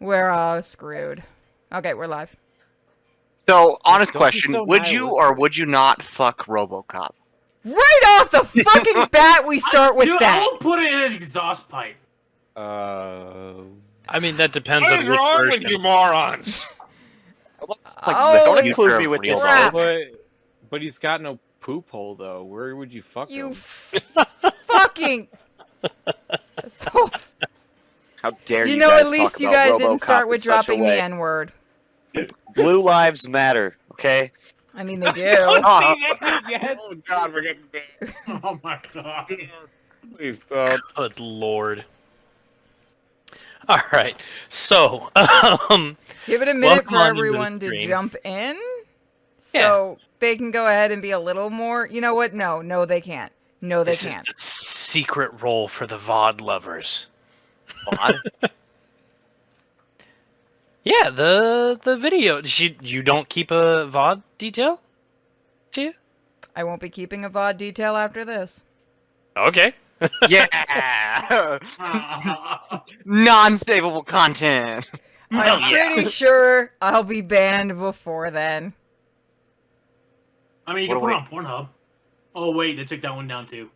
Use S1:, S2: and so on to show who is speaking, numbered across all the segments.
S1: We're screwed. Okay, we're live.
S2: So, honest
S3: Don't be
S2: question,
S3: so
S2: would you or
S3: nihilistic.
S2: would you not fuck RoboCop?
S1: Right off the fucking bat, we start with
S4: Dude,
S1: that.
S4: I will put it in an exhaust pipe.
S5: I mean, that depends
S3: What
S5: on
S3: is
S5: which
S3: wrong
S5: version.
S3: with you morons?
S2: It's like
S1: Oh,
S2: the
S1: don't
S2: future
S6: include
S2: of
S6: me with
S2: real
S6: this.
S1: crap.
S6: But he's got no poop hole though. Where would you fuck
S1: You
S6: him?
S1: fucking. So,
S6: How dare you,
S1: you know,
S6: guys
S1: at least
S6: talk
S1: you
S6: about
S1: guys
S6: RoboCop
S1: didn't start
S6: in
S1: with
S6: such a
S1: dropping the
S6: way.
S1: N-word.
S6: Blue lives matter, okay?
S1: I mean, they do.
S3: Oh God, we're getting bad.
S4: Oh my god.
S3: Please stop.
S5: Good lord. All right, so
S1: Give it a minute
S5: Welcome
S1: for
S5: on into the
S1: everyone to
S5: stream.
S1: jump in, so they can go ahead and be a little more. You know what? No, they can't. No, they
S5: this is
S1: can't.
S5: the secret role for the VOD lovers.
S2: VOD?
S5: Yeah, the video. You don't keep a VOD detail? Do you?
S1: I won't be keeping a VOD detail after this.
S5: Okay.
S2: Yeah! Non-savable content!
S1: I'm
S5: yeah.
S1: pretty sure I'll be banned before then.
S4: I mean, you can put it on Pornhub. Oh wait, they took that one down too.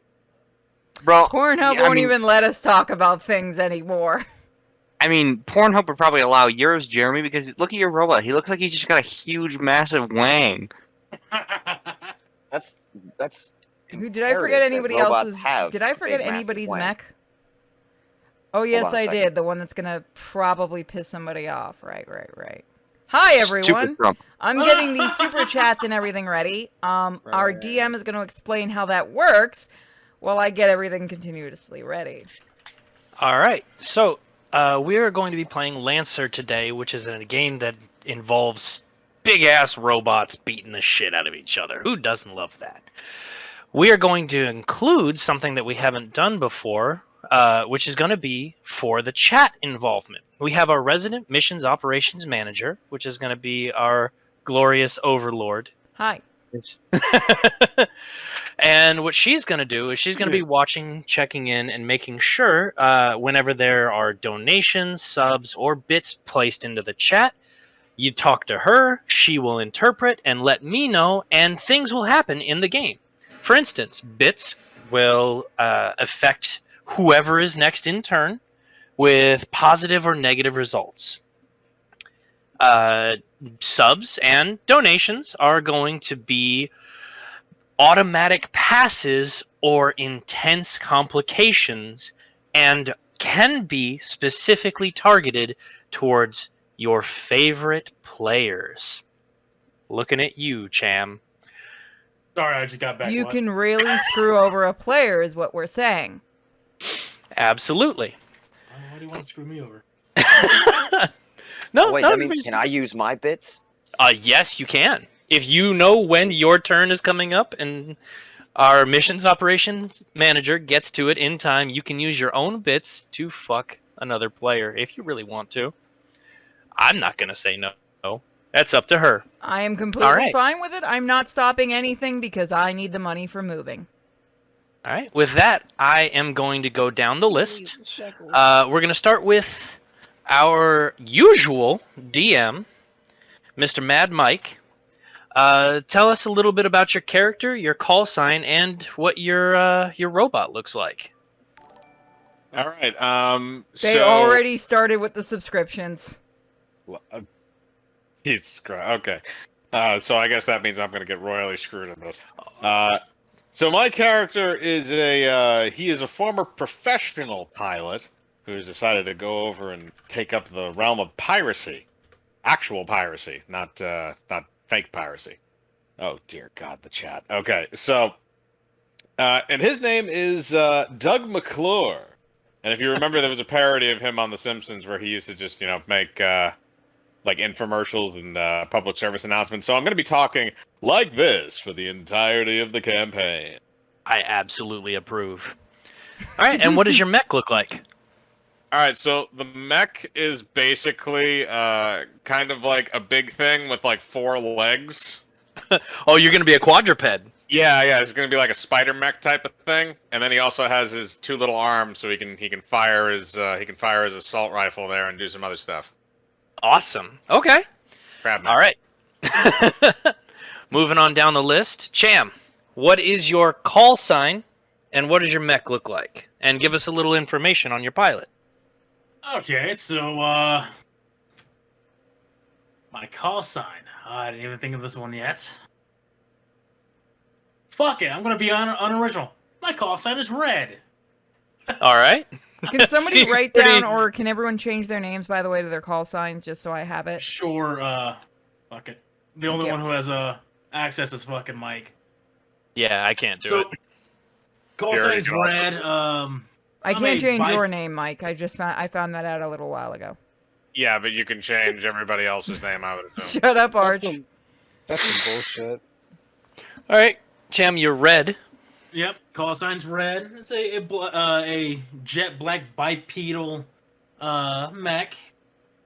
S2: Bro,
S1: Pornhub
S2: yeah,
S1: won't even let us talk about things anymore.
S2: I mean, Pornhub would probably allow yours, Jeremy, because look at your robot. He looks like he's just got a huge, massive wang.
S6: That's
S1: Who did I forget?
S6: imperative that
S1: Anybody
S6: robots
S1: else's?
S6: have
S1: Did I
S6: a
S1: forget
S6: big, massive
S1: anybody's
S6: wang.
S1: mech? Oh yes,
S6: on a
S1: I
S6: second.
S1: did. The one that's gonna probably piss somebody off. Right. Hi everyone.
S2: Super Trump.
S1: I'm getting these super chats and everything ready. Our DM is going to explain how that works while I get everything continuously ready.
S5: All right, so we are going to be playing Lancer today, which is a game that involves big-ass robots beating the shit out of each other. Who doesn't love that? We are going to include something that we haven't done before, which is going to be for the chat involvement. We have our resident missions operations manager, which is going to be our glorious overlord.
S1: Hi.
S5: And what she's going to do is she's going to be watching, checking in, and making sure whenever there are donations, subs, or bits placed into the chat, you talk to her, she will interpret and let me know, and things will happen in the game. For instance, bits will affect whoever is next in turn with positive or negative results. Subs and donations are going to be automatic passes or intense complications and can be specifically targeted towards your favorite players. Looking at you, Cham.
S4: Sorry, I just got back.
S1: You
S4: What?
S1: can really screw over a player is what we're saying.
S5: Absolutely.
S4: Why do you want to screw me over?
S5: No,
S6: wait,
S5: no,
S6: I mean, can I use my bits?
S5: yes, you can. If you know when your turn is coming up and our missions operations manager gets to it in time, you can use your own bits to fuck another player if you really want to. I'm not going to say no. That's up to her.
S1: I am completely
S5: All right.
S1: fine with it. I'm not stopping anything because I need the money for moving.
S5: All right. With that, I am going to go down the list. We're going to start with our usual DM, Mr. Mad Mike. Tell us a little bit about your character, your call sign, and what your robot looks like.
S3: All right.
S1: They already started with the subscriptions.
S3: Okay. So I guess that means I'm going to get royally screwed in this. So my character is he is a former professional pilot who has decided to go over and take up the realm of piracy, actual piracy, not fake piracy. Oh dear God, the chat. Okay, so and his name is Doug McClure. And if you remember, there was a parody of him on The Simpsons where he used to just make like infomercials and public service announcements. So I'm going to be talking like this for the entirety of the campaign.
S5: I absolutely approve. All right, and what does your mech look like?
S3: All right, so the mech is basically kind of like a big thing with like 4 legs.
S5: Oh, you're going to be a quadruped.
S3: Yeah, it's going to be like a spider mech type of thing, and then he also has his 2 little arms, so he can fire his assault rifle there and do some other stuff.
S5: Awesome. Okay.
S3: Crab
S5: All right. Moving on down the list. Cham, what is your call sign and what does your mech look like? And give us a little information on your pilot.
S4: Okay, so my call sign. I didn't even think of this one yet. Fuck it, I'm gonna be unoriginal. My call sign is red.
S5: All right.
S1: Can somebody
S5: Seems
S1: write
S5: pretty-
S1: down, or can everyone change their names, by the way, to their call signs, just so I have it?
S4: Sure, fuck it. The only
S1: Yep.
S4: one who has access is fucking Mike.
S5: Yeah, I can't do
S4: So
S5: it.
S4: call
S3: You already
S4: sign's
S3: do it.
S4: red.
S1: I
S4: I'm
S1: can't
S4: a
S1: change
S4: bi-
S1: your name, Mike. I found that out a little while ago.
S3: Yeah, but you can change everybody else's name, I would assume.
S1: Shut up, Arch.
S6: That's some bullshit.
S5: All right. Cham, you're red.
S4: Yep, call sign's red. It's a jet black bipedal mech.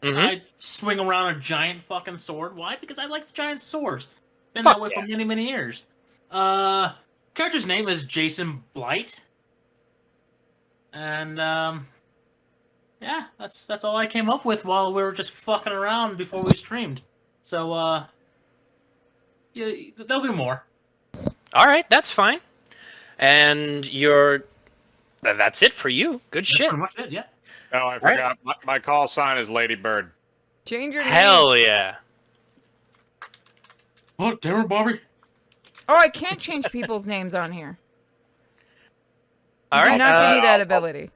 S5: Mm-hmm.
S4: I swing around a giant fucking sword. Why? Because I like giant swords. Been
S5: Fuck
S4: that way
S5: yeah.
S4: for many, many years. Character's name is Jason Blight. And yeah, that's all I came up with while we were just fucking around before we streamed. So yeah, there'll be more.
S5: All right, that's fine. And that's it for you. Good
S4: That's
S5: shit.
S4: pretty much it. Yeah.
S3: Oh, I forgot. My call sign is Lady Bird.
S1: Change your name.
S5: Hell yeah.
S4: Oh, damn it, Bobby.
S1: Oh, I can't change people's names on here.
S5: All
S1: You
S5: right.
S1: did not give me that
S3: I'll-
S1: ability.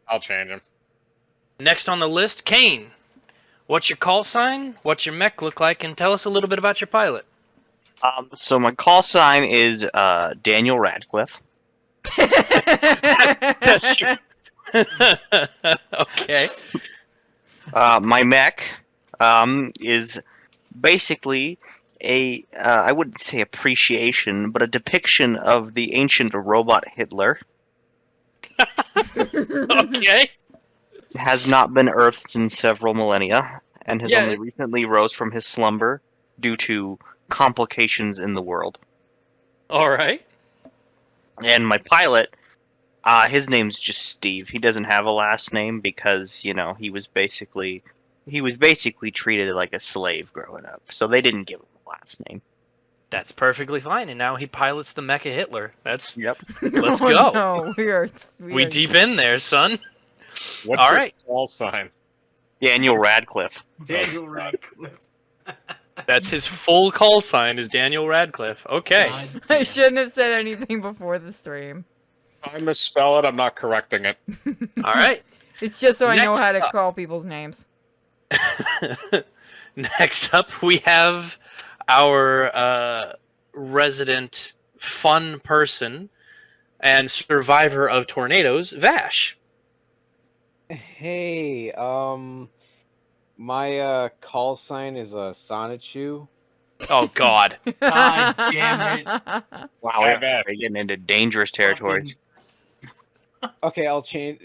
S3: I'll change him.
S5: Next on the list, Kane. What's your call sign? What's your mech look like? And tell us a little bit about your pilot.
S2: So my call sign is Daniel Radcliffe.
S5: That's you. Okay.
S2: My mech is basically a I wouldn't say appreciation, but a depiction of the ancient robot Hitler.
S5: Okay.
S2: Has not been earthed in several millennia, and has
S5: Yeah.
S2: only recently rose from his slumber due to complications in the world.
S5: All right.
S2: And my pilot, his name's just Steve. He doesn't have a last name because, you know, he was basically treated like a slave growing up. So they didn't give him a last name.
S5: That's perfectly fine. And now he pilots the Mecha Hitler. That's
S2: Yep.
S5: Let's
S1: Oh,
S5: go.
S1: No,
S5: we deep in there, son.
S3: What's
S5: All
S3: your
S5: right.
S3: call sign?
S2: Daniel Radcliffe.
S4: Daniel Radcliffe.
S5: That's his full call sign is Daniel Radcliffe. Okay.
S4: God
S1: I
S4: damn.
S1: shouldn't have said anything before the stream.
S3: If I misspell it, I'm not correcting it.
S5: All right.
S1: It's just so I know
S5: Next
S1: how to
S5: up.
S1: call people's names.
S5: Next up, we have our resident fun person and survivor of tornadoes, Vash.
S6: Hey, my call sign is a Sonichu.
S5: Oh God.
S4: God damn it.
S2: Wow,
S3: Hey, Vash.
S2: we're getting into dangerous territories.
S6: Okay, I'll change.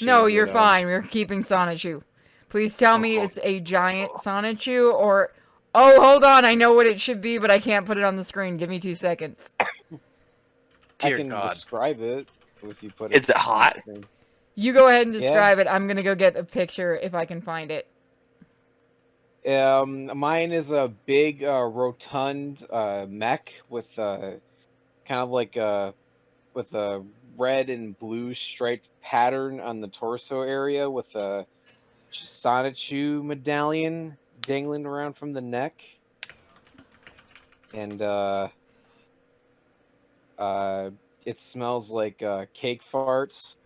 S1: No,
S6: it,
S1: you're fine. We're keeping Sonichu. Please tell me it's a giant Sonichu or... Oh, hold on. I know what it should be, but I can't put it on the screen. Give me 2 seconds.
S6: I
S5: Dear
S6: can
S5: God.
S6: describe it if you put it.
S2: Is it
S6: on the
S2: hot?
S6: screen.
S1: You go ahead and
S6: Yeah.
S1: describe it. I'm going to go get a picture if I can find it.
S6: Mine is a big, rotund mech with kind of like with a red and blue striped pattern on the torso area with a Sonichu medallion dangling around from the neck, and it smells like cake farts.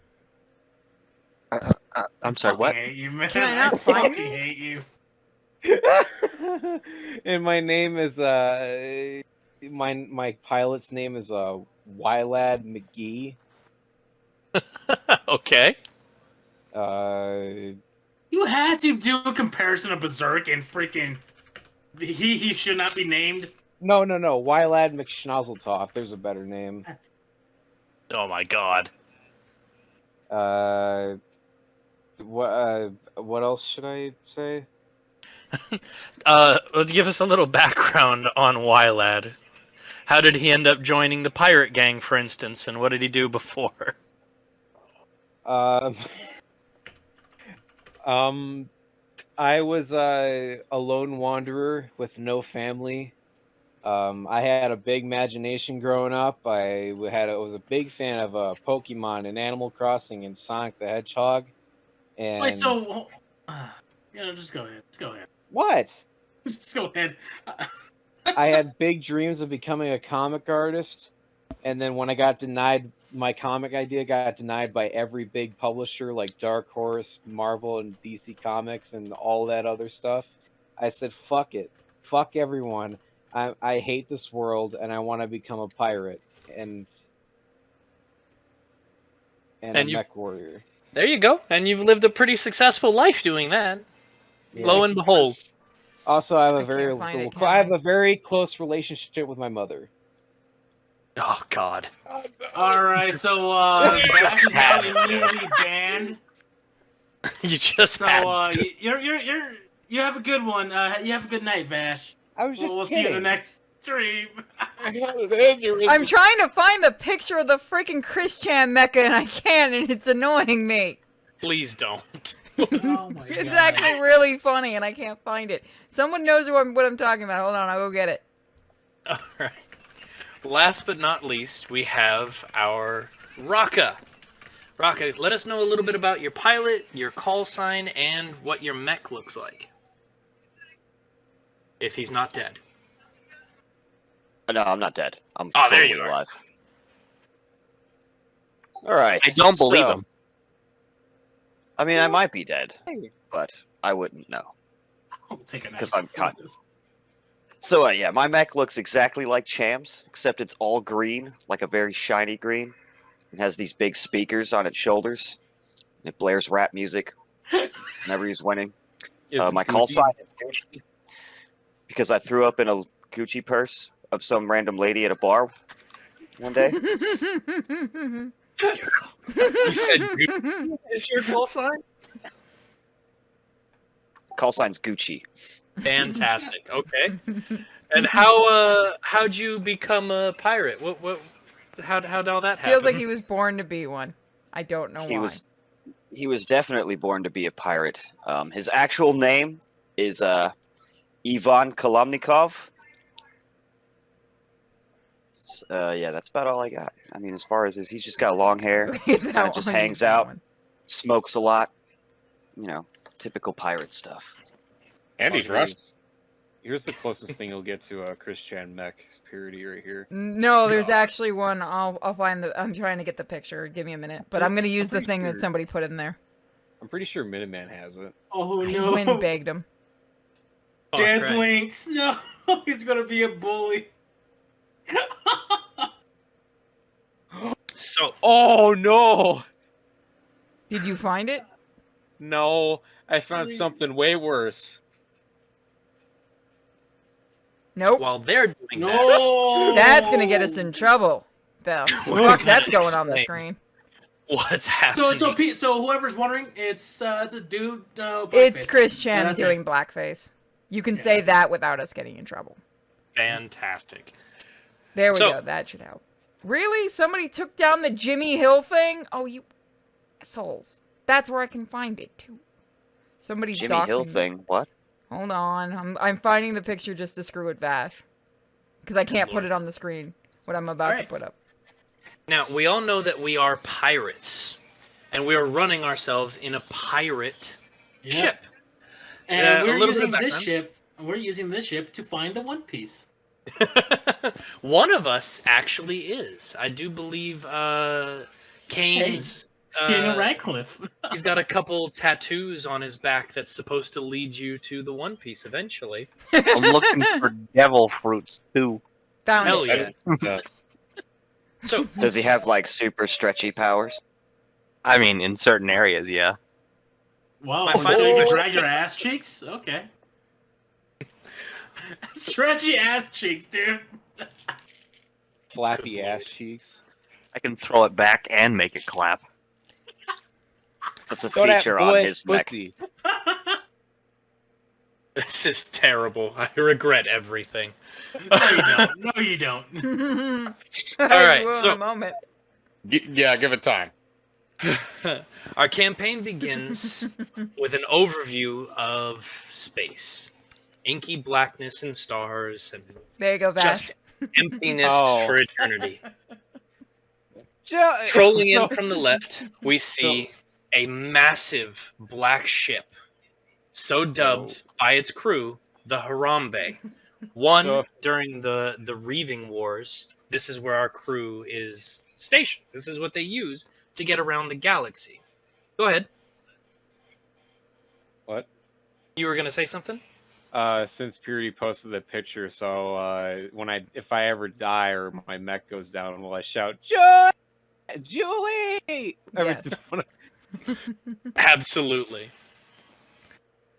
S2: I'm sorry,
S4: Fucking
S2: what?
S4: hate you, man.
S1: Can I not find
S4: fucking
S1: it?
S4: hate you.
S6: And my name is my pilot's name is Wylad McGee.
S5: Okay.
S4: You had to do a comparison of Berserk and freaking he should not be named.
S6: No, Wylad McSchnozzletop. There's a better name.
S5: Oh my God.
S6: What else should I say?
S5: Give us a little background on Wylad. How did he end up joining the pirate gang, for instance, and what did he do before?
S6: I was a lone wanderer with no family. I had a big imagination growing up. Was a big fan of Pokemon and Animal Crossing and Sonic the Hedgehog. And
S4: Wait, so just go ahead. Just go ahead.
S6: what?
S4: Just go ahead.
S6: I had big dreams of becoming a comic artist, and then when I got denied, my comic idea got denied by every big publisher like Dark Horse, Marvel, and DC Comics, and all that other stuff. I said, "Fuck it, fuck everyone. I hate this world, and I want to become a pirate and
S5: And
S6: a
S5: you-
S6: mech warrior."
S5: There you go. And you've lived a pretty successful life doing that.
S6: Yeah.
S5: Lo and behold.
S6: Also, I have
S1: I
S6: a very
S1: can't find it,
S6: I have
S1: can I?
S6: a very close relationship with my mother.
S5: Oh, God.
S4: All right, so Bash is now immediately banned.
S5: You just
S4: So
S5: had to.
S4: you have a good one. You have a good night, Vash.
S6: I was just
S4: We'll see you in the
S6: kidding.
S4: next stream.
S3: I had an aneurysm.
S1: I'm trying to find the picture of the freaking Christian mecha and I can't, and it's annoying me.
S5: Please don't.
S4: Oh my
S1: It's
S4: God.
S1: actually really funny and I can't find it. Someone knows what I'm talking about. Hold on, I'll go get it.
S5: All right. Last but not least, we have our Raka. Raka, let us know a little bit about your pilot, your call sign, and what your mech looks like. If he's not dead.
S7: No, I'm not dead. I'm
S5: Oh, there
S7: totally
S5: you are.
S7: alive. All right.
S2: I don't believe
S7: so-
S2: him.
S7: I mean, I might be dead,
S6: Hey.
S7: but I wouldn't know.
S4: I'll take a nap
S7: 'Cause I'm
S4: before
S7: con-
S4: this.
S7: So yeah, my mech looks exactly like Cham's, except it's all green, like a very shiny green. It has these big speakers on its shoulders. And it blares rap music whenever he's winning. My call sign is Gucci because I threw up in a Gucci purse of some random lady at a bar one day.
S5: You said Gucci is your call sign?
S7: Call sign's Gucci.
S5: Fantastic. Okay. And how'd you become a pirate? How'd all that happen?
S1: Feels like he was born to be one. I don't know
S7: He
S1: why.
S7: was definitely born to be a pirate. His actual name is Ivan Kolomnikov. Yeah, that's about all I got. I mean, as far as he's just got long hair,
S1: That
S7: kinda just
S1: one,
S7: hangs
S1: that
S7: out.
S1: one.
S7: smokes a lot. You know, typical pirate stuff.
S3: And he's Russian.
S6: Here's the closest thing you'll get to a Christian mech parody right here.
S1: No, there's
S3: No.
S1: actually one. I'll find the. I'm trying to get the picture. Give me a minute. But I'm gonna use the
S6: pretty
S1: thing that
S6: sure-
S1: somebody put in there.
S6: I'm pretty sure Minuteman has it.
S4: Oh
S1: I
S4: no.
S1: went and begged him.
S5: Oh,
S4: Dead
S5: crap.
S4: Blinks. No, he's gonna be a bully.
S5: So,
S6: Oh no!
S1: Did you find it?
S6: No, I found something way worse.
S1: Nope.
S5: while they're doing that,
S4: No.
S1: That's gonna get us in trouble. The fuck that's going on the
S5: Explain.
S1: screen.
S5: what's happening?
S4: So whoever's wondering, it's a dude.
S1: It's
S4: blackface.
S1: Chris
S4: Yeah,
S1: Chan
S4: that's
S1: doing blackface. You can
S4: Yeah,
S1: say
S4: that's
S1: that without us getting in trouble.
S5: Fantastic.
S1: There we
S5: So-
S1: go. That should help. Really? Somebody took down the Jimmy Hill thing? Oh, you assholes. That's where I can find it, too. Somebody's
S7: Jimmy Hill
S1: doxing me.
S7: thing. What?
S1: Hold on. I'm finding the picture just to screw with Vash. Because I can't put
S5: Lord.
S1: it on the screen. What I'm about to
S5: Alright.
S1: put up.
S5: Now, we all know that we are pirates, and we are running ourselves in a pirate
S4: Yep.
S5: ship.
S4: And
S5: A
S4: we're
S5: little bit of
S4: using this
S5: background.
S4: ship. We're using this ship to find the One Piece.
S5: One of us actually is. I do believe Kane's.
S4: Daniel Radcliffe.
S5: He's got a couple tattoos on his back that's supposed to lead you to the One Piece eventually.
S2: I'm looking for devil fruits too.
S1: Found
S5: Hell
S1: it.
S5: yeah. So,
S7: Does he have like super stretchy powers?
S2: I mean, in certain areas, yeah.
S4: Wow,
S5: My
S4: so
S5: final-
S4: you can drag your ass cheeks? Okay. Stretchy ass cheeks, dude.
S6: Flappy ass cheeks.
S2: I can throw it back and make it clap.
S7: That's a
S6: Throw that
S7: feature on
S6: boy
S7: his mech.
S6: pussy.
S5: this is terrible. I regret everything.
S4: No, you don't. No, you don't.
S1: All
S5: right,
S1: will
S5: so-
S1: in a moment.
S3: Yeah, give it time.
S5: Our campaign begins with an overview of space. Inky blackness and stars, and
S1: There you go, Vash.
S5: just emptiness
S6: Oh.
S5: for eternity.
S6: Jo-
S5: Trolling in
S6: so-
S5: from the left, we see a massive black ship, so dubbed by its crew the Harambe. One
S6: So-
S5: during the Reaving Wars. This is where our crew is stationed. This is what they use to get around the galaxy. Go ahead.
S6: What?
S5: You were gonna say something?
S6: Since Purity posted the picture, so if I ever die or my mech goes down, will I shout Julie?
S1: Yes.
S5: Absolutely.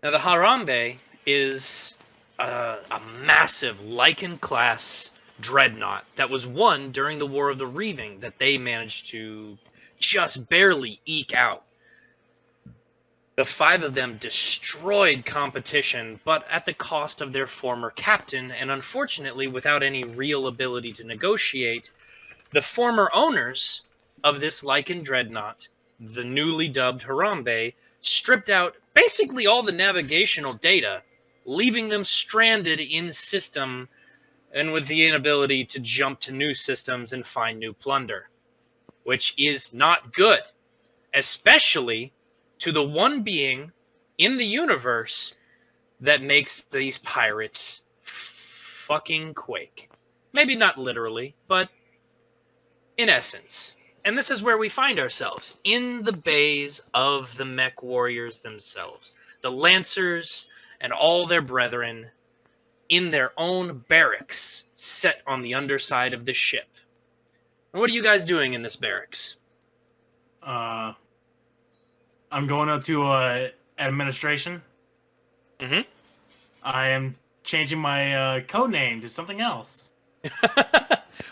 S5: Now the Harambe is a massive Lycan class dreadnought that was won during the War of the Reaving that they managed to just barely eke out. The 5 of them destroyed competition, but at the cost of their former captain, and unfortunately without any real ability to negotiate. The former owners of this Lycan dreadnought, the newly dubbed Harambe, stripped out basically all the navigational data, leaving them stranded in system and with the inability to jump to new systems and find new plunder, which is not good, especially to the one being in the universe that makes these pirates fucking quake. Maybe not literally, but in essence. And this is where we find ourselves, in the bays of the mech warriors themselves. The Lancers and all their brethren in their own barracks set on the underside of the ship. And what are you guys doing in this barracks?
S4: I'm going up to administration.
S5: Mm-hmm.
S4: I am changing my code name to something else.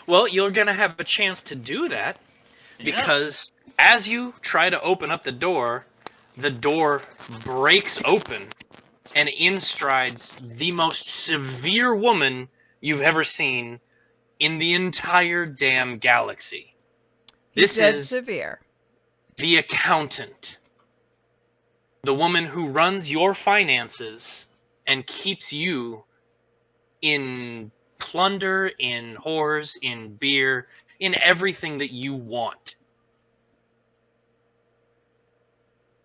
S5: Well, you're going to have a chance to do that because as you try to open up the door breaks open and in strides the most severe woman you've ever seen in the entire damn galaxy.
S1: He said severe.
S5: The accountant. The woman who runs your finances and keeps you in plunder, in whores, in beer, in everything that you want.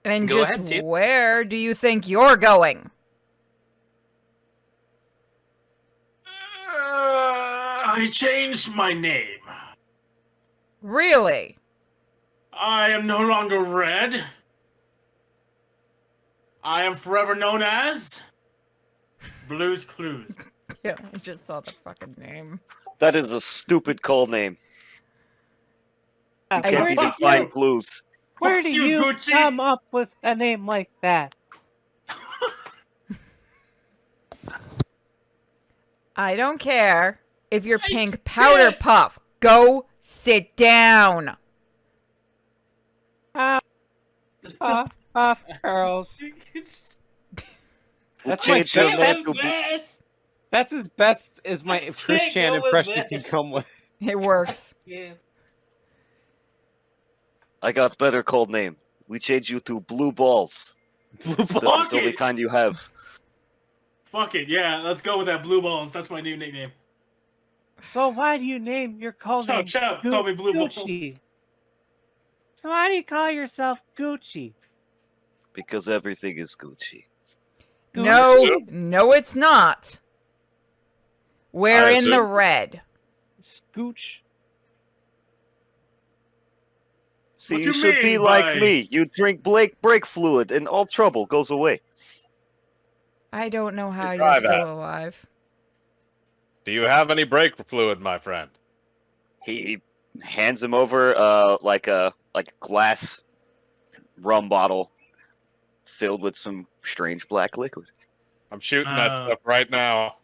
S1: And
S5: Go
S1: just
S5: ahead, Tim.
S1: where do you think you're going?
S4: I changed my name.
S1: Really?
S4: I am no longer Red. I am forever known as Blue's Clues.
S1: Yeah, I just saw the fucking name.
S7: That is a stupid call name. You
S1: I
S7: can't
S1: agree.
S7: even
S4: Fuck
S7: find
S4: you.
S7: clues.
S6: Where
S4: Fuck
S6: do
S4: you,
S6: you
S4: Gucci.
S6: come up with a name like that?
S1: I don't care if you're pink powder puff. Go sit down.
S6: Girls.
S7: We'll
S6: That's my
S7: change your name
S6: favorite.
S7: to
S6: That's as best as my Christian
S4: go with
S6: impression
S4: that.
S6: can come with.
S1: It works.
S4: Yeah.
S7: I got better called name. We change you to Blue Balls. That's the only kind you have.
S4: Fuck it, yeah, let's go with that. Blue Balls. That's my new nickname.
S6: So why do you name your call name
S4: Chub, call me Blue
S6: Gucci?
S4: Balls.
S6: So why do you call yourself Gucci?
S7: Because everything is Gucci.
S1: No,
S6: Gucci?
S1: no, it's not. We're
S3: I
S1: in the
S3: assume.
S1: red.
S6: Scooch.
S7: See,
S4: What
S7: you
S4: you
S7: should be
S4: mean
S7: like
S4: by-
S7: me. You drink brake fluid and all trouble goes away.
S1: I don't know how
S3: try
S1: you're
S3: that.
S1: still alive.
S3: Do you have any brake fluid, my friend?
S7: He hands him over like a glass rum bottle filled with some strange black liquid.
S3: I'm shooting that
S4: Uh,
S3: stuff right now.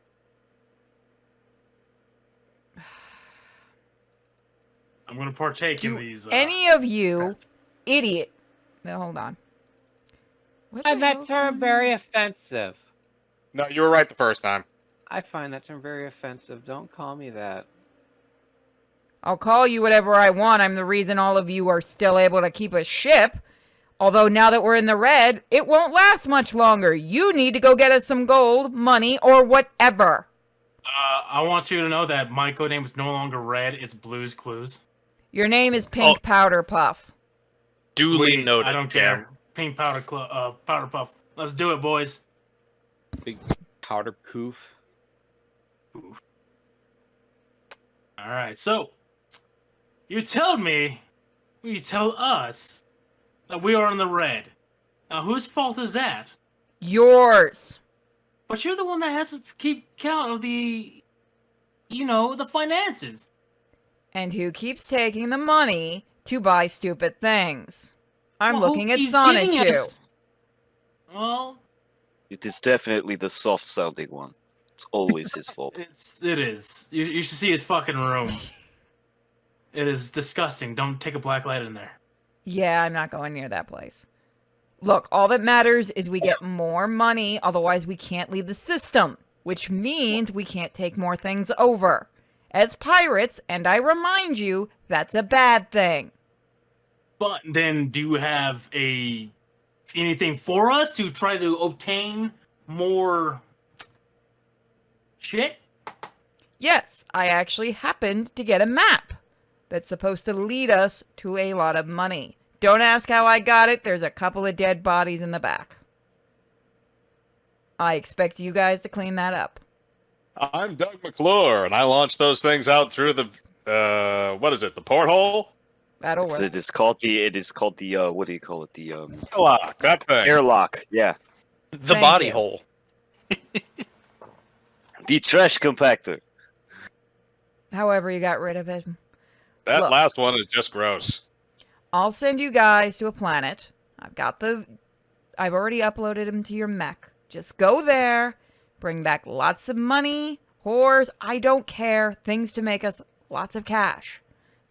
S4: I'm gonna partake in
S1: Do
S4: these.
S1: any of you, idiot. No, hold on. What the
S6: And that
S1: hell's
S6: term
S1: going
S6: very
S1: on?
S6: offensive.
S3: No, you were right the first time.
S6: I find that term very offensive. Don't call me that.
S1: I'll call you whatever I want. I'm the reason all of you are still able to keep a ship. Although now that we're in the red, it won't last much longer. You need to go get us some gold, money, or whatever.
S4: I want you to know that my codename is no longer Red, it's Blue's Clues.
S1: Your name is Pink Powder Puff.
S5: Duly
S4: Sweet,
S5: noted.
S4: I don't care. Pink Powder Puff. Let's do it, boys.
S6: Big powder poof.
S4: Alright, so you tell us that we are in the red. Now whose fault is that?
S1: Yours.
S4: But you're the one that has to keep count of the the finances.
S1: And who keeps taking the money to buy stupid things? I'm
S4: Well,
S1: looking
S4: who
S1: at
S4: keeps giving
S1: Sonichu.
S4: us- Well,
S7: It is definitely the soft-sounding one. It's always his fault.
S4: it is. You should see his fucking room. It is disgusting. Don't take a black light in there.
S1: Yeah, I'm not going near that place. Look, all that matters is we get more money, otherwise we can't leave the system, which means we can't take more things over. As pirates, and I remind you, that's a bad thing.
S4: But then, do you have anything for us to try to obtain more shit?
S1: Yes, I actually happened to get a map that's supposed to lead us to a lot of money. Don't ask how I got it, there's a couple of dead bodies in the back. I expect you guys to clean that up.
S3: I'm Doug McClure, and I launched those things out through the what is it? The porthole?
S1: That'll work.
S7: It is called the what do you call it? The
S3: Lock, that thing.
S7: airlock. Yeah,
S5: The
S1: Thank
S5: body
S1: you.
S5: hole.
S7: the trash compactor.
S1: However you got rid of it.
S3: That
S1: Look.
S3: last one is just gross.
S1: I'll send you guys to a planet. I've already uploaded them to your mech. Just go there, bring back lots of money, whores, I don't care, things to make us lots of cash.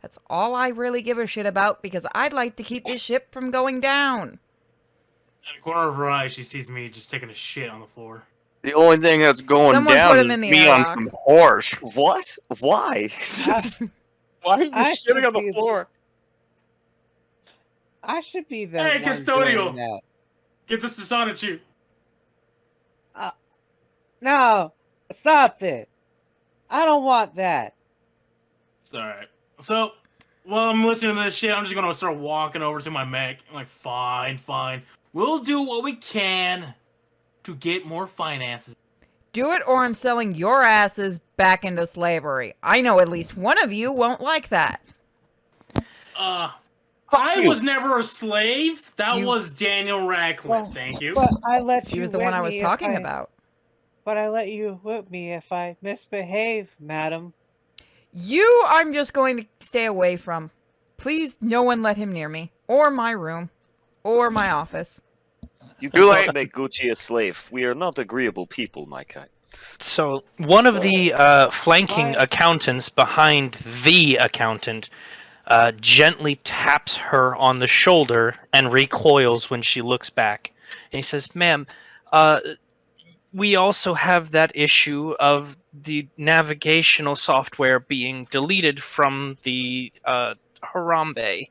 S1: That's all I really give a shit about because I'd like to keep this ship from going down.
S4: In the corner of her eye, she sees me just taking a shit on the floor.
S2: The only thing that's going
S1: Someone
S2: down
S1: put him
S2: is
S1: in the
S2: me on
S1: airlock.
S2: some horse.
S7: What? Why?
S3: Why are you
S6: I
S3: shitting on the
S6: think
S3: floor?
S6: I should be the
S4: Hey,
S6: one
S4: custodial.
S6: doing that.
S4: Get this to Sonichu.
S6: No, stop it. I don't want that.
S4: It's alright. So, while I'm listening to this shit, I'm just gonna start walking over to my mech. I'm like, fine. We'll do what we can to get more finances.
S1: Do it or I'm selling your asses back into slavery. I know at least one of you won't like that.
S4: I was never a slave. That
S1: You-
S4: was Daniel Radcliffe.
S6: Well,
S4: Thank you.
S6: But I let
S1: She
S6: you
S1: was the
S6: whip
S1: one I was
S6: me if
S1: talking about.
S6: But I let you whip me if I misbehave, madam.
S1: You, I'm just going to stay away from. Please, no one let him near me. Or my room. Or my office.
S7: You
S2: Too late.
S7: cannot make Gucci a slave. We are not agreeable people, my kind.
S5: So one of the flanking
S6: Why-
S5: accountants behind the accountant gently taps her on the shoulder and recoils when she looks back. And he says, "Ma'am, we also have that issue of the navigational software being deleted from the Harambe."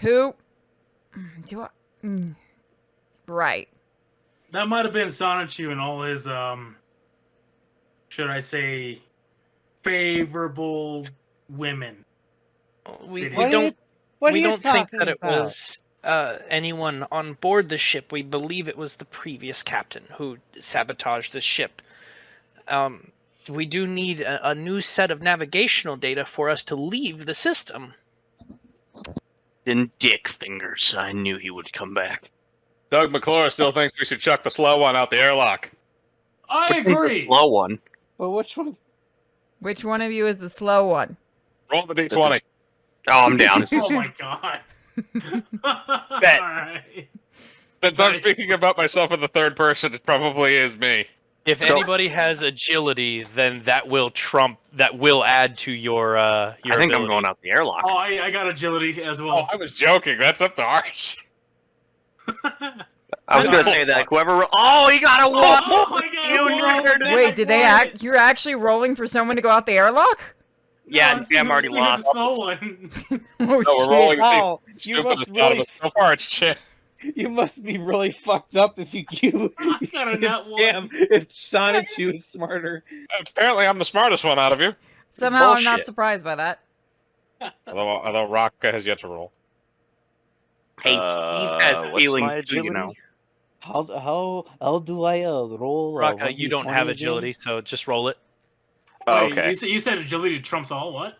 S1: Who? Do I? Right.
S4: That might have been Sonichu and all his, should I say, favorable women.
S5: We
S4: What
S5: don't
S6: What
S5: we
S6: are you
S5: don't think
S6: talking
S5: that it
S6: about?
S5: was anyone on board the ship. We believe it was the previous captain who sabotaged the ship. We do need a new set of navigational data for us to leave the system.
S2: Then dick fingers. I knew he would come back.
S3: Doug McClure still thinks we should chuck the slow one out the airlock.
S4: I
S2: Which one's the
S4: agree.
S2: slow one.
S6: But which one?
S1: Which one of you is the slow one?
S3: Roll the d20.
S2: Oh, I'm down.
S4: Oh my god.
S2: Bet.
S4: Alright.
S3: Since I'm
S4: Nice.
S3: speaking about myself in the third person, it probably is me.
S5: If
S2: So-
S5: anybody has agility, then that will add to your
S2: I think I'm
S5: ability.
S2: going out the airlock.
S4: Oh, I got agility as
S3: Oh,
S4: well.
S3: I was joking. That's up to ours.
S2: I was gonna say that whoever. Oh, he got a one.
S4: Oh my god.
S2: You nerd.
S1: Wait, did they act? You're actually rolling for someone to go out the airlock?
S2: Yeah,
S4: let's
S2: Jam
S4: see
S2: already
S4: who's the
S2: lost.
S4: slow one.
S1: Oh,
S3: No, we're
S1: shit.
S3: rolling to see
S6: Oh,
S3: who's
S6: you
S3: stupidest
S6: must
S3: out of
S6: really,
S3: us. So far, it's Cham.
S6: you must be really fucked up if you
S4: I got a nat one.
S6: if Sonichu is smarter.
S3: Apparently, I'm the smartest one out of you.
S1: Somehow I'm not
S5: Bullshit.
S1: surprised by that.
S3: Although Raka has yet to roll.
S2: Hey, Steve has
S7: what's
S2: feelings
S7: my
S2: too, you
S7: agility?
S2: know.
S6: How do I roll?
S5: Raka, you don't
S6: 1d20
S5: have
S6: again?
S5: agility, so just roll it.
S7: Oh,
S4: Wait,
S7: okay.
S4: you said agility trumps all. What?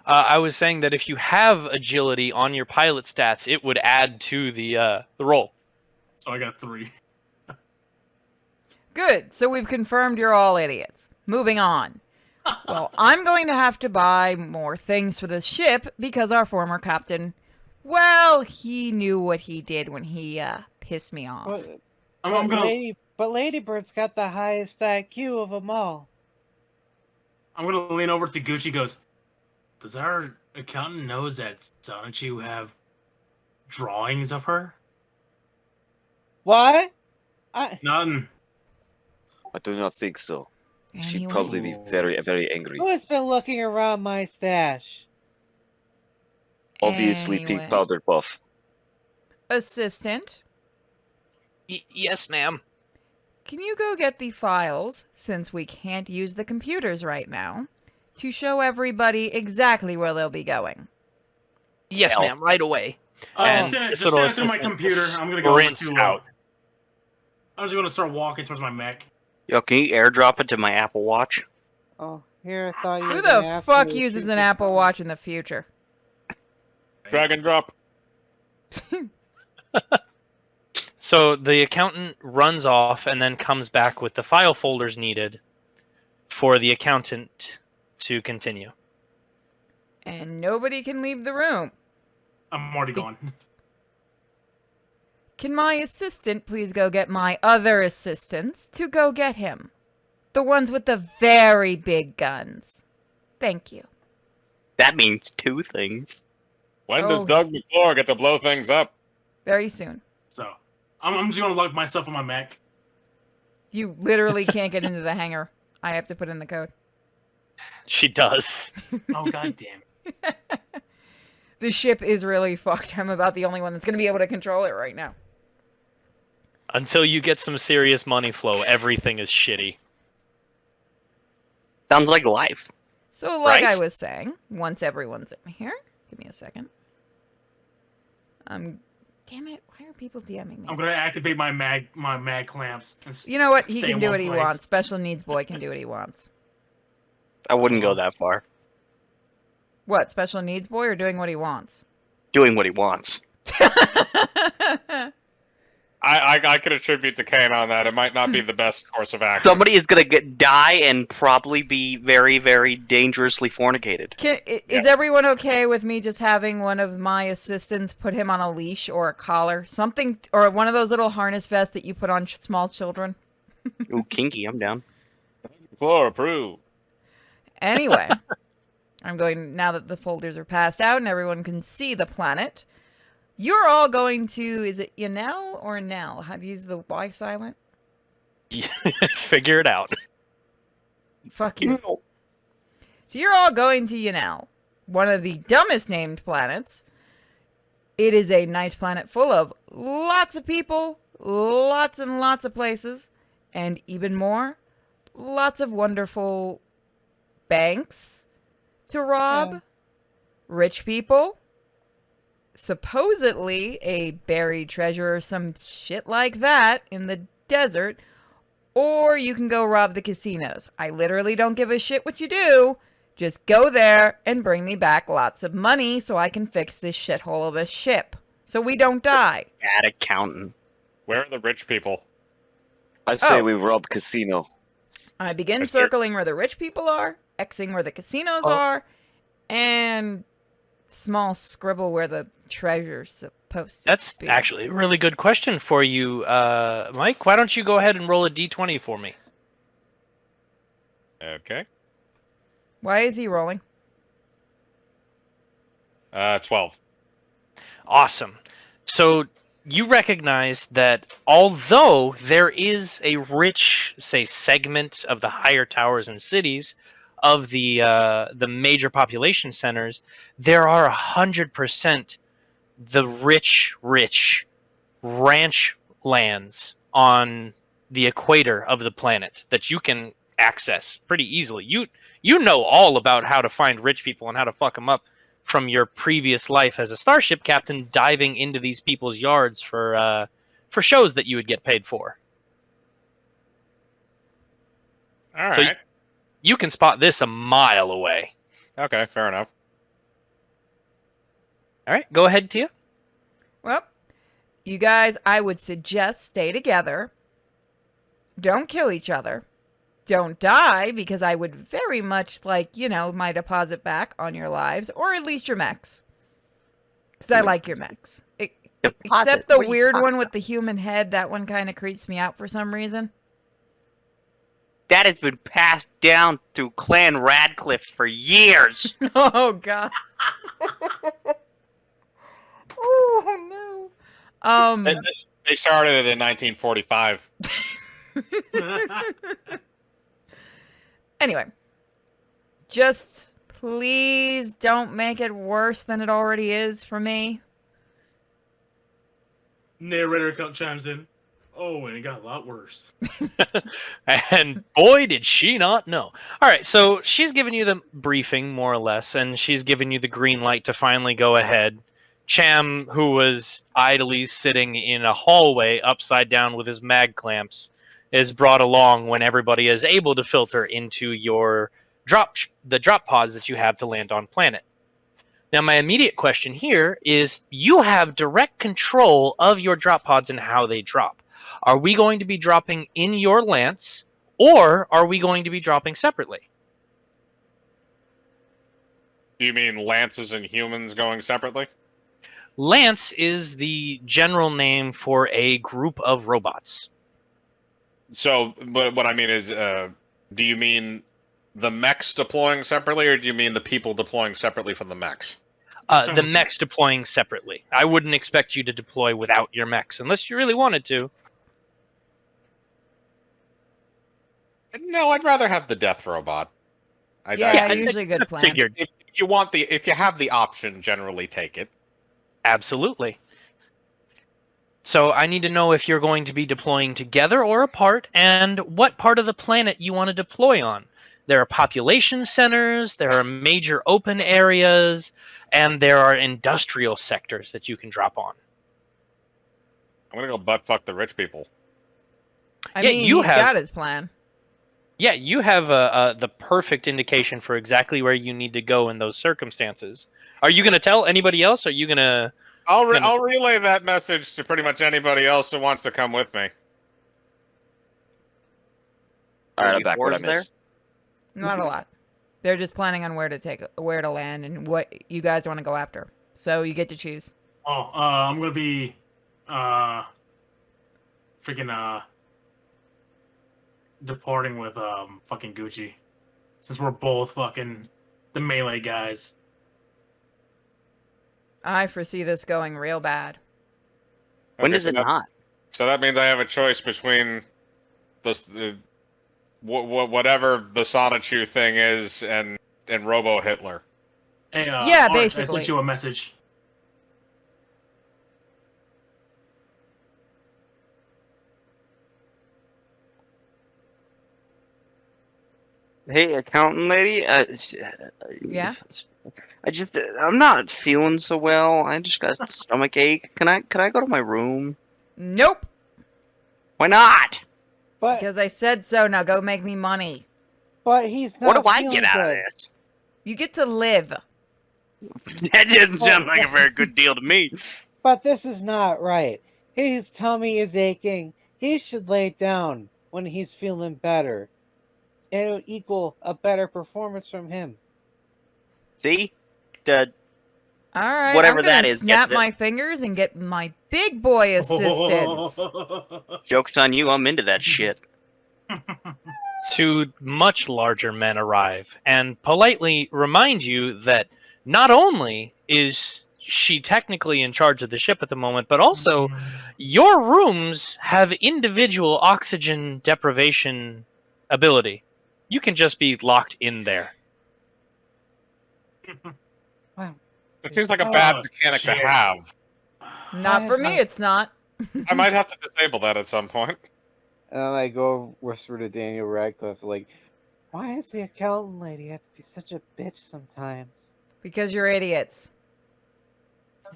S5: I was saying that if you have agility on your pilot stats, it would add to the roll.
S4: So I got 3.
S1: Good. So we've confirmed you're all idiots. Moving on. Well, I'm going to have to buy more things for the ship because our former captain, well, he knew what he did when he pissed me off.
S6: But,
S4: I'm gonna
S6: Ladybird's got the highest IQ of them all.
S4: lean over to Gucci. Goes, does our accountant knows that Sonichu have drawings of her?
S6: What?
S4: None.
S7: I do not think so. She'd
S1: Anyway.
S7: probably be very, very angry.
S6: Who has been looking around my stash?
S7: Obviously,
S1: Anyway.
S7: Pink Powder Puff.
S1: Assistant,
S5: Yes, ma'am.
S1: can you go get the files, since we can't use the computers right now, to show everybody exactly where they'll be going?
S5: Yes,
S2: Hell.
S5: ma'am. Right away.
S4: Just
S5: And
S4: send it,
S5: this
S4: just
S5: little
S4: send it to my
S5: assistant
S4: computer. I'm gonna go over
S5: sprints
S4: to.
S5: out.
S4: I'm just gonna start walking towards my mech.
S2: Yo, can you airdrop it to my Apple Watch?
S6: Oh, here I thought you
S1: Who
S6: were gonna
S1: the
S6: ask
S1: fuck
S6: me to
S1: uses
S6: shoot
S1: an
S6: this
S1: Apple
S6: gun.
S1: Watch in the future?
S3: Drag and drop.
S5: So the accountant runs off and then comes back with the file folders needed for the accountant to continue.
S1: And nobody can leave the room.
S4: I'm already gone.
S1: Can my assistant please go get my other assistants to go get him? The ones with the very big guns. Thank you.
S2: That means 2 things.
S3: When does
S1: Oh.
S3: Doug McClure get to blow things up?
S1: Very soon.
S4: So I'm just gonna log myself on my mech.
S1: You literally can't get into the hangar. I have to put in the code.
S5: She does.
S4: Oh god damn.
S1: The ship is really fucked. I'm about the only one that's going to be able to control it right now.
S5: Until you get some serious money flow, everything is shitty.
S2: Sounds like life.
S1: So, like
S2: Right?
S1: I was saying, once everyone's in here, give me a second. Damn it! Why are people DMing me?
S4: I'm gonna activate my mag clamps.
S1: You know what? He
S4: Stay
S1: can
S4: in
S1: do
S4: one
S1: what he
S4: place.
S1: wants. Special needs boy can do what he wants.
S2: I wouldn't go that far.
S1: What? Special needs boy or doing what he wants?
S2: Doing what he wants.
S3: I could attribute to Kane on that. It might not be the best course of action.
S2: Somebody is gonna die and probably be very, very dangerously fornicated.
S1: Is everyone okay with me just having one of my assistants put him on a leash or a collar? Something, or one of those little harness vests that you put on small children?
S2: Ooh, kinky, I'm down.
S3: McClure, approve.
S1: Anyway, I'm going, now that the folders are passed out and everyone can see the planet, you're all going to, is it Yanel or Nell? How do you use the Y silent?
S5: Figure it out.
S1: Fuck you. So you're all going to Yanel, one of the dumbest named planets. It is a nice planet full of lots of people, lots and lots of places, and even more, lots of wonderful banks to rob, rich people, supposedly a buried treasure or some shit like that in the desert, or you can go rob the casinos. I literally don't give a shit what you do. Just go there and bring me back lots of money so I can fix this shithole of a ship. So we don't die.
S2: Bad accountant.
S3: Where are the rich people?
S7: I'd say
S1: Oh.
S7: we rob casino.
S1: I begin
S3: That's good.
S1: circling where the rich people are, Xing where the casinos are, and small scribble where the treasure's supposed to
S5: That's
S1: be.
S5: actually a really good question for you, Mike. Why don't you go ahead and roll a d20 for me?
S3: Okay.
S1: Why is he rolling?
S3: 12.
S5: Awesome. So you recognize that although there is a rich, say, segment of the higher towers and cities of the major population centers, there are 100% the rich ranch lands on the equator of the planet that you can access pretty easily. You know all about how to find rich people and how to fuck them up from your previous life as a starship captain, diving into these people's yards for shows that you would get paid for.
S3: All right.
S5: So you can spot this a mile away.
S3: Okay, fair enough.
S5: All right, go ahead, Tia.
S1: Well, you guys, I would suggest stay together. Don't kill each other. Don't die, because I would very much like, my deposit back on your lives, or at least your mechs. Because I like your mechs. Except the weird one with the human head. That one kind of creeps me out for some reason.
S2: That has been passed down through Clan Radcliffe for years.
S1: Oh, God. Oh, no.
S3: They started it in 1945.
S1: Anyway, just please don't make it worse than it already is for me.
S4: Narrator chimes in. Oh, and it got a lot worse.
S5: And boy, did she not know. All right, so she's given you the briefing, more or less, and she's given you the green light to finally go ahead. Cham, who was idly sitting in a hallway upside down with his mag clamps, is brought along when everybody is able to filter into your the drop pods that you have to land on planet. Now, my immediate question here is, you have direct control of your drop pods and how they drop. Are we going to be dropping in your lance, or are we going to be dropping separately?
S3: Do you mean lances and humans going separately?
S5: Lance is the general name for a group of robots.
S3: So, but what I mean is, do you mean the mechs deploying separately, or do you mean the people deploying separately from the mechs?
S5: The mechs deploying separately. I wouldn't expect you to deploy without your mechs, unless you really wanted to.
S3: No, I'd rather have the death robot.
S1: Usually a good plan.
S5: Figured.
S3: If you have the option, generally take it.
S5: Absolutely. So I need to know if you're going to be deploying together or apart, and what part of the planet you want to deploy on. There are population centers, there are major open areas, and there are industrial sectors that you can drop on.
S3: I'm gonna go butt fuck the rich people.
S1: I
S5: Yeah,
S1: mean,
S5: you
S1: he's
S5: have-
S1: got his plan.
S5: Yeah, you have the perfect indication for exactly where you need to go in those circumstances. Are you going to tell anybody else? Or are you going to...
S3: I'll relay that message to pretty much anybody else who wants to come with me.
S7: All right, I'm
S2: Any
S7: back. What I
S2: whores there?
S7: missed?
S1: Not a lot. They're just planning on where to land and what you guys want to go after. So you get to choose.
S4: Oh, I'm gonna be, freaking, departing with, fucking Gucci. Since we're both fucking the melee guys.
S1: I foresee this going real bad.
S2: When
S3: Okay,
S2: does it not?
S3: So that means I have a choice between whatever the Sonichu thing is and Robo Hitler.
S4: Hey,
S1: Yeah,
S4: Art, I
S1: basically.
S4: sent you a message.
S2: Hey, accountant lady.
S1: Yeah?
S2: I'm not feeling so well. I just got a stomach ache. Can I go to my room?
S1: Nope.
S2: Why not?
S6: But
S1: Because I said so. Now go make me money.
S6: he's not.
S2: What do I
S6: feeling
S2: get out of
S6: good.
S2: this?
S1: You get to live.
S2: That doesn't sound like a very good deal to me.
S6: But this is not right. His tummy is aching. He should lay down when he's feeling better. It'll equal a better performance from him.
S2: See?
S1: All right.
S2: Whatever
S1: I'm gonna
S2: that is,
S1: snap
S2: gets it.
S1: my fingers and get my big boy assistance.
S2: Joke's on you. I'm into that shit.
S5: Two much larger men arrive and politely remind you that not only is she technically in charge of the ship at the moment, but also your rooms have individual oxygen deprivation ability. You can just be locked in there.
S6: Wow.
S3: It seems like a bad
S4: Oh,
S3: mechanic to
S4: shit.
S3: have.
S1: Not for me, it's not.
S3: I might have to disable that at some point.
S6: And then I go whisper to Daniel Radcliffe, like, why does the accountant lady have to be such a bitch sometimes?
S1: Because you're idiots.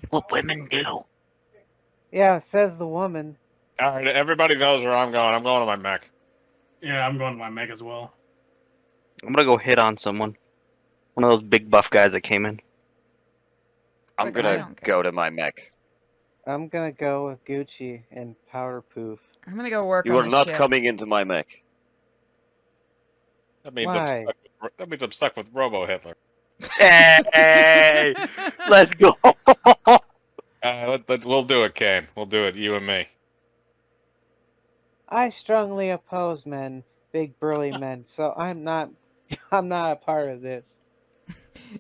S2: What women do.
S6: Yeah, says the woman.
S3: All right, everybody knows where I'm going. I'm going to my mech.
S4: Yeah, I'm going to my mech as well.
S2: I'm gonna go hit on someone. One of those big buff guys that came in.
S7: I'm
S1: Look, I
S7: gonna
S1: don't care.
S7: go to my mech.
S6: I'm gonna go with Gucci and Powderpoof.
S1: I'm gonna go work
S7: You
S1: on
S7: are
S1: the
S7: not
S1: ship.
S7: coming into my mech.
S3: That means
S6: Why?
S3: I'm stuck with Robo Hitler.
S2: Hey, let's go.
S3: We'll do it, Kane. We'll do it, you and me.
S6: I strongly oppose men, big burly men, so I'm not a part of this.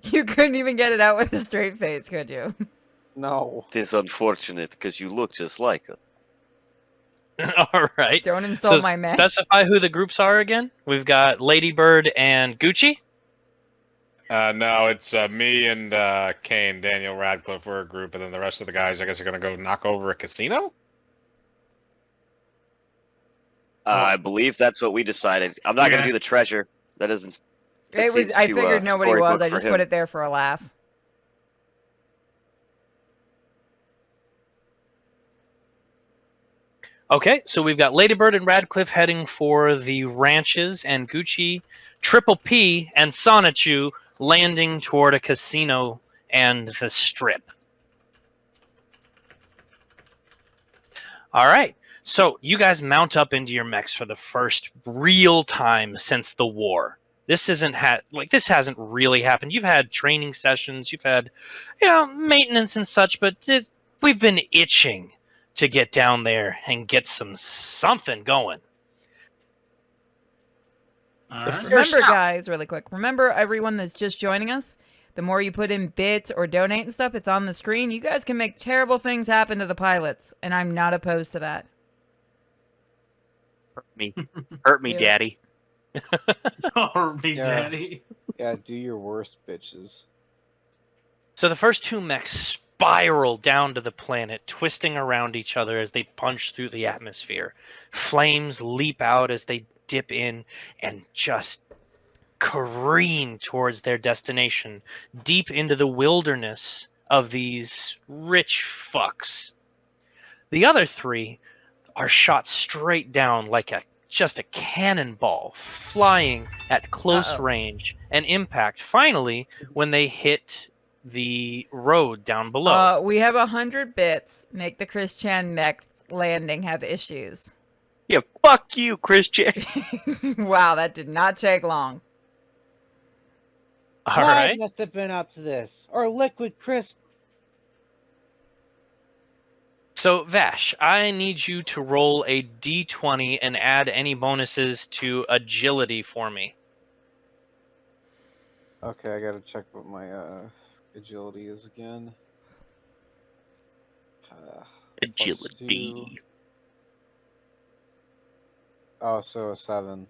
S1: You couldn't even get it out with a straight face, could you?
S6: No.
S7: It is unfortunate because you look just like her.
S5: All right.
S1: Don't insult
S5: So
S1: my man.
S5: specify who the groups are again. We've got Ladybird and Gucci.
S3: No, it's me and Kane, Daniel Radcliffe, we're a group, and then the rest of the guys, I guess, are going to go knock over a casino?
S7: I believe that's what we decided. I'm not going
S4: Yeah.
S7: to do the treasure. That isn't.
S1: It was.
S7: seems
S1: I
S7: too,
S1: figured nobody was.
S7: storybook
S1: I
S7: for
S1: just
S7: him.
S1: put it there for a laugh.
S5: Okay, so we've got Ladybird and Radcliffe heading for the ranches, and Gucci, Triple P, and Sonichu landing toward a casino and the strip. All right, so you guys mount up into your mechs for the first real time since the war. This this hasn't really happened. You've had training sessions, you've had, maintenance and such, but we've been itching to get down there and get something going.
S4: All right.
S1: Remember, guys, really quick. Remember, everyone that's just joining us. The more you put in bits or donate and stuff, it's on the screen. You guys can make terrible things happen to the pilots, and I'm not opposed to that.
S2: Hurt me,
S1: Do it.
S2: daddy.
S4: Or me,
S6: Yeah.
S4: daddy.
S6: Yeah, do your worst, bitches.
S5: So the first two mechs spiral down to the planet, twisting around each other as they punch through the atmosphere. Flames leap out as they dip in and just careen towards their destination, deep into the wilderness of these rich fucks. The other three are shot straight down like just a cannonball, flying at close
S1: Uh-oh.
S5: range and impact finally when they hit the road down below.
S1: We have 100 bits. Make the Chris Chan next landing have issues.
S2: Yeah, fuck you, Christian.
S1: Wow, that did not take long.
S5: All
S6: Clyde
S5: right.
S6: must have been up to this, or Liquid Crisp.
S5: So, Vash, I need you to roll a d20 and add any bonuses to agility for me.
S6: Okay, I gotta check what my agility is again.
S2: Agility.
S6: Oh, so a 7.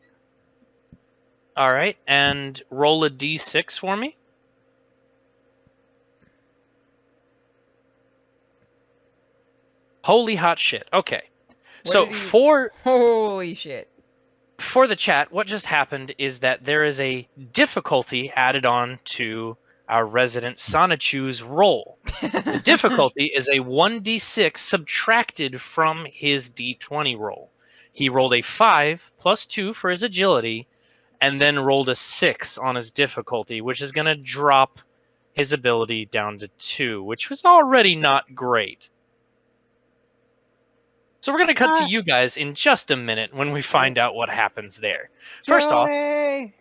S5: All right, and roll a d6 for me. Holy hot shit. Okay.
S1: What
S5: So
S1: did he-
S5: for
S1: Holy shit.
S5: for the chat, what just happened is that there is a difficulty added on to our resident Sonichu's roll. The difficulty is a 1d6 subtracted from his d20 roll. He rolled a 5 plus 2 for his agility, and then rolled a 6 on his difficulty, which is going to drop his ability down to 2, which was already not great. So we're going to cut to you guys in just a minute when we find out what happens there. First off,
S6: Joey!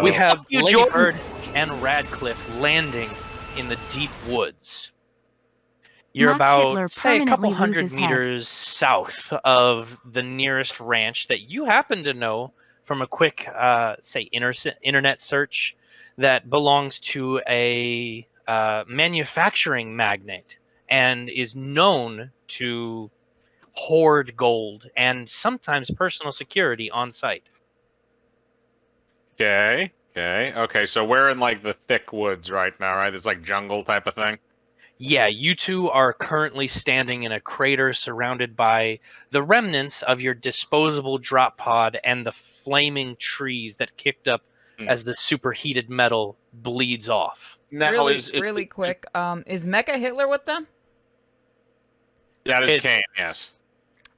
S5: we have
S2: you,
S5: Lady
S2: Jordan.
S5: Bird and Radcliffe landing in the deep woods. You're
S8: Max
S5: about,
S8: Hitler
S5: say, a couple
S8: permanently
S5: hundred
S8: loses head.
S5: meters south of the nearest ranch that you happen to know from a quick, internet search that belongs to a manufacturing magnate and is known to hoard gold and sometimes personal security on site.
S3: Okay. So we're in like the thick woods right now, right? It's like jungle type of thing.
S5: Yeah, you two are currently standing in a crater surrounded by the remnants of your disposable drop pod and the flaming trees that kicked up as the superheated metal bleeds off.
S3: Now
S1: Really quick. Is Mecha Hitler with them?
S3: that is
S5: it-
S3: Kane? Yes.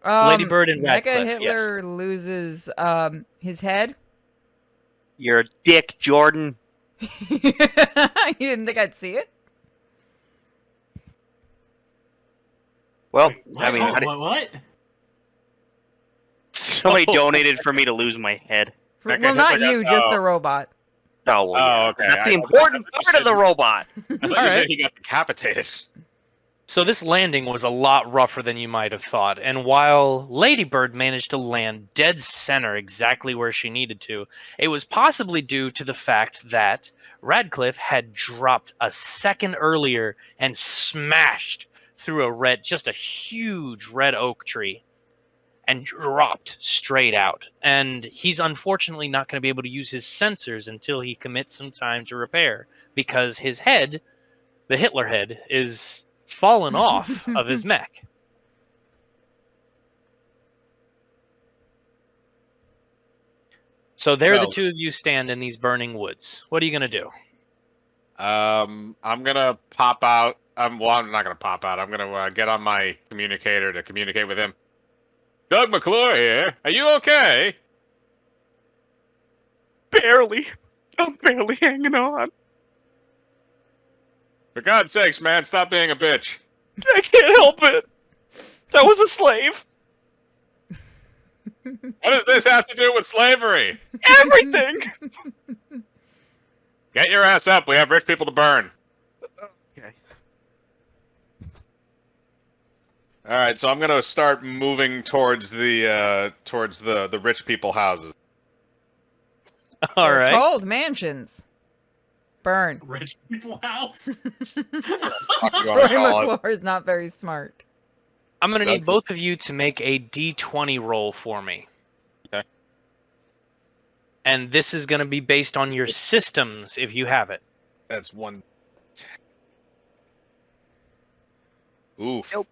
S5: Lady Bird and
S1: Mecha
S5: Radcliffe,
S1: Hitler loses his head.
S2: You're a dick, Jordan.
S1: You didn't think I'd see it?
S2: Well,
S4: Wait, what?
S2: I mean,
S4: What?
S2: somebody donated for me to lose my head.
S3: Mecha
S1: Well, not
S3: Hitler
S1: you,
S3: got-
S1: just
S3: oh.
S1: the robot.
S2: Oh, well, yeah.
S3: Oh, okay.
S2: That's the
S3: I-
S2: important
S3: I
S2: part of the robot.
S3: I thought you
S5: Alright.
S3: said he got decapitated.
S5: So this landing was a lot rougher than you might have thought, and while Ladybird managed to land dead center exactly where she needed to, it was possibly due to the fact that Radcliffe had dropped a second earlier and smashed through a huge red oak tree and dropped straight out. And he's unfortunately not going to be able to use his sensors until he commits some time to repair, because his head, the Hitler head, is fallen off of his mech. So there the
S3: Well-
S5: two of you stand in these burning woods. What are you going to do?
S3: I'm gonna pop out. I'm not gonna pop out. I'm gonna get on my communicator to communicate with him. Doug McClure here. Are you okay?
S2: Barely. I'm barely hanging on.
S3: For God's sakes, man, stop being a bitch.
S2: I can't help it. I was a slave.
S3: What does this have to do with slavery?
S2: Everything.
S3: Get your ass up. We have rich people to burn.
S2: Okay.
S3: All right, so I'm gonna start moving towards the rich people houses.
S5: All
S1: They're
S5: right.
S1: called mansions. Burn.
S4: Rich people house.
S3: Fuck you
S1: Troy
S3: wanna call it.
S1: McClure is not very smart.
S5: I'm going to need
S3: Okay.
S5: both of you to make a d20 roll for me.
S3: Okay.
S5: And this is going to be based on your systems if you have it.
S3: That's one. Oof.
S2: Nope.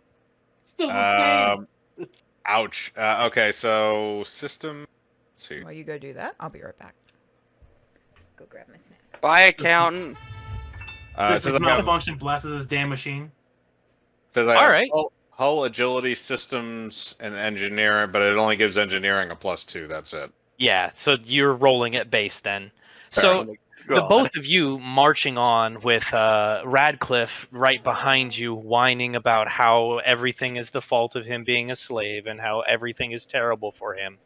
S4: Still the same.
S3: Ouch. Okay, so system. Let's see.
S1: While you go do that, I'll be right back. Go grab my snack.
S2: Bye, accountant.
S3: It
S4: This
S3: says
S4: is
S3: I have-
S4: malfunction blesses this damn machine.
S3: says I
S5: All
S3: have
S5: right.
S3: Hull agility systems and engineering, but it only gives engineering a +2. That's it.
S5: Yeah, so you're rolling at base then. So the both of you marching on with Radcliffe right behind you, whining about how everything is the fault of him being a slave and how everything is terrible for him.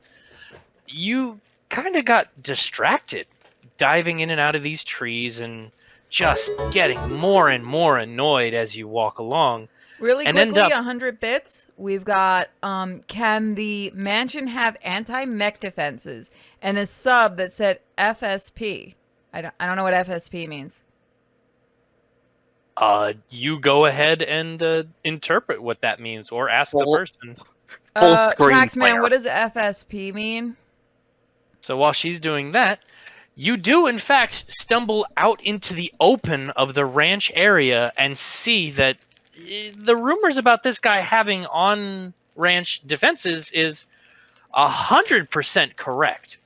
S5: You kind of got distracted, diving in and out of these trees and just getting more and more annoyed as you walk along.
S1: Really
S5: And end
S1: quickly,
S5: up-
S1: 100 bits. We've got, can the mansion have anti-mech defenses? And a sub that said FSP. I don't know what FSP means.
S5: You go ahead and interpret what that means, or ask the
S2: Well-
S5: person.
S2: Full screen
S1: Taxman,
S2: player.
S1: what does FSP mean?
S5: So while she's doing that, you do in fact stumble out into the open of the ranch area and see that the rumors about this guy having on ranch defenses is 100% correct.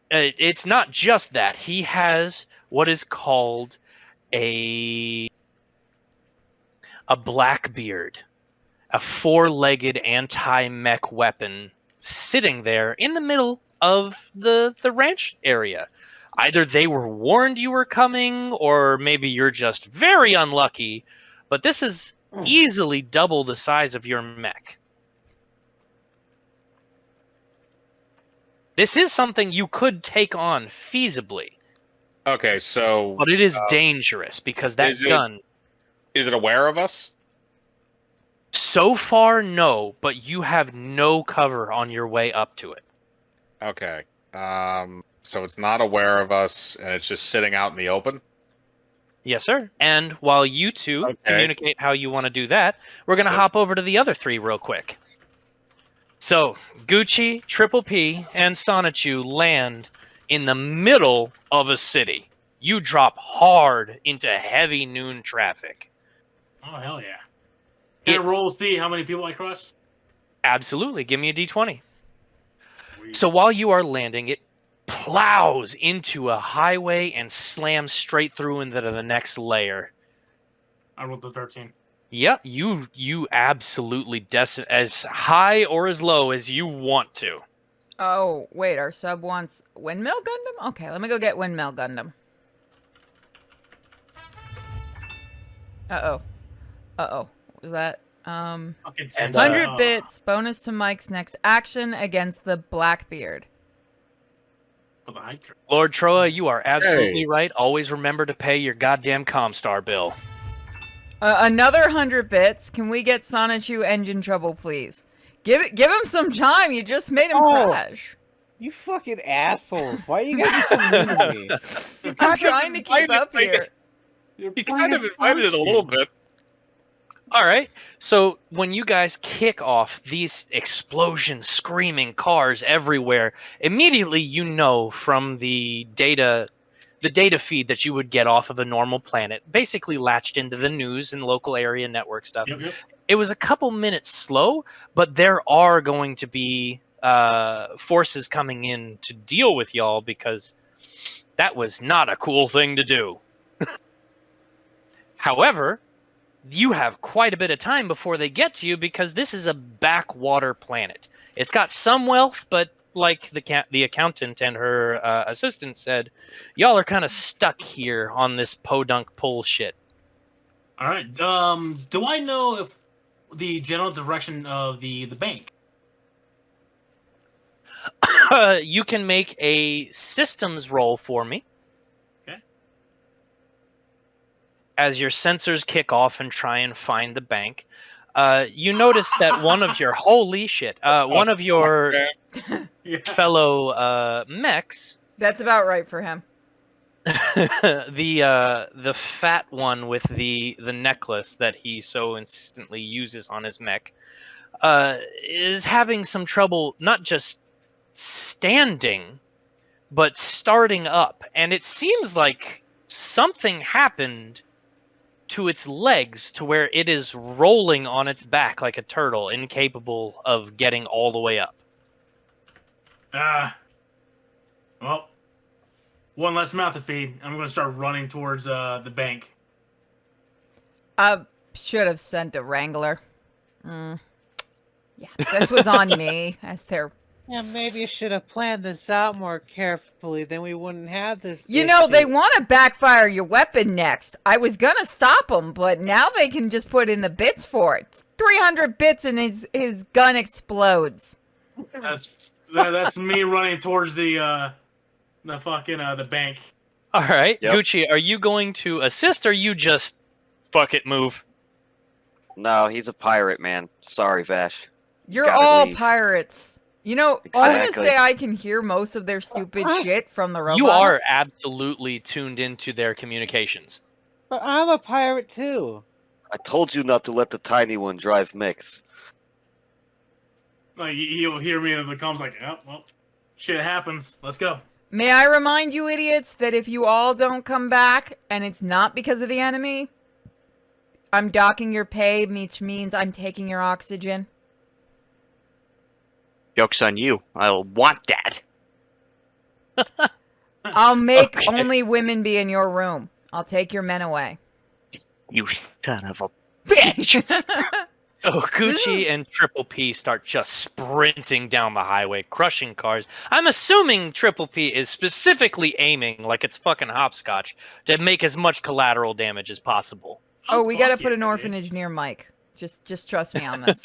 S5: It's not just that. He has what is called a Blackbeard, a four-legged anti-mech weapon sitting there in the middle of the ranch area. Either they were warned you were coming, or maybe you're just very unlucky, but this is easily double the size of your mech. This is something you could take on feasibly,
S3: Okay, so
S5: but it is dangerous because that
S3: is it-
S5: gun.
S3: is it aware of us?
S5: So far, no, but you have no cover on your way up to it.
S3: Okay. So it's not aware of us, and it's just sitting out in the open.
S5: Yes, sir. And while you two
S3: Okay.
S5: communicate how you want to do that, we're going to hop over to the other three real quick. So, Gucci, Triple P, and Sonichu land in the middle of a city. You drop hard into heavy noon traffic.
S4: Oh hell yeah! Can I roll see how many people I crush?
S5: Absolutely. Give me a d20.
S4: Sweet.
S5: So while you are landing, it plows into a highway and slams straight through into the next layer.
S4: I rolled the 13.
S5: Yep, you absolutely as high or as low as you want to.
S1: Oh, wait, our sub wants Windmill Gundam? Okay, let me go get Windmill Gundam. Uh-oh. Uh-oh. What was that?
S4: Fucking
S1: 100 bits, bonus to Mike's next action against the Blackbeard.
S4: For the hype train.
S5: Lord Troa, you are absolutely right. Always remember to pay your goddamn Comstar bill.
S1: Another 100 bits. Can we get Sonichu engine trouble, please? Give him some time. You just made him crash.
S6: You fucking assholes! Why do you guys be so mean to me?
S1: I'm trying to keep up here.
S3: You kind of invited it a little bit.
S5: All right. So when you guys kick off these explosions, screaming cars everywhere, immediately you know from the data feed that you would get off of a normal planet, basically latched into the news and local area network stuff.
S4: Yep.
S5: It was a couple minutes slow, but there are going to be forces coming in to deal with y'all because that was not a cool thing to do. However, you have quite a bit of time before they get to you because this is a backwater planet. It's got some wealth, but like the accountant and her assistant said, y'all are kind of stuck here on this podunk pole shit.
S4: All right. Do I know if the general direction of the bank?
S5: You can make a systems roll for me.
S4: Okay.
S5: As your sensors kick off and try and find the bank, you notice that one of your one of your
S4: Yeah.
S5: fellow mechs,
S1: That's about right for him.
S5: the fat one with the necklace that he so insistently uses on his mech, is having some trouble not just standing, but starting up, and it seems like something happened to its legs to where it is rolling on its back like a turtle, incapable of getting all the way up.
S4: Well, one less mouth to feed. I'm going to start running towards the bank.
S1: I should have sent a Wrangler. Yeah, this was on me as their...
S8: Yeah, maybe you should have planned this out more carefully, then we wouldn't have this.
S1: You know, they
S8: issue.
S1: want to backfire your weapon next. I was gonna stop them, but now they can just put in the bits for it. 300 bits and his gun explodes.
S4: That's me running towards the bank.
S5: All right,
S7: Yep.
S5: Gucci, are you going to assist or you just fuck it move?
S7: No, he's a pirate, man. Sorry, Vash.
S1: You're
S7: Gotta
S1: all
S7: leave.
S1: pirates. You know, I'm gonna
S7: Exactly.
S1: say I can hear most of their stupid shit from the robots.
S5: You are absolutely tuned into their communications.
S8: But I'm a pirate too.
S7: I told you not to let the tiny one drive mix.
S4: Like, he'll hear me in the comms like, oh, well, shit happens. Let's go.
S1: May I remind you idiots that if you all don't come back, and it's not because of the enemy, I'm docking your pay, which means I'm taking your oxygen.
S2: Joke's on you. I'll want that.
S1: I'll make
S5: Okay.
S1: only women be in your room. I'll take your men away.
S2: You son of a bitch.
S5: So Gucci and Triple P start just sprinting down the highway, crushing cars. I'm assuming Triple P is specifically aiming like it's fucking hopscotch to make as much collateral damage as possible.
S1: Oh, we gotta
S4: fuck
S1: put
S4: yeah,
S1: an
S4: dude.
S1: orphanage near Mike. Just trust me on this.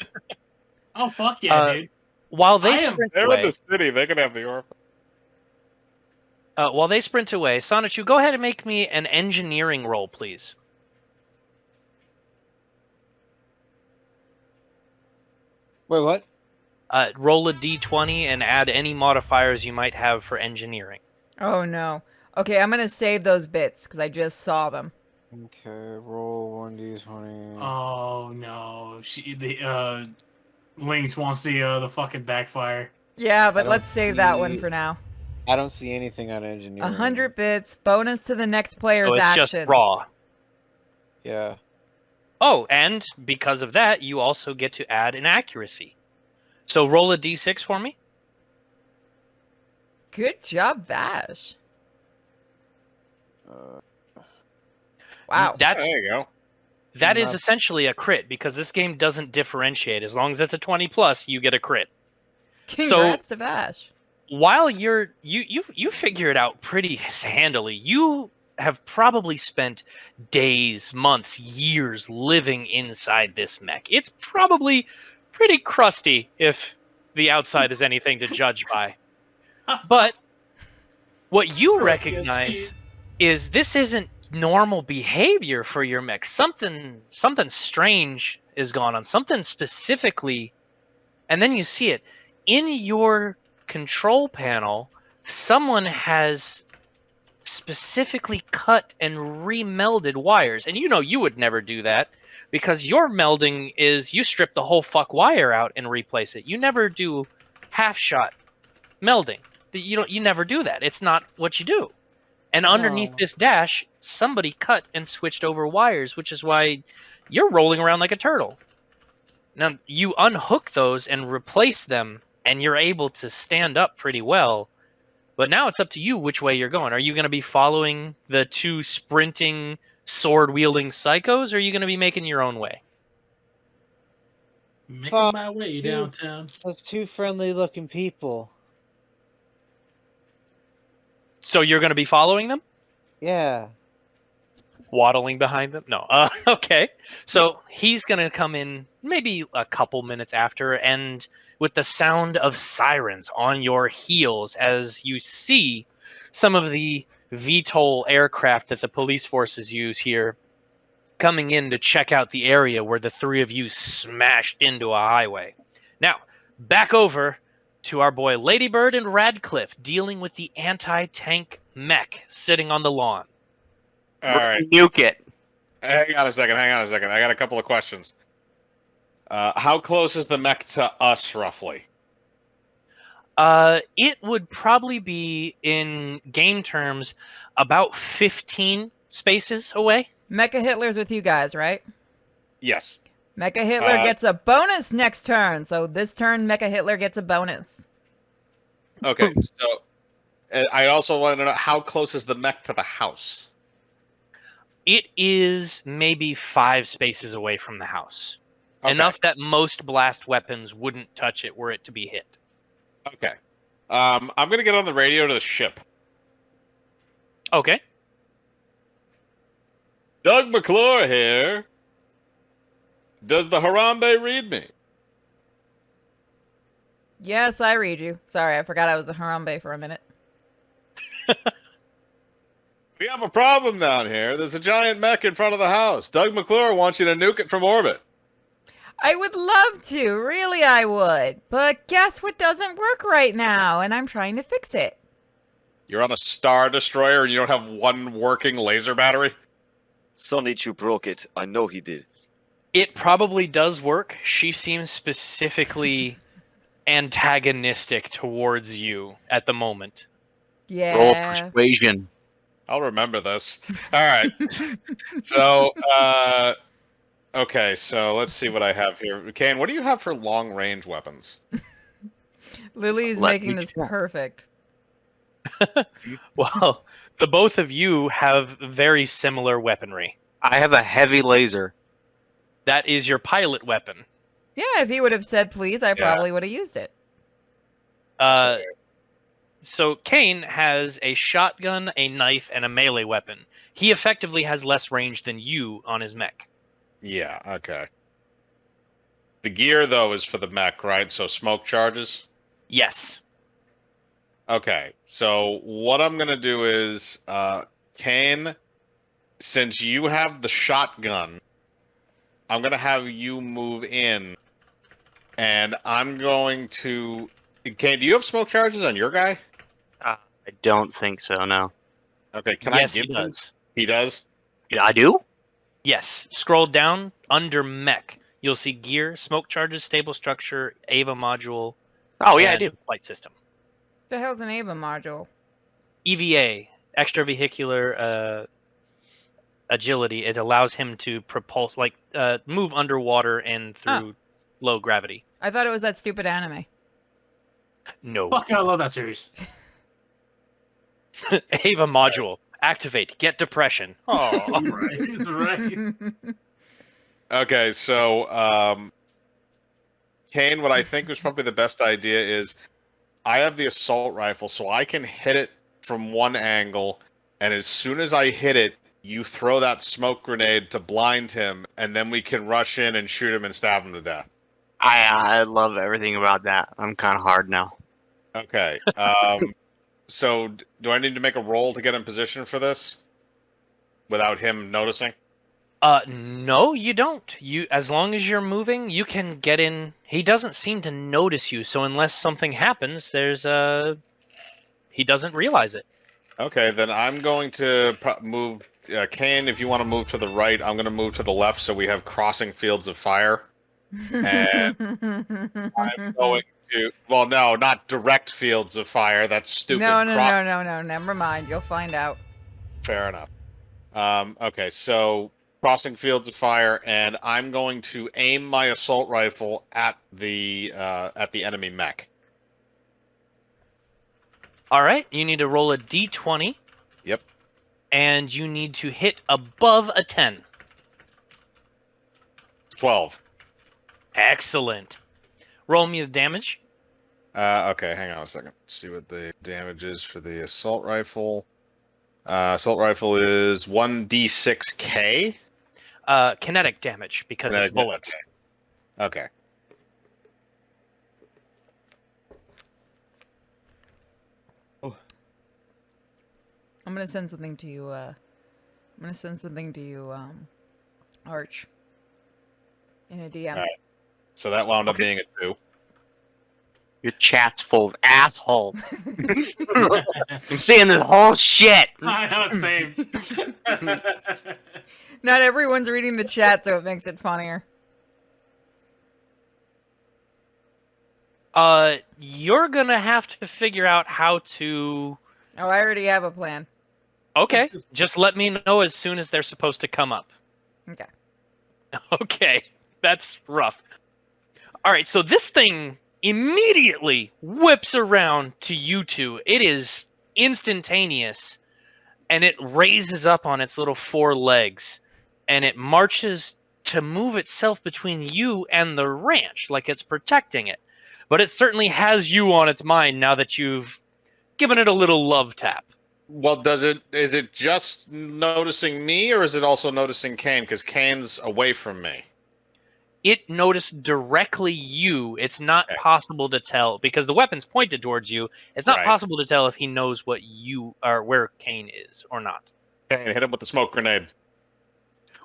S4: Oh, fuck yeah, dude.
S5: While they
S4: I am-
S5: sprint
S3: They're in
S5: away,
S3: the city. They can have the orphan.
S5: Sonichu, go ahead and make me an engineering roll, please.
S6: Wait, what?
S5: Roll a d20 and add any modifiers you might have for engineering.
S1: Oh no. Okay, I'm gonna save those bits because I just saw them.
S6: Okay, roll 1d20.
S4: Oh, no. Lynx wants the fucking backfire.
S1: Yeah,
S6: I
S1: but
S6: don't
S1: let's save that one
S6: see-
S1: for now.
S6: I don't see anything on engineering.
S1: 100 bits, bonus to the next player's
S5: So it's
S1: actions.
S5: just raw.
S6: Yeah.
S5: Oh, and because of that, you also get to add an accuracy. So roll a d6 for me.
S1: Good job, Vash.
S6: Uh,
S1: Wow.
S5: That's
S3: There you go.
S5: that is
S6: Not-
S5: essentially a crit because this game doesn't differentiate. As long as it's a 20 plus, you get a crit.
S1: Congrats to Vash.
S5: While you figure it out pretty handily, you have probably spent days, months, years living inside this mech. It's probably pretty crusty if the outside is anything to judge by. But what you recognize is this isn't normal behavior for your mech. Something strange is going on. Something specifically, and then you see it in your control panel. Someone has specifically cut and remelded wires, and you would never do that because your melding is you strip the whole fuck wire out and replace it. You never do half shot melding. You never do that. It's not what you do. And underneath
S6: No.
S5: this dash, somebody cut and switched over wires, which is why you're rolling around like a turtle. Now, you unhook those and replace them, and you're able to stand up pretty well. But now it's up to you which way you're going. Are you going to be following the two sprinting, sword-wielding psychos, or are you going to be making your own way?
S4: Making
S8: Fuck
S4: my way
S8: you.
S4: downtown.
S8: Those two friendly-looking people.
S5: So you're going to be following them?
S8: Yeah.
S5: Waddling behind them? No. Okay. So he's going to come in maybe a couple minutes after, and with the sound of sirens on your heels as you see some of the VTOL aircraft that the police forces use here coming in to check out the area where the three of you smashed into a highway. Now, back over to our boy Ladybird and Radcliffe dealing with the anti-tank mech sitting on the lawn.
S3: All right.
S2: Nuke it.
S3: Hang on a second. I got a couple of questions. How close is the mech to us, roughly?
S5: It would probably be, in game terms, about 15 spaces away.
S1: Mecha Hitler's with you guys, right?
S3: Yes.
S1: Mecha Hitler gets a bonus next turn, so this turn Mecha Hitler gets a bonus.
S3: Okay. So, I also want to know how close is the mech to the house?
S5: It is maybe 5 spaces away from the house.
S3: Okay.
S5: Enough that most blast weapons wouldn't touch it were it to be hit.
S3: Okay. I'm gonna get on the radio to the ship.
S5: Okay.
S3: Doug McClure here. Does the Harambe read me?
S1: Yes, I read you. Sorry, I forgot I was the Harambe for a minute.
S3: We have a problem down here. There's a giant mech in front of the house. Doug McClure wants you to nuke it from orbit.
S1: I would love to, really I would. But guess what doesn't work right now, and I'm trying to fix it.
S3: You're on a Star Destroyer and you don't have one working laser battery?
S7: Sonichu broke it. I know he did.
S5: It probably does work. She seems specifically antagonistic towards you at the moment.
S2: Roll
S1: Yeah.
S2: persuasion.
S3: I'll remember this. All right. So, okay, so let's see what I have here. Kane, what do you have for long-range weapons?
S1: Lily's
S2: Let
S1: making
S2: me
S1: this
S2: check.
S1: perfect.
S5: Well, the both of you have very similar weaponry.
S2: I have a heavy laser.
S5: That is your pilot weapon.
S1: Yeah, if he would have said please, I probably would have used it.
S5: So Kane has a shotgun, a knife, and a melee weapon. He effectively has less range than you on his mech.
S3: Yeah, okay. The gear, though, is for the mech, right? So smoke charges?
S5: Yes.
S3: Okay, so what I'm going to do is, Kane, since you have the shotgun, I'm going to have you move in, and I'm going to... Kane, do you have smoke charges on your guy?
S2: I don't think so, no.
S3: Okay, can
S5: Yes,
S3: I give
S5: he does.
S3: He does?
S2: Yeah, I do?
S5: Yes. Scroll down under mech. you'll see gear, smoke charges, stable structure, AVA module,
S2: Oh yeah, I
S5: and
S2: do.
S5: flight system.
S1: The hell's an AVA module?
S5: EVA, extravehicular agility. It allows him to propulse, move underwater and through low gravity.
S1: I thought it was that stupid anime.
S5: No.
S4: Fuck, I love that series.
S5: AVA module. Activate. Get depression. Oh.
S4: Right, right.
S3: Okay, so Kane, what I think was probably the best idea is I have the assault rifle, so I can hit it from one angle, and as soon as I hit it, you throw that smoke grenade to blind him, and then we can rush in and shoot him and stab him to death.
S2: I love everything about that. I'm kind of hard now.
S3: Okay. So do I need to make a roll to get in position for this without him noticing?
S5: No, you don't. As long as you're moving, you can get in. He doesn't seem to notice you, so unless something happens, he doesn't realize it.
S3: Okay, then I'm going to move. Kane, if you want to move to the right, I'm going to move to the left so we have crossing fields of fire. And I'm going to. Well, no, not direct fields of fire. That's stupid.
S1: No. Never mind. You'll find out.
S3: Fair enough. Okay, so crossing fields of fire, and I'm going to aim my assault rifle at the enemy mech.
S5: All right, you need to roll a d20.
S3: Yep.
S5: And you need to hit above a 10.
S3: 12.
S5: Excellent. Roll me the damage.
S3: Okay, hang on a second. Let's see what the damage is for the assault rifle. Assault rifle is 1d6k.
S5: Kinetic damage because
S3: Kinetic
S5: it's bullets.
S3: Okay.
S1: I'm gonna send something to you. Arch. In a DM.
S3: Alright. So that wound up being a 2.
S2: Your chat's full of assholes. I'm seeing this whole shit.
S4: I know it's same.
S1: Not everyone's reading the chat, so it makes it funnier.
S5: You're gonna have to figure out how to.
S1: Oh, I already have a plan.
S5: Okay, just let me know as soon as they're supposed to come up.
S1: Okay.
S5: Okay, that's rough. All right, so this thing immediately whips around to you two. It is instantaneous, and it raises up on its little 4 legs, and it marches to move itself between you and the ranch, like it's protecting it. But it certainly has you on its mind now that you've given it a little love tap.
S3: Well, is it just noticing me, or is it also noticing Kane? Because Kane's away from me.
S5: It noticed directly you. It's not possible to tell because the weapon's pointed towards you. It's not possible to tell if he knows what you are, where Kane is or not.
S3: Kane, hit him with the smoke grenade.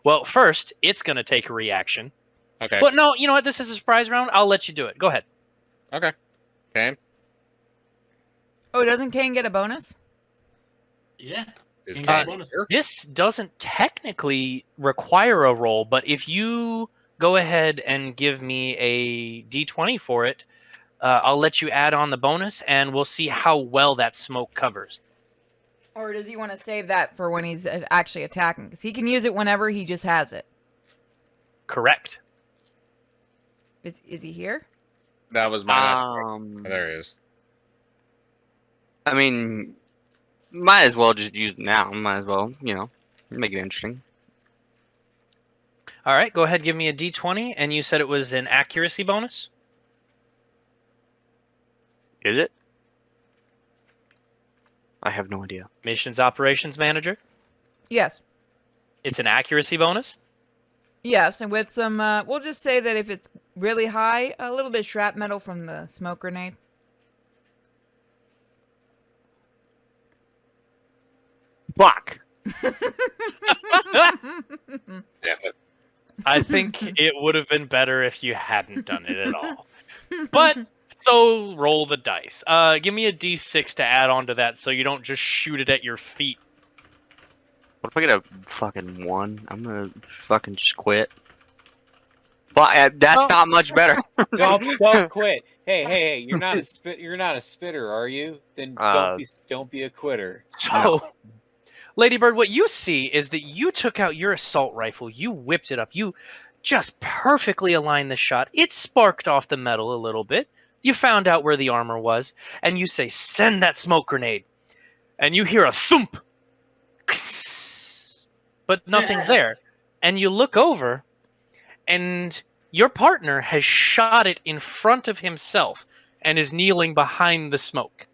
S5: Well, first, it's going to take a reaction.
S3: Okay.
S5: But no, you know what? This is a surprise round. I'll let you do it. Go ahead.
S3: Okay. Kane?
S1: Oh, doesn't Kane get a bonus?
S4: Yeah.
S3: Is
S4: You
S3: Kane
S4: got a bonus.
S3: here?
S5: This doesn't technically require a roll, but if you go ahead and give me a d20 for it, I'll let you add on the bonus, and we'll see how well that smoke covers.
S1: Or does he want to save that for when he's actually attacking? Because he can use it whenever he just has it.
S5: Correct.
S1: Is he here?
S3: That was my there he is.
S2: I mean, might as well just use it now. Might as well, make it interesting.
S5: All right, go ahead, give me a d20, and you said it was an accuracy bonus?
S2: Is it? I have no idea.
S5: Missions Operations Manager?
S1: Yes.
S5: It's an accuracy bonus?
S1: Yes, and with some, we'll just say that if it's really high, a little bit of shrapnel from the smoke grenade.
S2: Fuck.
S3: Damn it.
S5: I think it would have been better if you hadn't done it at all. But, so roll the dice. Give me a d6 to add on to that so you don't just shoot it at your feet.
S2: What if I get a fucking 1? I'm gonna fucking just quit. That's
S5: Oh.
S2: not much better.
S6: Don't quit. Hey, you're not a spitter, are you? Then don't be a quitter.
S5: So, Ladybird, what you see is that you took out your assault rifle, you whipped it up, you just perfectly aligned the shot. It sparked off the metal a little bit. You found out where the armor was, and you say, "Send that smoke grenade." And you hear a thump. But nothing's there. And you look over, and your partner has shot it in front of himself and is kneeling behind the smoke.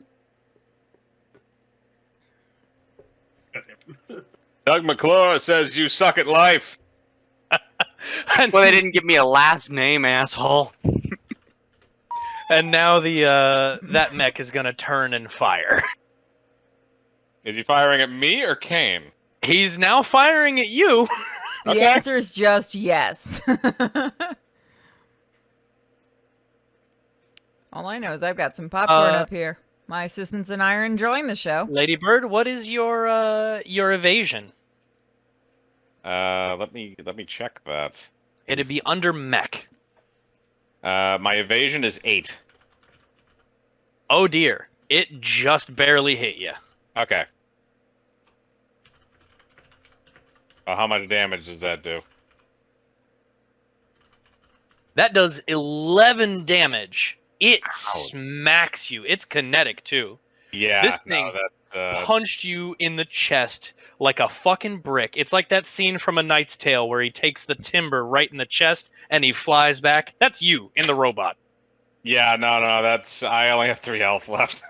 S3: Doug McClure says you suck at life.
S5: And,
S2: Well, they didn't give me a last name, asshole.
S5: and now that mech is gonna turn and fire.
S3: Is he firing at me or Kane?
S5: He's now firing at you.
S1: The
S3: Okay.
S1: answer is just yes. All I know is I've got some popcorn up here. My assistants and I are enjoying the show.
S5: Ladybird, what is your evasion?
S3: Let me check that.
S5: It'd be under mech.
S3: My evasion is 8.
S5: Oh dear, it just barely hit you.
S3: Okay. How much damage does that do?
S5: That does 11 damage. It
S3: Ow.
S5: smacks you. It's kinetic too.
S3: Yeah.
S5: This thing
S3: that.
S5: punched you in the chest like a fucking brick. It's like that scene from A Knight's Tale where he takes the timber right in the chest and he flies back. That's you in the robot.
S3: Yeah. No. That's. I only have 3 health left.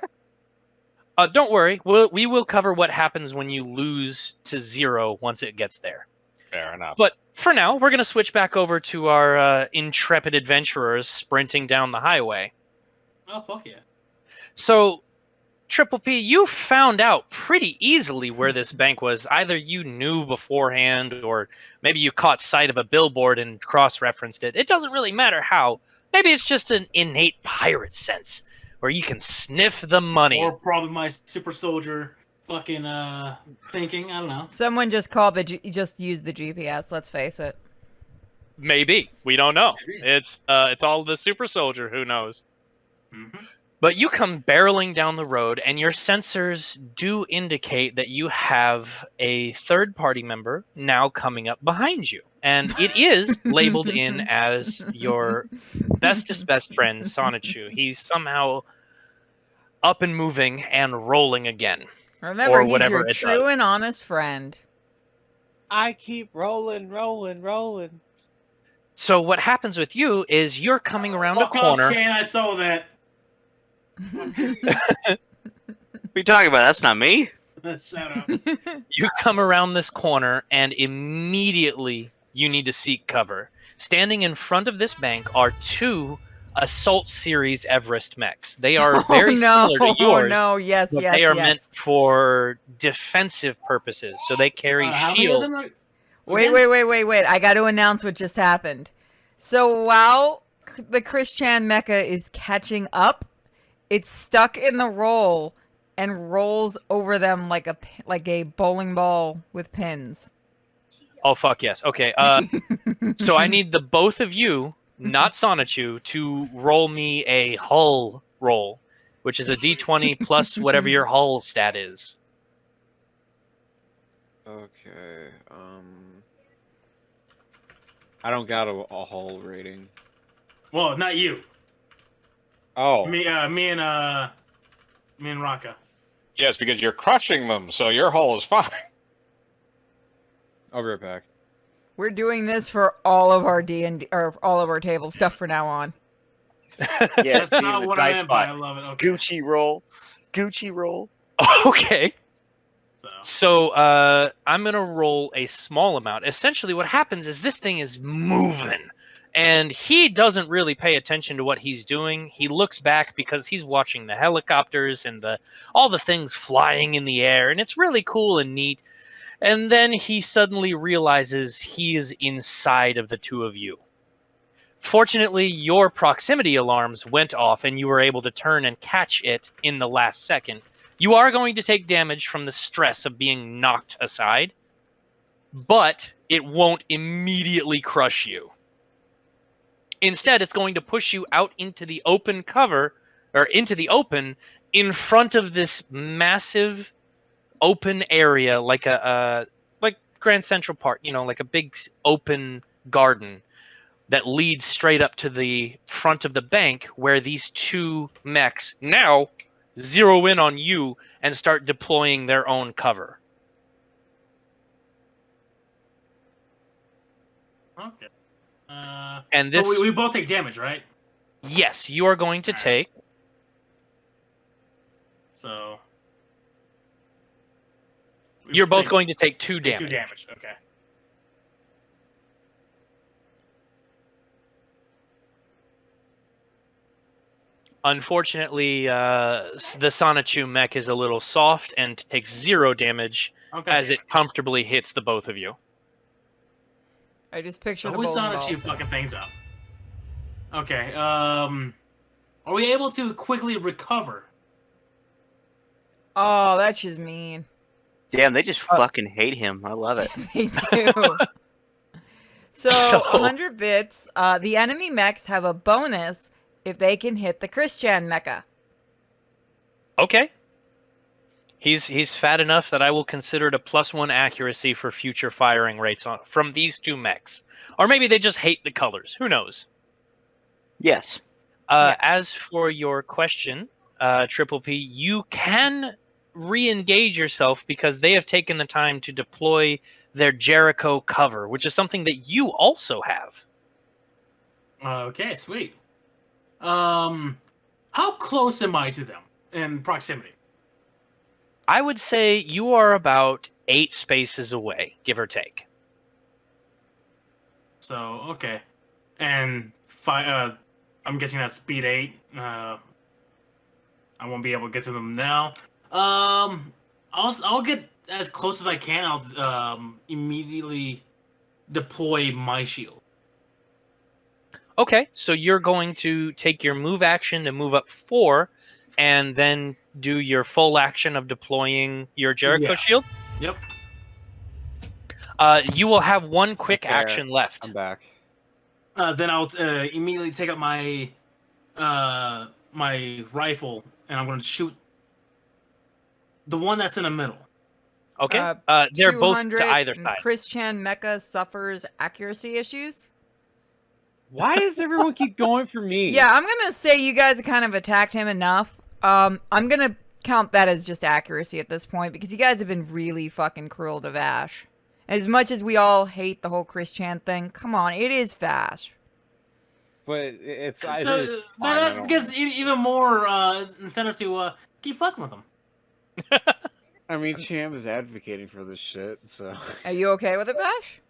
S5: Don't worry. We will cover what happens when you lose to 0 once it gets there.
S3: Fair enough.
S5: But for now, we're going to switch back over to our intrepid adventurers sprinting down the highway.
S4: Oh, fuck yeah.
S5: So, Triple P, you found out pretty easily where this bank was. Either you knew beforehand, or maybe you caught sight of a billboard and cross-referenced it. It doesn't really matter how. Maybe it's just an innate pirate sense, where you can sniff the money.
S4: Or probably my super soldier fucking thinking. I don't know.
S1: Someone just just used the GPS, let's face it.
S5: Maybe. We don't know.
S4: Maybe.
S5: It's all the super soldier who knows.
S4: Mm-hmm.
S5: But you come barreling down the road, and your sensors do indicate that you have a third-party member now coming up behind you. And it is labeled in as your bestest best friend, Sonichu. He's somehow up and moving and rolling again.
S1: Remember,
S5: Or
S1: he's
S5: whatever
S1: your
S5: it
S1: true
S5: does.
S1: and honest friend.
S8: I keep rolling.
S5: So what happens with you is you're coming around a
S4: Fuck
S5: corner.
S4: up, Kane, I saw that.
S2: What are you talking about? That's not me.
S4: Shut up.
S5: You come around this corner, and immediately you need to seek cover. Standing in front of this bank are 2 Assault Series Everest mechs. They are very similar to yours,
S1: Oh no, yes,
S5: but
S1: yes,
S5: they are
S1: yes.
S5: meant for defensive purposes. So they carry
S4: How many of
S5: shield.
S4: them are...
S1: Wait, I got to announce what just happened. So while the Chris Chan mecha is catching up, it's stuck in the roll and rolls over them like a bowling ball with pins.
S5: Oh fuck yes. Okay. So I need the both of you, not Sonichu, to roll me a hull roll, which is a D20 plus whatever your hull stat is.
S6: Okay. I don't got a hull rating.
S4: Well, not you.
S6: Oh.
S4: Me and Raka.
S3: Yes, because you're crushing them, so your hull is fine.
S6: I'll be right back.
S1: We're doing this for all of our D&D or all of our table stuff from now on.
S7: Yeah,
S4: That's
S7: see
S4: not
S7: the
S4: what I
S7: dice
S4: meant by I
S7: spot.
S4: love it. Okay.
S7: Gucci roll.
S5: Okay.
S4: So,
S5: So I'm gonna roll a small amount. Essentially, what happens is this thing is moving, and he doesn't really pay attention to what he's doing. He looks back because he's watching the helicopters and all the things flying in the air, and it's really cool and neat. And then he suddenly realizes he is inside of the 2 of you. Fortunately, your proximity alarms went off, and you were able to turn and catch it in the last second. You are going to take damage from the stress of being knocked aside, but it won't immediately crush you. Instead, it's going to push you out into the open cover, or into the open, in front of this massive open area, like like Grand Central Park, like a big open garden that leads straight up to the front of the bank, where these two mechs now zero in on you and start deploying their own cover.
S4: Okay.
S5: And this,
S4: we both take damage, right?
S5: yes, you are going to
S4: All right.
S5: take.
S4: So
S5: You're both going to take 2 damage.
S4: 2 damage. Okay.
S5: Unfortunately, the Sonichu mech is a little soft and takes 0 damage
S4: Okay.
S5: as it comfortably hits the both of you.
S1: I just picture
S4: So
S1: the
S4: we
S1: bowling
S4: saw that
S1: balls.
S4: she fucking things up. Okay. Are we able to quickly recover?
S1: Oh, that's just mean.
S2: Damn, they just fucking hate him. I love it.
S1: They do. So, 100 bits. The enemy mechs have a bonus if they can hit the Christian mecha.
S5: Okay. He's fat enough that I will consider it a +1 accuracy for future firing rates from these 2 mechs. Or maybe they just hate the colors. Who knows?
S2: Yes.
S1: Yeah.
S5: As for your question, Triple P, you can re-engage yourself because they have taken the time to deploy their Jericho cover, which is something that you also have.
S4: Okay, sweet. How close am I to them in proximity?
S5: I would say you are about 8 spaces away, give or take.
S4: So okay, and I'm guessing that's speed 8. I won't be able to get to them now. I'll get as close as I can. I'll immediately deploy my shield.
S5: Okay, so you're going to take your move action to move up 4, and then do your full action of deploying your Jericho
S4: Yeah.
S5: shield?
S4: Yep.
S5: You will have 1 quick
S6: Okay,
S5: action left.
S6: I'm back.
S4: Then I'll immediately take up my my rifle, and I'm going to shoot the one that's in the middle.
S5: Okay. They're both
S1: 200,
S5: to either
S1: and
S5: side.
S1: Christian mecha suffers accuracy issues.
S6: Why does everyone keep going for me?
S1: Yeah, I'm gonna say you guys kind of attacked him enough. I'm gonna count that as just accuracy at this point because you guys have been really fucking cruel to Vash. As much as we all hate the whole Christian thing, come on, it is Vash.
S6: But it's
S4: So
S6: fine, I
S4: that
S6: don't
S4: gives even more incentive to keep fucking with them.
S6: I mean, Cham is advocating for this shit, so
S1: Are you okay with it, Vash?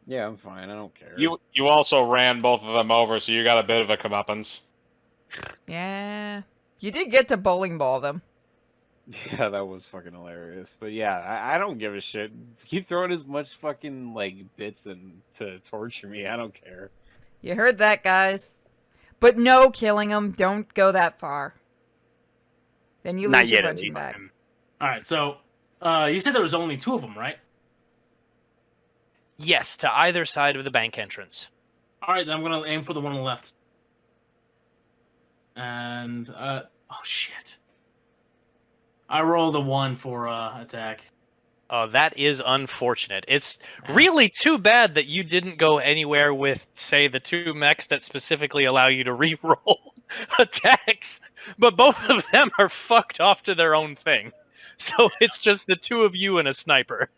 S6: yeah, I'm fine. I don't care.
S3: You also ran both of them over, so you got a bit of a comeuppance.
S1: Yeah. You did get to bowling ball them.
S6: Yeah, that was fucking hilarious. But yeah, I don't give a shit. Keep throwing as much fucking like bits in to torture me. I don't care.
S1: You heard that, guys. But no killing them. Don't go that far. Then you
S2: Not
S1: lose your
S2: yet,
S1: punching
S2: anyway.
S1: back.
S4: All right, so you said there was only 2 of them, right?
S5: Yes, to either side of the bank entrance.
S4: All right, then I'm gonna aim for the one on the left. And oh shit! I rolled a 1 for attack.
S5: That is unfortunate. It's really too bad that you didn't go anywhere with, say, the 2 mechs that specifically allow you to re-roll attacks, but both of them are fucked off to their own thing. So it's just the 2 of you and a sniper.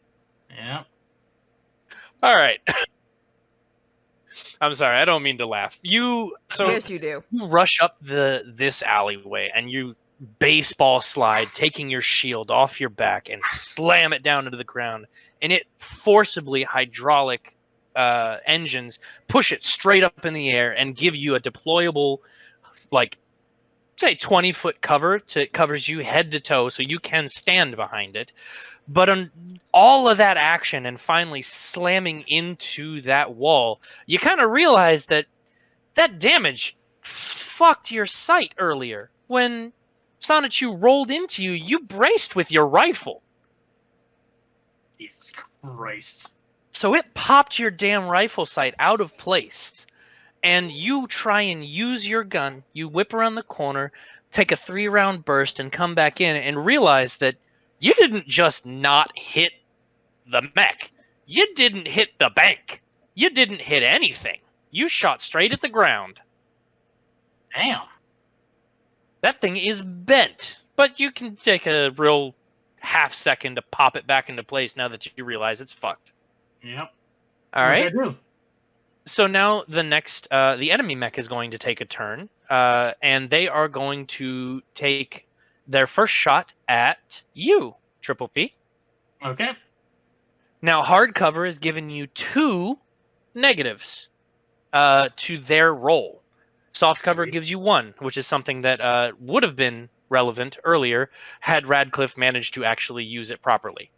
S4: Yeah.
S5: All right. I'm sorry, I don't mean to laugh.
S1: Yes, you do.
S5: You rush up this alleyway and you baseball slide, taking your shield off your back and slam it down into the ground, and it forcibly hydraulic engines push it straight up in the air and give you a deployable, like, say 20-foot cover it covers you head to toe, so you can stand behind it. But on all of that action and finally slamming into that wall, you kind of realize that damage fucked your sight earlier. When Sonichu rolled into you, you braced with your rifle.
S4: Jesus Christ.
S5: So it popped your damn rifle sight out of place. and you try and use your gun. You whip around the corner, take a 3-round burst, and come back in and realize that you didn't just not hit the mech. You didn't hit the bank. You didn't hit anything. You shot straight at the ground.
S4: Damn.
S5: That thing is bent, but you can take a real half second to pop it back into place now that you realize it's fucked.
S4: Yep.
S5: All
S4: Which
S5: right.
S4: I do.
S5: So now the next, the enemy mech is going to take a turn, and they are going to take their first shot at you, Triple P.
S4: Okay.
S5: Now, hard cover is giving you 2 negatives to their roll. Soft cover gives you 1, which is something that would have been relevant earlier had Radcliffe managed to actually use it properly.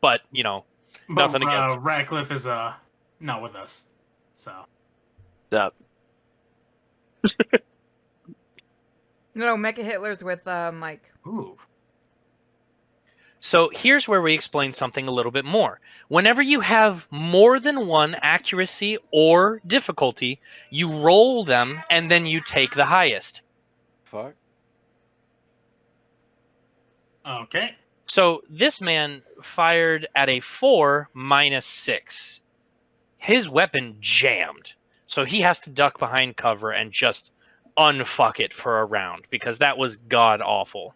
S5: But, you know, nothing against.
S4: Radcliffe is not with us. So.
S2: Up.
S1: No, Mecha Hitler's with Mike.
S4: Ooh.
S5: So here's where we explain something a little bit more. Whenever you have more than one accuracy or difficulty, you roll them and then you take the highest.
S6: Fuck.
S4: Okay.
S5: So this man fired at a 4 minus 6. His weapon jammed. So he has to duck behind cover and just unfuck it for a round because that was god awful.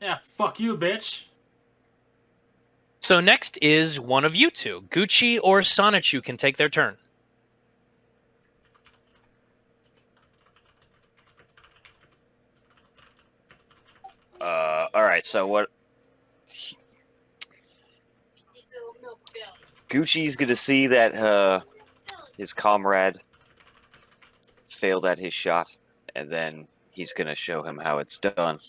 S4: Yeah, fuck you, bitch.
S5: So next is one of you two. Gucci or Sonichu can take their turn.
S7: All right. So what? Gucci's gonna see that his comrade failed at his shot, and then he's gonna show him how it's done.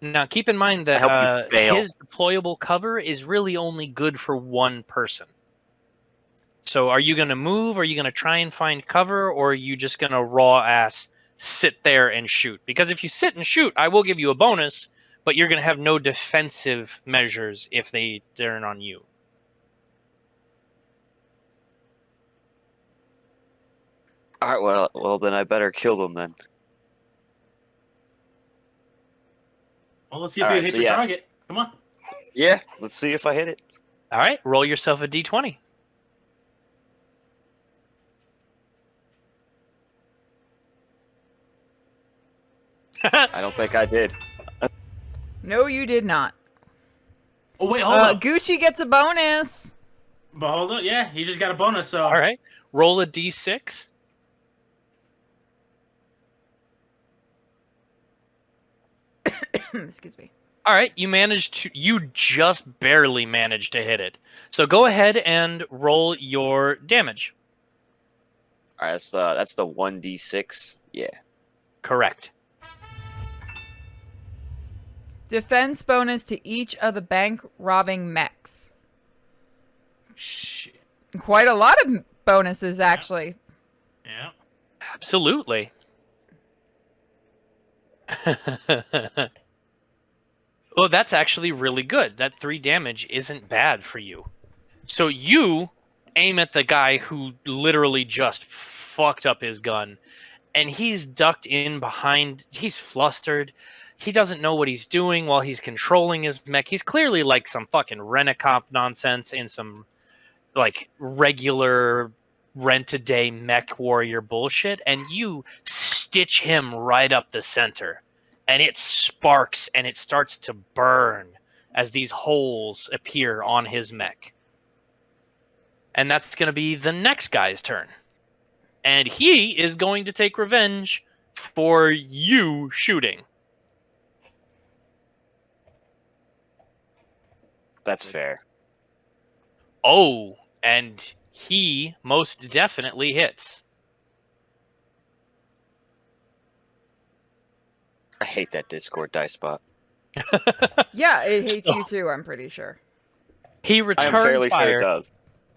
S5: Now, keep in mind
S2: I hope
S5: that
S2: you fail.
S5: his deployable cover is really only good for one person. So are you going to move? Are you going to try and find cover? Or are you just going to raw ass sit there and shoot? Because if you sit and shoot, I will give you a bonus, but you're going to have no defensive measures if they turn on you.
S7: All right. Well, then I better kill them then.
S4: Well, let's see if
S7: All
S4: you
S7: right,
S4: hit
S7: so
S4: your
S7: yeah.
S4: target. Come on.
S7: Yeah. Let's see if I hit it.
S5: All right, roll yourself a d20.
S7: I don't think I did.
S1: No, you did not.
S4: Oh, wait, hold up.
S1: Gucci gets a bonus.
S4: But hold on. Yeah, he just got a bonus, so.
S5: All right, roll a d6.
S1: Excuse me.
S5: All right, you just barely managed to hit it. So go ahead and roll your damage.
S7: All right. That's the 1d6. Yeah.
S5: Correct.
S1: Defense bonus to each of the bank robbing mechs.
S4: Shit.
S1: Quite a lot of bonuses, actually.
S4: Yeah.
S5: Absolutely. Well, that's actually really good. That 3 damage isn't bad for you. So you aim at the guy who literally just fucked up his gun, and he's ducked in behind. He's flustered. He doesn't know what he's doing while he's controlling his mech. He's clearly like some fucking rent-a-cop nonsense in some like regular rent-a-day mech warrior bullshit, and you stitch him right up the center. And it sparks and it starts to burn as these holes appear on his mech. And that's going to be the next guy's turn. And he is going to take revenge for you shooting.
S7: That's fair.
S5: Oh, and he most definitely hits.
S7: I hate that Discord dice spot.
S1: Yeah, it hates you too, I'm pretty sure.
S5: He
S7: I am
S5: returned
S7: fairly sure
S5: fire.
S7: it does.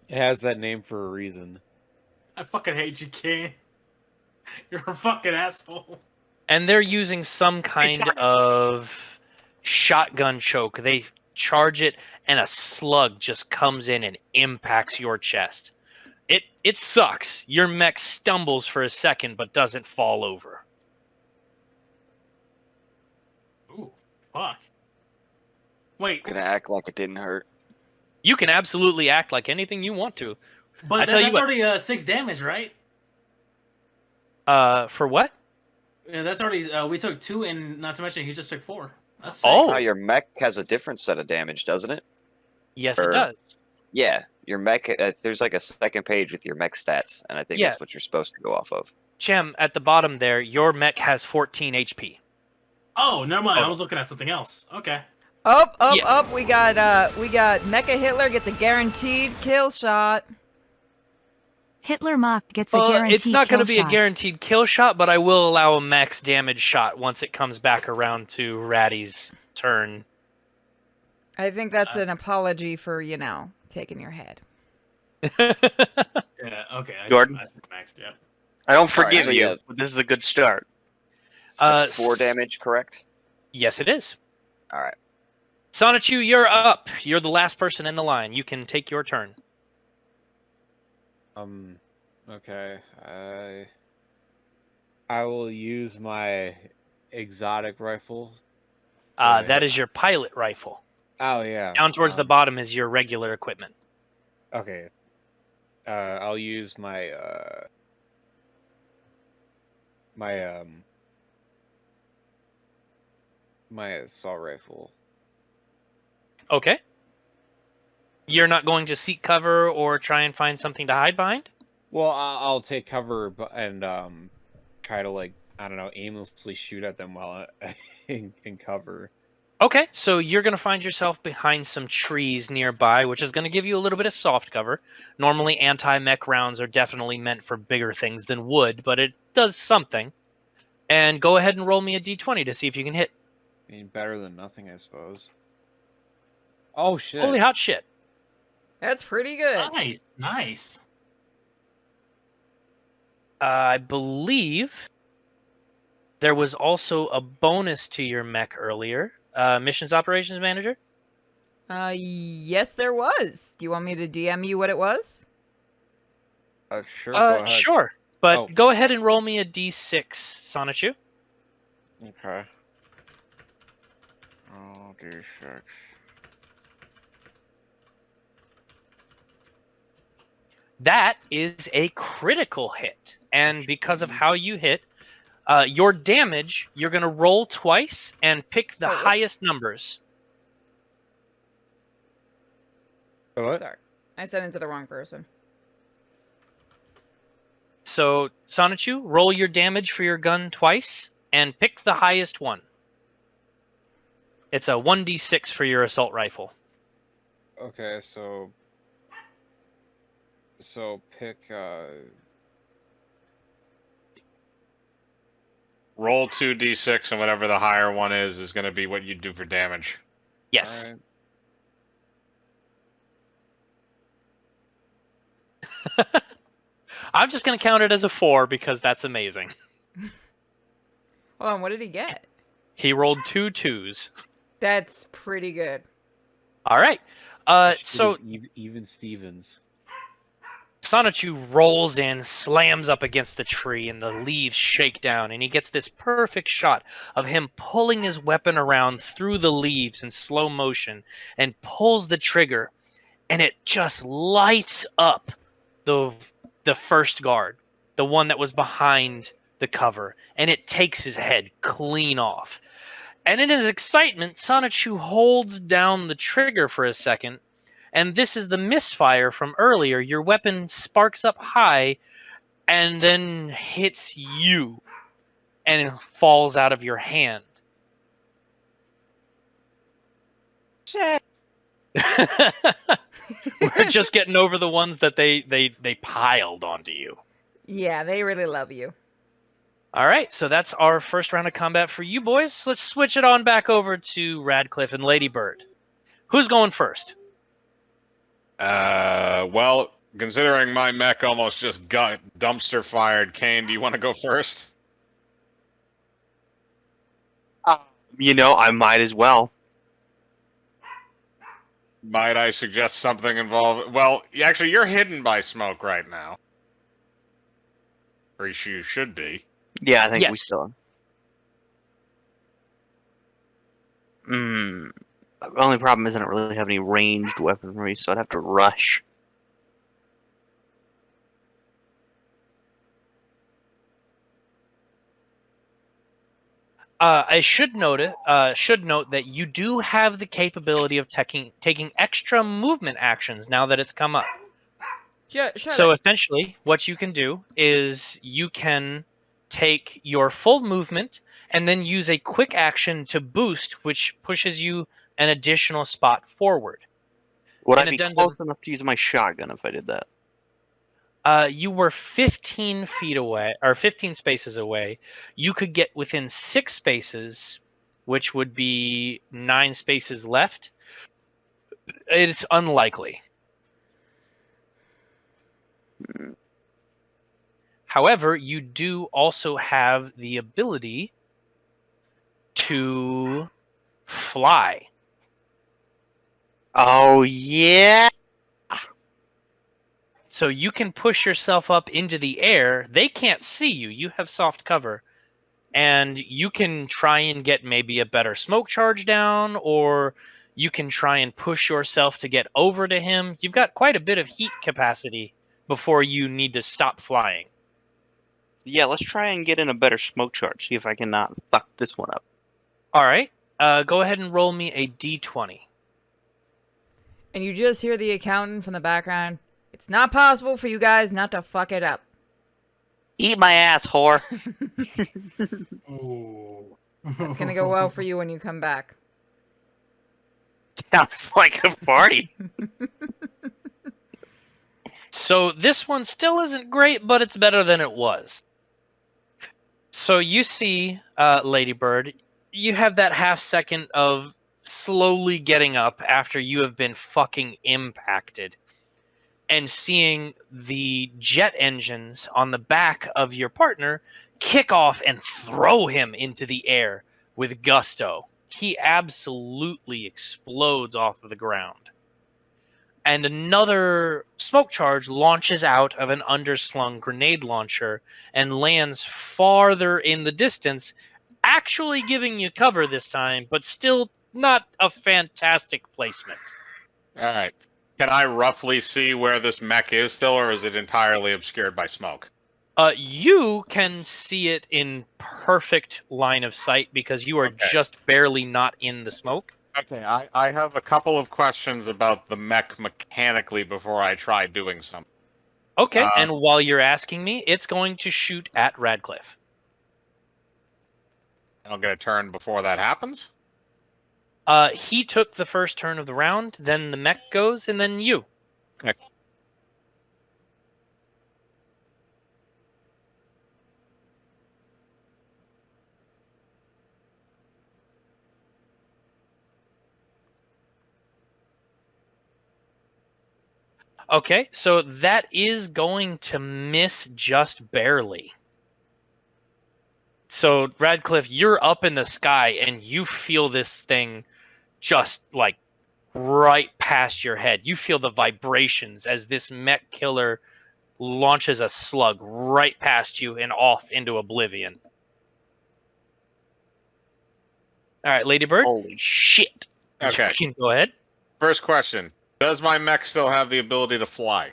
S6: It has that name for a reason.
S4: I fucking hate you, King. You're a fucking asshole.
S5: And they're using some kind of shotgun choke. They charge it, and a slug just comes in and impacts your chest. It sucks. Your mech stumbles for a second but doesn't fall over.
S4: Ooh, fuck. Wait,
S7: Gonna act like it didn't hurt.
S5: You can absolutely act like anything you want to.
S4: but
S5: tell you
S4: that's
S5: what.
S4: already 6 damage, right?
S5: For what?
S4: Yeah, that's already. We took 2, and not to mention he just took 4. That's 6.
S5: Oh.
S7: Now your mech has a different set of damage, doesn't it?
S5: Yes,
S7: Or-
S5: it does.
S7: Yeah, your mech. There's like a second page with your mech stats, and I think
S5: Yeah.
S7: that's what you're supposed to go off of.
S5: Chem, at the bottom there, your mech has 14 HP.
S4: Oh, never mind. I
S5: Oh.
S4: was looking at something else. Okay.
S1: Up, up,
S5: Yeah.
S1: up. We got Mecha Hitler gets a guaranteed kill shot.
S9: Hitler Mock gets a
S5: Well,
S9: guaranteed
S5: it's not going to
S9: kill
S5: be a
S9: shot.
S5: guaranteed kill shot, but I will allow a max damage shot once it comes back around to Ratty's turn.
S1: I think that's an apology for, taking your head.
S4: Yeah. Okay.
S2: Jordan?
S4: I maxed. Yeah.
S2: I don't
S7: All right,
S2: forgive
S7: so
S2: you,
S7: yeah.
S2: but this is a good start.
S7: That's 4 damage, correct?
S5: Yes, it is.
S7: All right.
S5: Sonichu, you're up. You're the last person in the line. You can take your turn.
S6: Okay. I will use my exotic rifle.
S5: That is your pilot rifle.
S6: Oh yeah.
S5: Down towards the bottom is your regular equipment.
S6: Okay. I'll use my my assault rifle.
S5: Okay. You're not going to seek cover or try and find something to hide behind?
S6: Well, I'll take cover and try to I don't know, aimlessly shoot at them while in cover.
S5: Okay, so you're going to find yourself behind some trees nearby, which is going to give you a little bit of soft cover. Normally, anti-mech rounds are definitely meant for bigger things than wood, but it does something. And go ahead and roll me a d20 to see if you can hit.
S6: I mean, better than nothing, I suppose. Oh shit!
S5: Holy hot shit.
S1: That's pretty good.
S4: Nice. Nice.
S5: I believe there was also a bonus to your mech earlier. Missions Operations Manager?
S1: Yes, there was. Do you want me to DM you what it was?
S6: Sure. Go ahead.
S5: Sure. But
S6: Oh.
S5: go ahead and roll me a d6, Sonichu.
S6: Okay. Oh, D6.
S5: That is a critical hit. And because of how you hit, your damage, you're going to roll twice and pick the
S1: whoops.
S5: highest numbers.
S6: What?
S1: Sorry. I sent it to the wrong person.
S5: So, Sonichu, roll your damage for your gun twice and pick the highest one. It's a 1d6 for your assault rifle.
S6: Okay, so pick
S3: Roll 2d6, and whatever the higher one is going to be what you do for damage.
S5: Yes.
S6: alright.
S5: I'm just going to count it as a 4 because that's amazing.
S1: Hold on, what did he get?
S5: He rolled 2 2s.
S1: That's pretty good.
S5: All right.
S6: Shit
S5: So
S6: is even Stevens.
S5: Sonichu rolls in, slams up against the tree, and the leaves shake down, and he gets this perfect shot of him pulling his weapon around through the leaves in slow motion and pulls the trigger, and it just lights up the first guard, the one that was behind the cover, and it takes his head clean off. And in his excitement, Sonichu holds down the trigger for a second, and this is the misfire from earlier. Your weapon sparks up high and then hits you and falls out of your hand.
S8: Shit.
S5: We're just getting over the ones that they piled onto you.
S1: Yeah, they really love you.
S5: All right, so that's our first round of combat for you boys. Let's switch it on back over to Radcliffe and Ladybird. Who's going first?
S3: Well, considering my mech almost just got dumpster fired, Kane, do you want to go first?
S2: I might as well.
S3: Might I suggest something involved? Well, actually, you're hidden by smoke right now. Or you should be.
S2: Yeah, I think we
S5: Yes.
S2: still. The only problem is I don't really have any ranged weaponry, so I'd have to rush.
S5: I should note that you do have the capability of taking extra movement actions now that it's come up.
S1: Shut
S5: So
S1: it.
S5: essentially, what you can do is you can take your full movement and then use a quick action to boost, which pushes you an additional spot forward.
S2: Would
S5: An
S2: I be
S5: addendum-
S2: close enough to use my shotgun if I did that?
S5: You were 15 feet away, or 15 spaces away. You could get within 6 spaces, which would be 9 spaces left. It's unlikely. However, you do also have the ability to fly.
S2: Oh, yeah!
S5: So you can push yourself up into the air. They can't see you. You have soft cover. And you can try and get maybe a better smoke charge down, or you can try and push yourself to get over to him. You've got quite a bit of heat capacity before you need to stop flying.
S2: Yeah, let's try and get in a better smoke charge. See if I can not fuck this one up.
S5: All right. Go ahead and roll me a d20.
S1: And you just hear the accountant from the background. It's not possible for you guys not to fuck it up.
S2: Eat my ass, whore!
S4: Ooh.
S1: It's gonna go well for you when you come back.
S2: Sounds like a party.
S5: So this one still isn't great, but it's better than it was. So you see, Ladybird, you have that half second of slowly getting up after you have been fucking impacted, and seeing the jet engines on the back of your partner kick off and throw him into the air with gusto. He absolutely explodes off of the ground. And another smoke charge launches out of an underslung grenade launcher and lands farther in the distance, actually giving you cover this time, but still not a fantastic placement.
S3: All right. Can I roughly see where this mech is still, or is it entirely obscured by smoke?
S5: You can see it in perfect line of sight because you are
S3: Okay.
S5: just barely not in the smoke.
S3: Okay, I have a couple of questions about the mech mechanically before I try doing something.
S5: Okay, and while you're asking me, it's going to shoot at Radcliffe.
S3: I'll get a turn before that happens.
S5: He took the first turn of the round, then the mech goes, and then you.
S3: Okay.
S5: Okay, so that is going to miss just barely. So, Radcliffe, you're up in the sky, and you feel this thing just, like, right past your head. You feel the vibrations as this mech killer launches a slug right past you and off into oblivion. All right, Ladybird.
S2: Holy shit!
S3: Okay.
S5: You can go ahead.
S3: First question. Does my mech still have the ability to fly?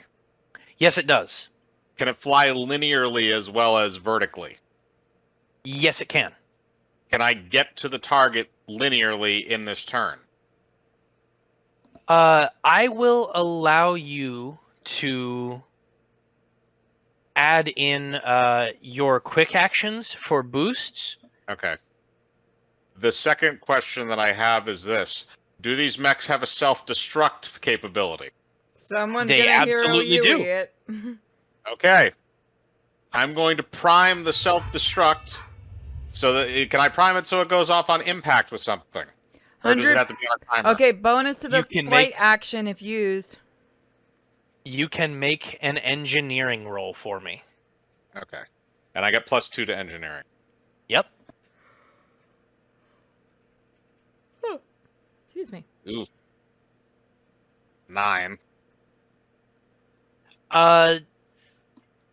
S5: Yes, it does.
S3: Can it fly linearly as well as vertically?
S5: Yes, it can.
S3: Can I get to the target linearly in this turn?
S5: I will allow you to add in your quick actions for boosts.
S3: Okay. The second question that I have is this. Do these mechs have a self-destruct capability?
S1: Someone's
S5: They
S1: gonna hero
S5: absolutely
S1: you,
S5: do.
S1: idiot.
S3: Okay. I'm going to prime the self-destruct so that can I prime it so it goes off on impact with something? Or does it
S1: 100
S3: have to be on a timer?
S1: Okay, bonus to the
S5: You can
S1: flight action if used.
S5: You can make an engineering roll for me.
S3: Okay. And I get +2 to engineering.
S5: Yep.
S1: Excuse me.
S3: Ooh. 9.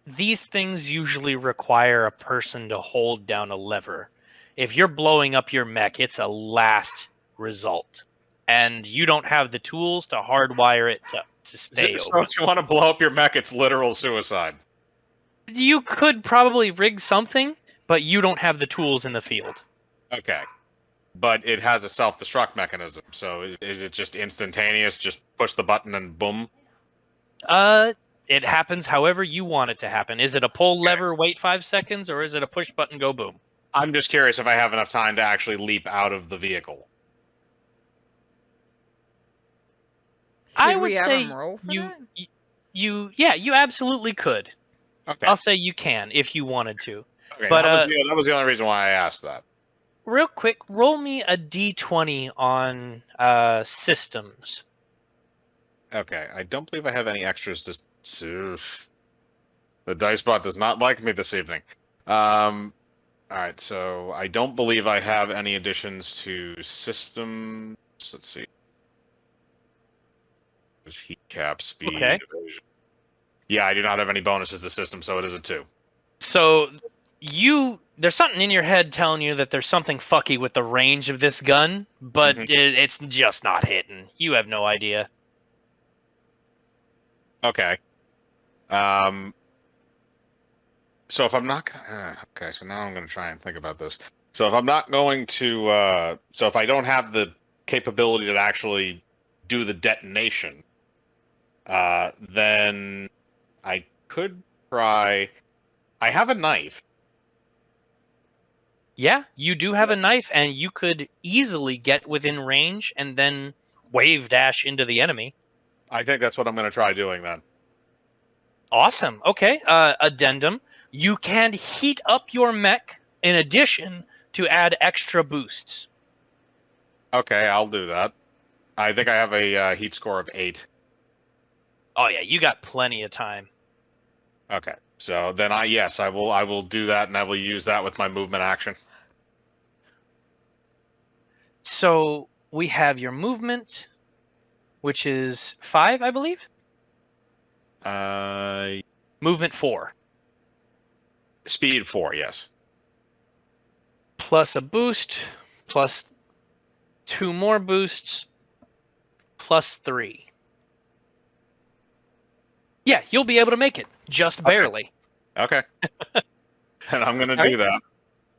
S5: These things usually require a person to hold down a lever. If you're blowing up your mech, it's a last result. And you don't have the tools to hardwire it to stay
S3: So
S5: open.
S3: if you want to blow up your mech, it's literal suicide.
S5: You could probably rig something, but you don't have the tools in the field.
S3: Okay. But it has a self-destruct mechanism, so is it just instantaneous? Just push the button and boom?
S5: It happens however you want it to happen. Is it a pull lever, wait 5 seconds, or is it a push button, go boom?
S3: I'm just curious if I have enough time to actually leap out of the vehicle.
S5: I
S1: Should
S5: would
S1: we have
S5: say
S1: him roll for
S5: you,
S1: that?
S5: you absolutely could.
S3: Okay.
S5: I'll say you can if you wanted to.
S3: Okay,
S5: But
S3: that was the only reason why I asked that.
S5: real quick, roll me a d20 on systems.
S3: Okay, I don't believe I have any extras to... The dice bot does not like me this evening. Alright, so I don't believe I have any additions to systems. Let's see. There's heat cap, speed,
S5: Okay.
S3: evasion. Yeah, I do not have any bonuses to system, so it is a 2.
S5: So there's something in your head telling you that there's something fucky with the range of this gun, but it's just not hitting. You have no idea.
S3: Okay. So if I'm not... okay, so now I'm going to try and think about this. So if I'm not going to... so if I don't have the capability to actually do the detonation, then I could try... I have a knife.
S5: Yeah, you do have a knife, and you could easily get within range and then wave dash into the enemy.
S3: I think that's what I'm going to try doing then.
S5: Awesome. Okay. Addendum. You can heat up your mech in addition to add extra boosts.
S3: Okay, I'll do that. I think I have a heat score of 8.
S5: Oh yeah, you got plenty of time.
S3: Okay, so then I will do that, and I will use that with my movement action.
S5: So we have your movement, which is 5, I believe. Movement 4.
S3: Speed 4, yes.
S5: Plus a boost, plus 2 more boosts, plus 3. Yeah, you'll be able to make it, just barely.
S3: Okay. And I'm going to do that.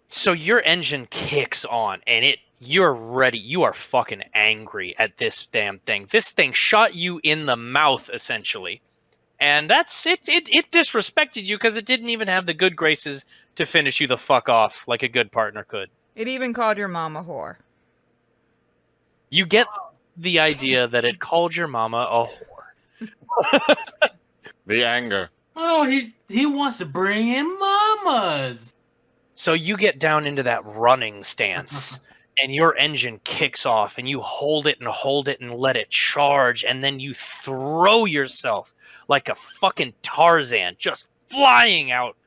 S5: So your engine kicks on, and you're ready. You are fucking angry at this damn thing. This thing shot you in the mouth, essentially. And that's it. It disrespected you because it didn't even have the good graces to finish you the fuck off like a good partner could.
S1: It even called your mom a whore.
S5: You get the idea that it called your mama a whore.
S3: The anger.
S4: Oh, he wants to bring in mamas.
S5: So you get down into that running stance, and your engine kicks off, and you hold it and let it charge, and then you throw yourself like a fucking Tarzan, just flying out,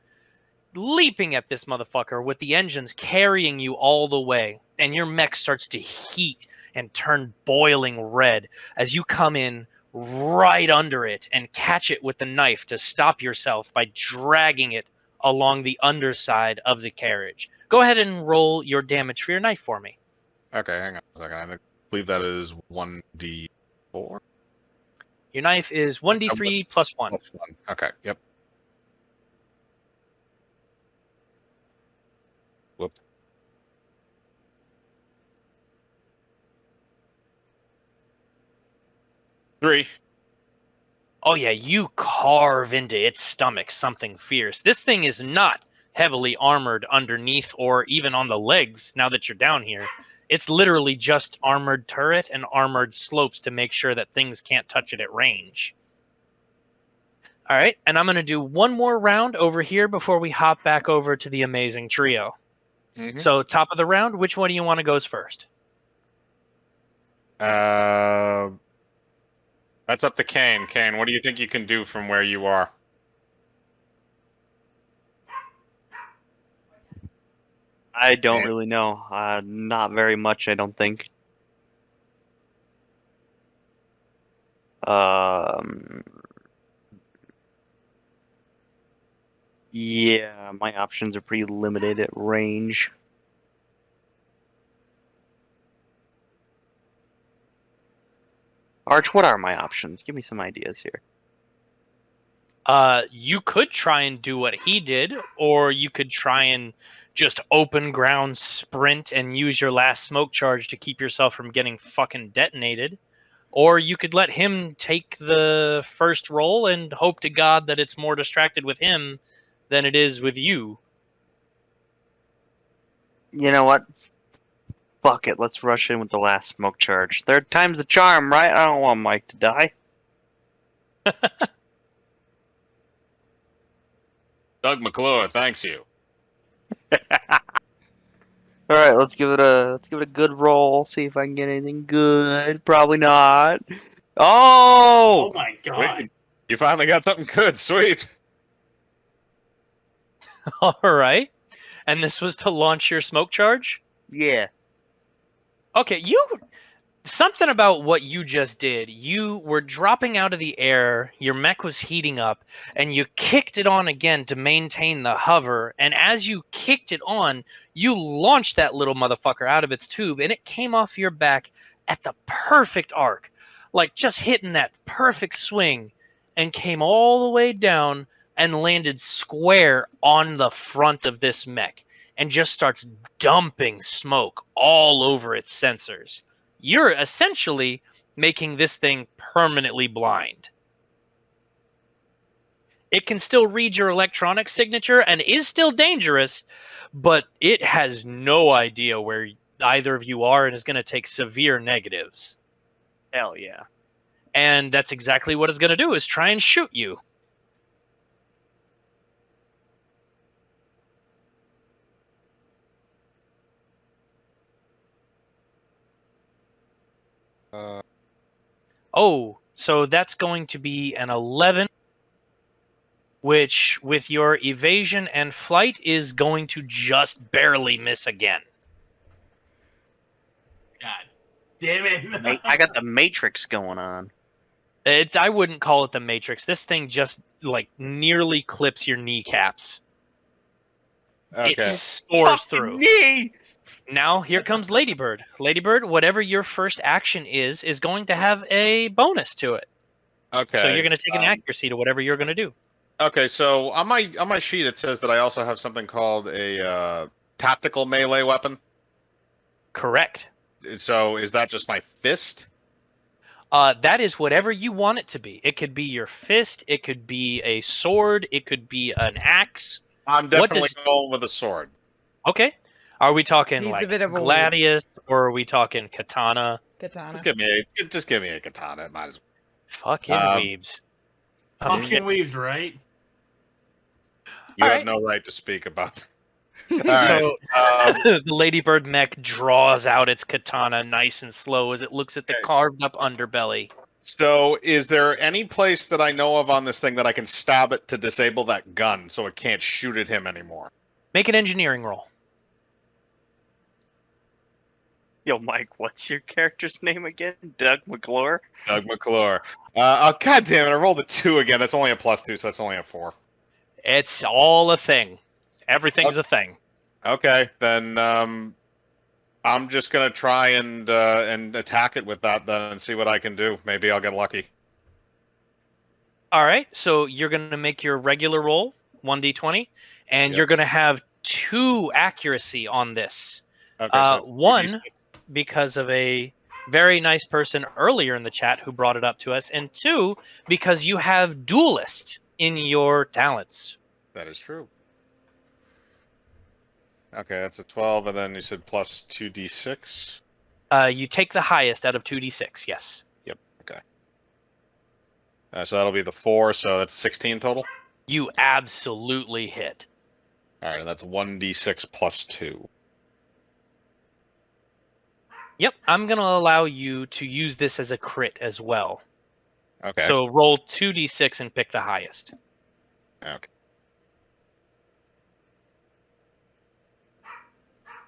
S5: leaping at this motherfucker with the engines carrying you all the way, and your mech starts to heat and turn boiling red as you come in right under it and catch it with the knife to stop yourself by dragging it along the underside of the carriage. Go ahead and roll your damage for your knife for me.
S3: Okay, hang on a second. I believe that is 1d4.
S5: Your knife is 1d3 plus 1.
S3: Plus 1. Okay, yep. Whoop. Three.
S5: Oh yeah, you carve into its stomach something fierce. This thing is not heavily armored underneath or even on the legs now that you're down here. It's literally just armored turret and armored slopes to make sure that things can't touch it at range. All right, and I'm going to do one more round over here before we hop back over to the amazing trio.
S3: Mm-hmm.
S5: So top of the round, which one do you want to goes first?
S3: That's up to Kane. Kane, what do you think you can do from where you are?
S2: I don't really know. Not very much, I don't think. Um. Yeah, my options are pretty limited at range. Arch, what are my options? Give me some ideas here.
S5: You could try and do what he did, or you could try and just open ground sprint and use your last smoke charge to keep yourself from getting fucking detonated. Or you could let him take the first roll and hope to God that it's more distracted with him than it is with you.
S2: You know what? Fuck it, let's rush in with the last smoke charge. Third time's the charm, right? I don't want Mike to die.
S3: Doug McClure, thanks you.
S2: All right, let's give it a good roll. See if I can get anything good. Probably not.
S4: Oh
S2: Oh,
S4: my god.
S3: You finally got something good. Sweet.
S5: All right. And this was to launch your smoke charge?
S2: yeah.
S5: Okay, something about what you just did. You were dropping out of the air, your mech was heating up, and you kicked it on again to maintain the hover. And as you kicked it on, you launched that little motherfucker out of its tube, and it came off your back at the perfect arc. Like just hitting that perfect swing, and came all the way down and landed square on the front of this mech, and just starts dumping smoke all over its sensors. You're essentially making this thing permanently blind. It can still read your electronic signature and is still dangerous, but it has no idea where either of you are and is going to take severe negatives.
S2: Hell yeah.
S5: And that's exactly what it's going to do, is try and shoot you. Oh, so that's going to be an 11, which with your evasion and flight is going to just barely miss again.
S4: God damn it.
S2: I got the Matrix going on.
S5: I wouldn't call it the Matrix. This thing just like nearly clips your kneecaps.
S3: Okay.
S5: It soars through.
S2: Me!
S5: Now here comes Ladybird. Ladybird, whatever your first action is going to have a bonus to it.
S3: Okay.
S5: So you're going to take an accuracy to whatever you're going to do.
S3: Okay, so on my sheet it says that I also have something called a tactical melee weapon.
S5: Correct.
S3: So is that just my fist?
S5: That is whatever you want it to be. It could be your fist. It could be a sword. It could be an axe.
S3: I'm
S5: What
S3: definitely
S5: does-
S3: going with a sword.
S5: Okay. Are we talking
S1: He's a
S5: like
S1: bit of a
S5: gladius, or are we talking katana?
S1: Katana.
S3: Just give me a katana. It might as
S5: Fucking
S3: Um,
S5: weebs.
S4: Fucking weaves, right?
S3: You have
S5: Alright.
S3: no right to speak about that. All right.
S5: So the Ladybird mech draws out its katana nice and slow as it looks at the
S3: Okay.
S5: carved up underbelly.
S3: So is there any place that I know of on this thing that I can stab it to disable that gun so it can't shoot at him anymore?
S5: Make an engineering roll.
S2: Yo, Mike, what's your character's name again? Doug McClure?
S3: Doug McClure. Oh, God damn it. I rolled a 2 again. That's only a +2, so that's only a 4.
S5: It's all a thing. Everything's a thing.
S3: Okay, then I'm just going to try and attack it with that then and see what I can do. Maybe I'll get lucky.
S5: All right, so you're going to make your regular roll, 1d20, and
S3: Yep.
S5: you're going to have 2 accuracy on this.
S3: Okay, so
S5: 1, because of a very nice person earlier in the chat who brought it up to us, and 2, because you have duelist in your talents.
S3: That is true. Okay, that's a 12, and then you said plus 2d6.
S5: You take the highest out of 2d6, yes.
S3: Yep, okay. So that'll be the 4, so that's 16 total?
S5: You absolutely hit.
S3: Alright, and that's 1d6 plus 2.
S5: Yep, I'm going to allow you to use this as a crit as well.
S3: Okay.
S5: So roll 2d6 and pick the highest.
S3: Okay.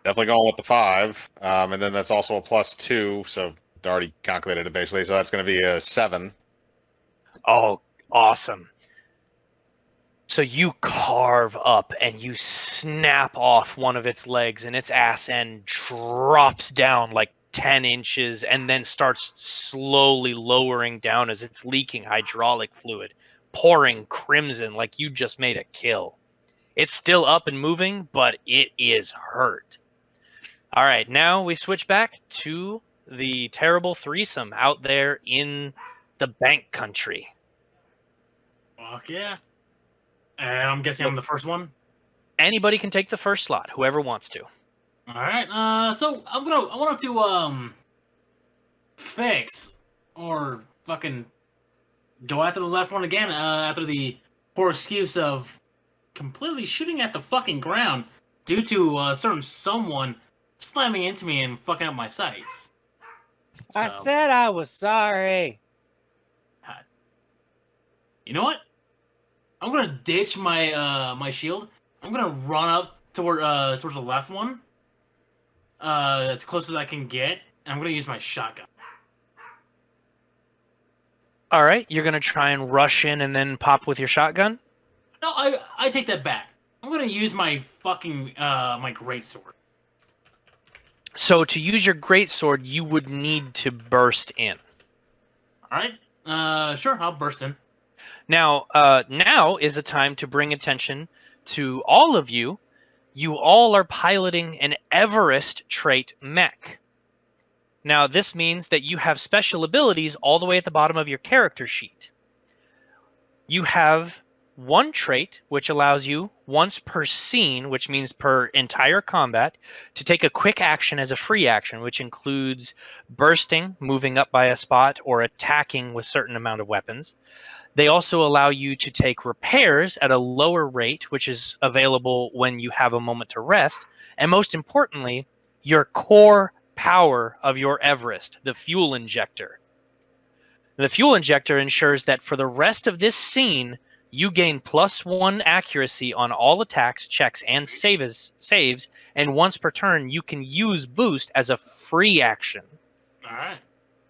S3: Definitely going with the 5. And then that's also a plus 2, so I already calculated it basically. So that's going to be a 7.
S5: Oh, awesome. So you carve up and you snap off one of its legs, and its ass end drops down like 10 inches and then starts slowly lowering down as it's leaking hydraulic fluid, pouring crimson like you just made a kill. It's still up and moving, but it is hurt. All right, now we switch back to the terrible threesome out there in the bank country.
S4: Fuck yeah. And I'm guessing I'm the first one.
S5: Anybody can take the first slot, whoever wants to.
S4: All right. So I want to fix or fucking go after the left one again. After the poor excuse of completely shooting at the fucking ground due to certain someone slamming into me and fucking up my sights.
S8: I
S4: So,
S8: said I was sorry.
S4: you know what? I'm gonna ditch my my shield. I'm gonna run up towards the left one. As close as I can get. And I'm gonna use my shotgun.
S5: All right, you're going to try and rush in and then pop with your shotgun?
S4: No, I take that back. I'm gonna use my fucking my greatsword.
S5: So to use your greatsword, you would need to burst in.
S4: All right. Sure. I'll burst in.
S5: Now, now is the time to bring attention to all of you. You all are piloting an Everest trait mech. Now, this means that you have special abilities all the way at the bottom of your character sheet. You have one trait, which allows you once per scene, which means per entire combat, to take a quick action as a free action, which includes bursting, moving up by a spot, or attacking with a certain amount of weapons. They also allow you to take repairs at a lower rate, which is available when you have a moment to rest. And most importantly, your core power of your Everest, the fuel injector. The fuel injector ensures that for the rest of this scene, you gain +1 accuracy on all attacks, checks, and saves, and once per turn, you can use boost as a free action.
S4: All right.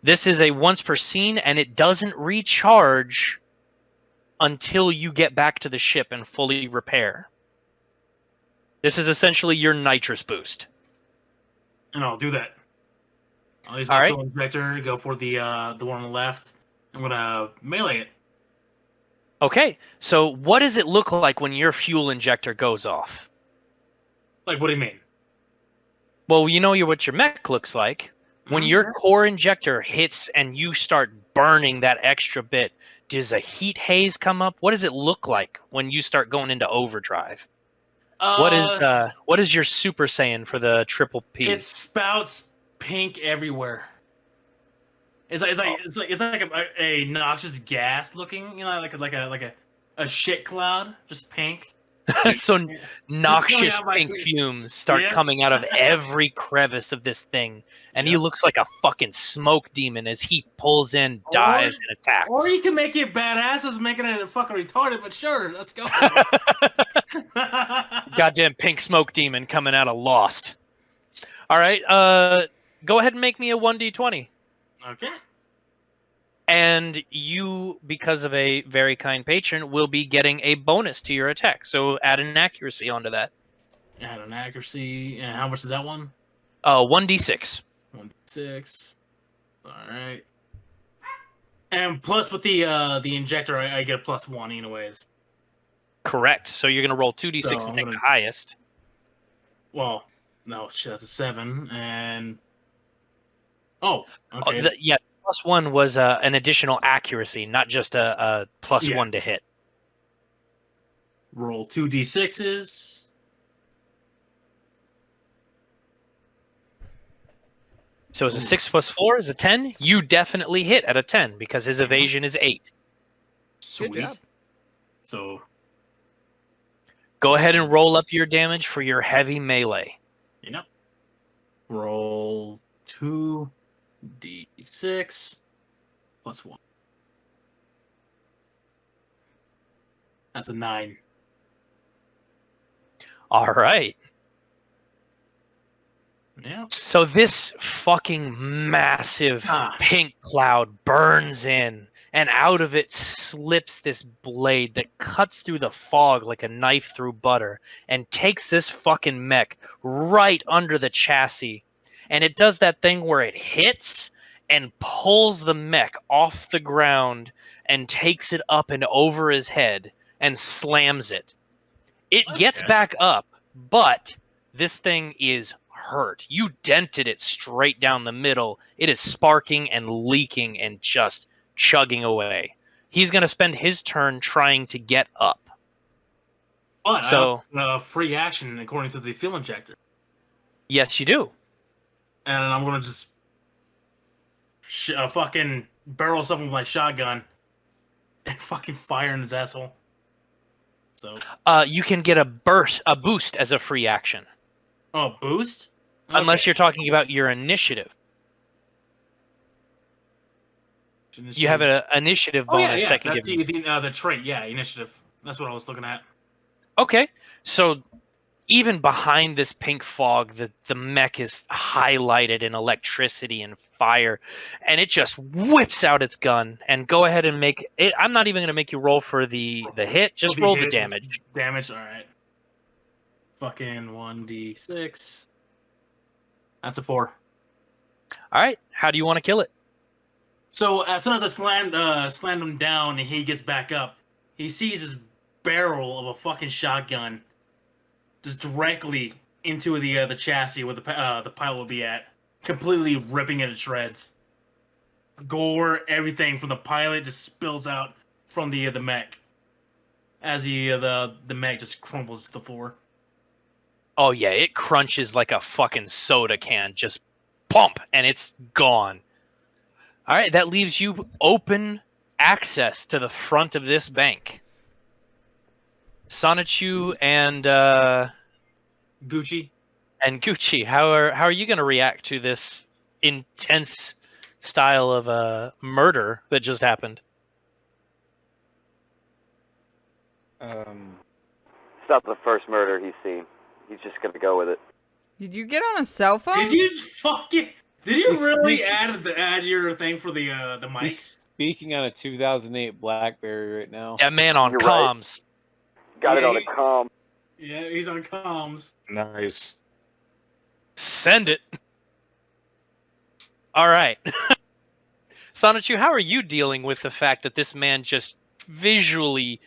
S5: This is a once per scene, and it doesn't recharge until you get back to the ship and fully repair. This is essentially your nitrous boost.
S4: And I'll do that. I'll use
S5: All
S4: my
S5: right.
S4: fuel injector to go for the one on the left. I'm gonna melee it.
S5: Okay, so what does it look like when your fuel injector goes off?
S4: Like, what do you mean?
S5: Well, you know what your mech looks like. When your core injector hits and you start burning that extra bit, does a heat haze come up? What does it look like when you start going into overdrive? What is your Super Saiyan for the triple P?
S4: It spouts pink everywhere. It's like a noxious gas looking, you know, like a shit cloud, just pink.
S5: So noxious
S4: out my-
S5: pink fumes start
S4: Yeah.
S5: coming out of every crevice of this thing, and he looks like a fucking smoke demon as he pulls in, dives, and attacks.
S4: Or you can make it badass as making it fucking retarded, but sure, let's go.
S5: Goddamn pink smoke demon coming out of Lost. All right, go ahead and make me a 1d20.
S4: Okay.
S5: And you, because of a very kind patron, will be getting a bonus to your attack. So add an accuracy onto that.
S4: Add an accuracy. And how much is that one?
S5: 1d6.
S4: 1d6. All right. And plus with the injector, I get a +1 anyways.
S5: Correct. So you're gonna roll 2d6
S4: So
S5: and
S4: I'm
S5: take
S4: gonna-
S5: the highest.
S4: Well, no, shit, that's a 7. And oh, okay.
S5: Yeah, +1 was an additional accuracy, not just a +1 to hit.
S4: Roll 2d6s.
S5: So is a 6 + 4 is a 10. You definitely hit at a 10 because his evasion is 8.
S4: Sweet.
S1: job.
S4: So
S5: Go ahead and roll up your damage for your heavy melee.
S4: Yep. Roll 2d6 +1. That's a 9.
S5: All right.
S4: Yeah.
S5: So this fucking massive
S4: Ah.
S5: pink cloud burns in and out of it slips this blade that cuts through the fog like a knife through butter and takes this fucking mech right under the chassis. And it does that thing where it hits and pulls the mech off the ground and takes it up and over his head and slams it. It gets
S4: Okay.
S5: back up, but this thing is hurt. You dented it straight down the middle. It is sparking and leaking and just chugging away. He's going to spend his turn trying to get up.
S4: But
S5: So-
S4: I have free action according to the fuel injector.
S5: Yes, you do.
S4: And I'm going to just fucking barrel something with my shotgun and fucking fire in his asshole. So,
S5: You can get a boost as a free action,
S4: boost?
S5: unless
S4: Okay.
S5: you're talking about your initiative. You have an initiative
S4: Oh,
S5: bonus
S4: yeah.
S5: that can
S4: That's
S5: give you.
S4: the trait. Yeah, initiative. That's what I was looking at.
S5: Okay, so even behind this pink fog, the mech is highlighted in electricity and fire, and it just whips out its gun. And go ahead and make it. I'm not even going to make you roll for the hit. Just roll the damage.
S4: Damage, alright. Fucking 1d6. That's a 4.
S5: All right, how do you want to kill it?
S4: So as soon as I slammed him down and he gets back up, he sees his barrel of a fucking shotgun just directly into the chassis where the pilot will be at, completely ripping it to shreds. Gore, everything from the pilot just spills out from the mech as the mech just crumbles to the floor.
S5: Oh yeah, it crunches like a fucking soda can, just pump, and it's gone. All right, that leaves you open access to the front of this bank. Sonichu and
S4: Gucci.
S5: Gucci, how are you going to react to this intense style of murder that just happened?
S7: It's not the first murder he's seen. He's just gonna go with it.
S1: Did you get on a cell phone?
S4: Did you fucking? Did you
S6: He's
S4: really
S6: sneaky.
S4: add your thing for the mic?
S6: He's speaking on a 2008 BlackBerry right now.
S5: That man on
S7: You're right.
S5: comms.
S7: Got it on
S4: Yeah.
S7: a comm.
S4: Yeah, he's on comms.
S3: Nice.
S5: Send it. All right. Sonichu, how are you dealing with the fact that this man just visually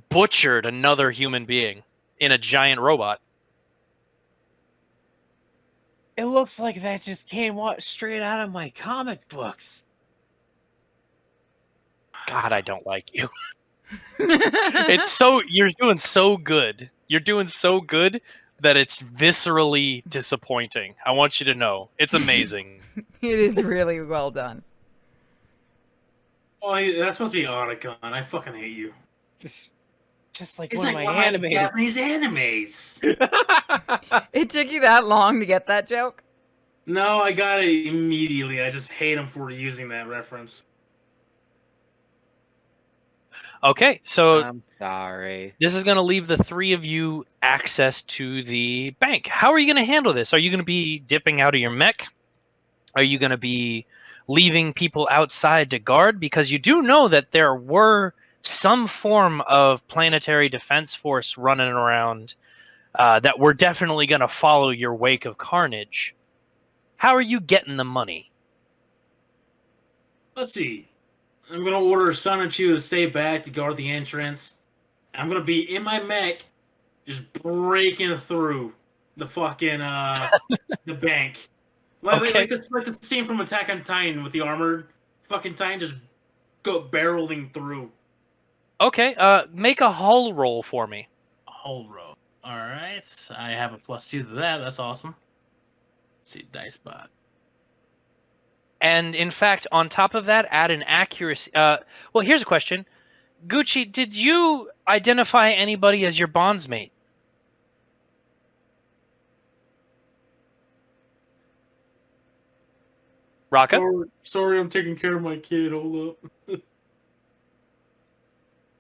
S5: butchered another human being in a giant robot?
S8: It looks like that just came straight out of my comic books.
S5: God, I don't like you. It's so you're doing so good. You're doing so good that it's viscerally disappointing. I want you to know. It's amazing.
S1: It is really well done.
S4: Oh, that's supposed to be Otacon. I fucking hate you.
S8: Just like
S4: It's
S8: one
S4: like
S8: of my
S4: one of
S8: animated.
S4: Japanese animes.
S1: It took you that long to get that joke?
S4: No, I got it immediately. I just hate him for using that reference.
S5: Okay, so
S8: I'm sorry.
S5: this is going to leave the three of you access to the bank. How are you going to handle this? Are you going to be dipping out of your mech? Are you going to be leaving people outside to guard? Because you do know that there were some form of planetary defense force running around that were definitely going to follow your wake of carnage. How are you getting the money?
S4: Let's see. I'm gonna order Sonichu to stay back to guard the entrance. I'm gonna be in my mech, just breaking through the fucking the bank. Like,
S5: Okay.
S4: like the scene from Attack on Titan with the armored fucking Titan just go barreling through
S5: Okay, make a hull roll for me.
S4: a whole row. All right, I have a +2 to that. That's awesome. Let's see, dice bot.
S5: And in fact, on top of that, add an accuracy. Well, here's a question. Gucci, did you identify anybody as your bondsmate? Raka?
S4: Sorry, I'm taking care of my kid. Hold up.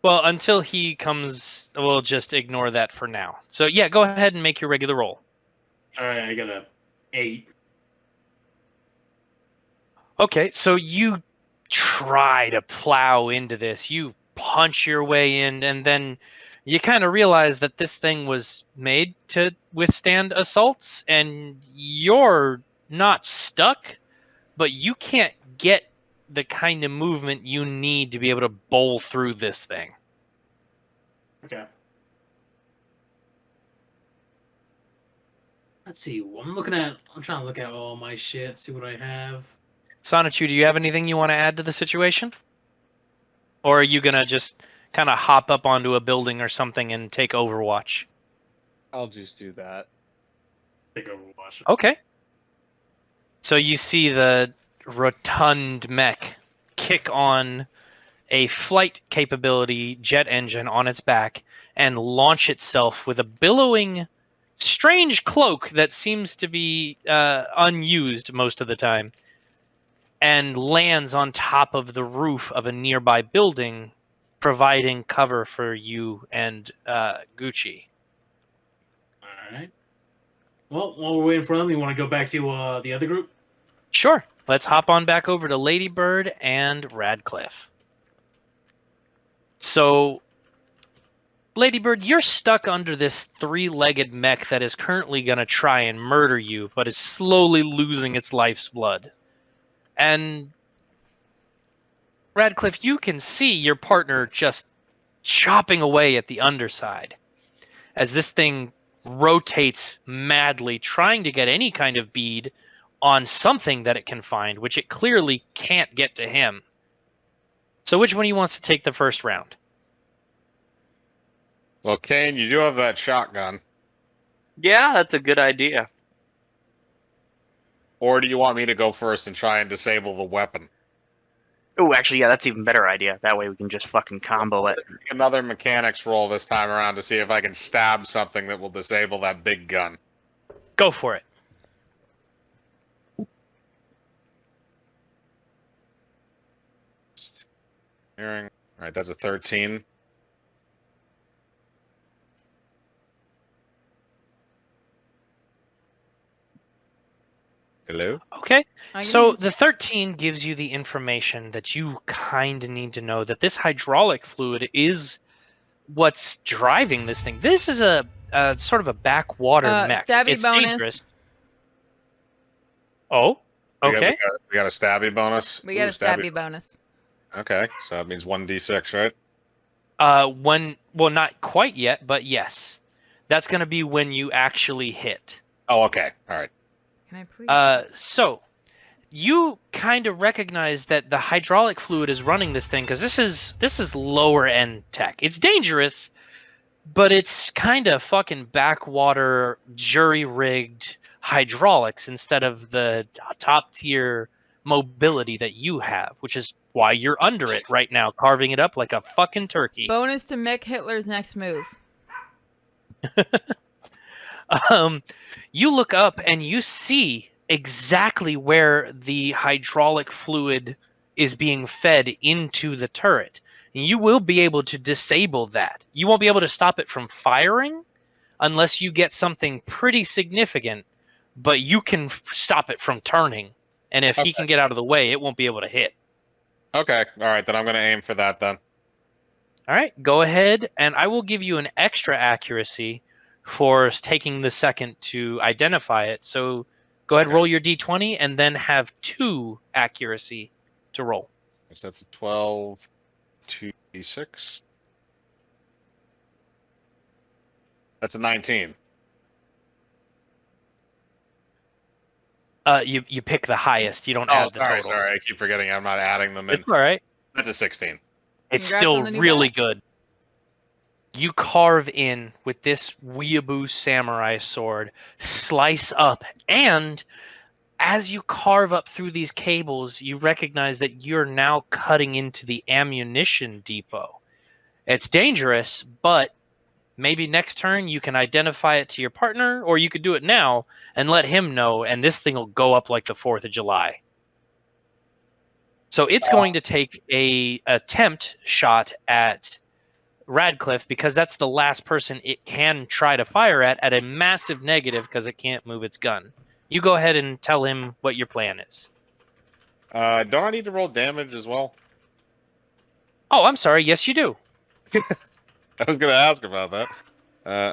S5: Well, until he comes, we'll just ignore that for now. So yeah, go ahead and make your regular roll.
S4: All right, I got a 8.
S5: Okay, so you try to plow into this. You punch your way in, and then you kind of realize that this thing was made to withstand assaults, and you're not stuck, but you can't get the kind of movement you need to be able to bowl through this thing.
S4: Okay. Let's see. I'm trying to look at all my shit, see what I have.
S5: Sonichu, do you have anything you want to add to the situation? Or are you going to just kind of hop up onto a building or something and take Overwatch?
S6: I'll just do that.
S4: Take Overwatch.
S5: Okay. So you see the rotund mech kick on a flight capability jet engine on its back and launch itself with a billowing, strange cloak that seems to be unused most of the time, and lands on top of the roof of a nearby building, providing cover for you and Gucci.
S4: All right. Well, while we're waiting for them, you want to go back to the other group?
S5: Sure. Let's hop on back over to Ladybird and Radcliffe. So, Ladybird, you're stuck under this three-legged mech that is currently going to try and murder you, but is slowly losing its life's blood. And Radcliffe, you can see your partner just chopping away at the underside as this thing rotates madly, trying to get any kind of bead on something that it can find, which it clearly can't get to him. So which one of you wants to take the first round?
S3: Well, Kane, you do have that shotgun.
S2: Yeah, that's a good idea.
S3: Or do you want me to go first and try and disable the weapon?
S2: Oh, actually, yeah, that's even better idea. That way we can just fucking combo it.
S3: Another mechanics roll this time around to see if I can stab something that will disable that big gun.
S5: Go for it.
S3: Hearing. All right, that's a 13. Hello?
S5: Okay.
S1: I
S5: So
S1: can-
S5: the 13 gives you the information that you kind of need to know, that this hydraulic fluid is what's driving this thing. This is a sort of a backwater mech.
S1: stabby
S5: It's
S1: bonus.
S5: dangerous. Oh, okay.
S3: We got a stabby bonus.
S1: we got
S3: Ooh,
S1: a stabby bonus.
S3: Okay, so that means 1d6, right?
S5: Well, not quite yet, but yes. That's going to be when you actually hit.
S3: Oh, okay. All right.
S1: Can I please?
S5: So you kind of recognize that the hydraulic fluid is running this thing because this is lower end tech. It's dangerous, but it's kind of fucking backwater jury rigged hydraulics instead of the top tier mobility that you have, which is why you're under it right now, carving it up like a fucking turkey.
S1: Bonus to Mick Hitler's next move.
S5: You look up and you see exactly where the hydraulic fluid is being fed into the turret. You will be able to disable that. You won't be able to stop it from firing unless you get something pretty significant, but you can stop it from turning. And if he can get out of the way, it won't be able to hit.
S3: Okay. All right, then I'm going to aim for that then.
S5: All right, go ahead, and I will give you an extra accuracy for taking the second to identify it. So go ahead, roll your d20, and then have 2 accuracy to roll.
S3: So that's a 12, 2d6. That's a 19.
S5: You pick the highest. You don't add the total.
S3: Sorry. I keep forgetting I'm not adding them in.
S5: It's all right.
S3: That's a 16.
S5: It's
S1: Congrats
S5: still
S1: on the new
S5: really
S1: back.
S5: good. You carve in with this weeaboo samurai sword, slice up, and as you carve up through these cables, you recognize that you're now cutting into the ammunition depot. It's dangerous, but maybe next turn you can identify it to your partner, or you could do it now and let him know, and this thing will go up like the 4th of July. So it's going to take a attempt shot at Radcliffe because that's the last person it can try to fire at a massive negative because it can't move its gun. You go ahead and tell him what your plan is.
S3: Don't I need to roll damage as well?
S5: Oh, I'm sorry. Yes, you do.
S3: I was going to ask about that.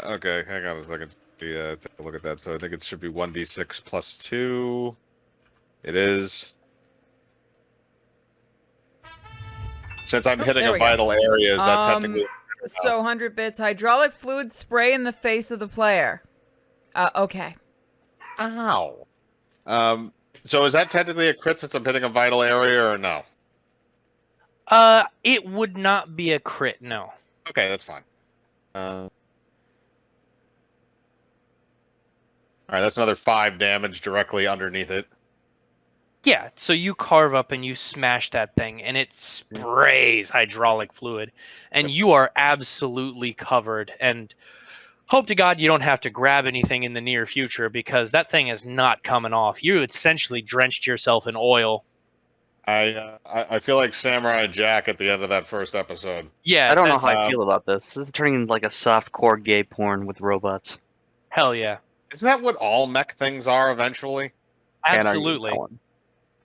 S3: Okay, hang on a second. Take a look at that. So I think it should be 1d6 plus 2. It is. Since I'm hitting
S1: there
S3: a
S1: we go.
S3: vital area, is that technically...
S1: So 100 bits. Hydraulic fluid spray in the face of the player. Okay.
S3: Ow. So is that technically a crit since I'm hitting a vital area, or no?
S5: It would not be a crit, no.
S3: Okay, that's fine. All right, that's another 5 damage directly underneath it.
S5: Yeah, so you carve up and you smash that thing, and it sprays hydraulic fluid, and you are absolutely covered. And hope to God you don't have to grab anything in the near future, because that thing is not coming off. You essentially drenched yourself in oil.
S3: I feel like Samurai Jack at the end of that first episode.
S5: Yeah,
S2: I don't know
S5: that's-
S2: how I feel about this. This is turning into like a soft-core gay porn with robots.
S5: Hell yeah.
S3: Isn't that what all mech things are eventually?
S2: Can't argue with
S5: Absolutely.
S2: that one.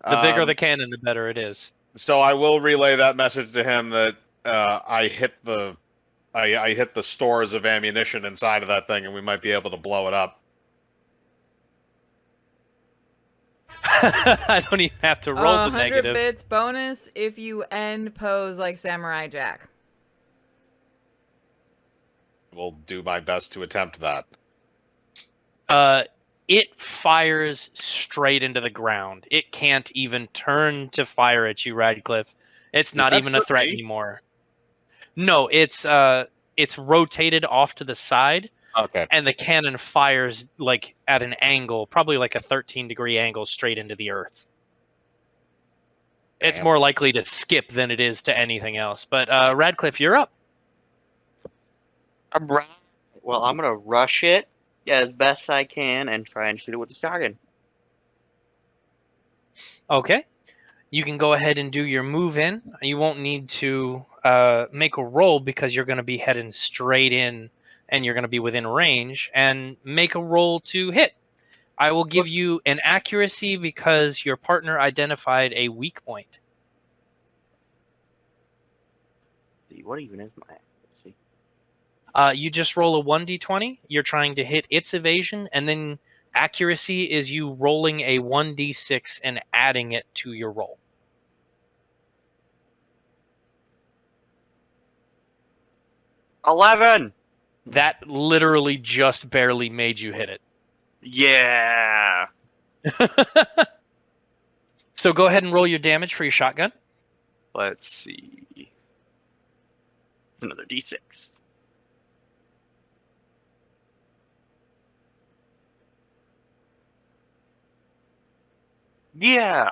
S5: The bigger the cannon, the better it is.
S3: So I will relay that message to him that I hit the stores of ammunition inside of that thing, and we might be able to blow it up.
S5: I don't even have to roll the
S1: 100
S5: negative.
S1: bits bonus if you end pose like Samurai Jack.
S3: Will do my best to attempt that.
S5: It fires straight into the ground. It can't even turn to fire at you, Radcliffe. It's not
S3: that
S5: even a
S3: hurt
S5: threat
S3: me?
S5: anymore. No, it's rotated off to the side,
S3: Okay.
S5: and the cannon fires like at an angle, probably like a 13-degree angle straight into the earth. It's
S3: Damn.
S5: more likely to skip than it is to anything else. But Radcliffe, you're up.
S2: All right. Well, I'm gonna rush it as best I can and try and shoot it with the shotgun.
S5: Okay. You can go ahead and do your move in. You won't need to make a roll because you're going to be heading straight in and you're going to be within range, and make a roll to hit. I will give you an accuracy because your partner identified a weak point.
S2: What even is my accuracy?
S5: You just roll a 1d20. You're trying to hit its evasion, and then accuracy is you rolling a 1d6 and adding it to your roll.
S2: 11.
S5: That literally just barely made you hit it.
S2: Yeah.
S5: So go ahead and roll your damage for your shotgun.
S2: Let's see. Another d6. Yeah.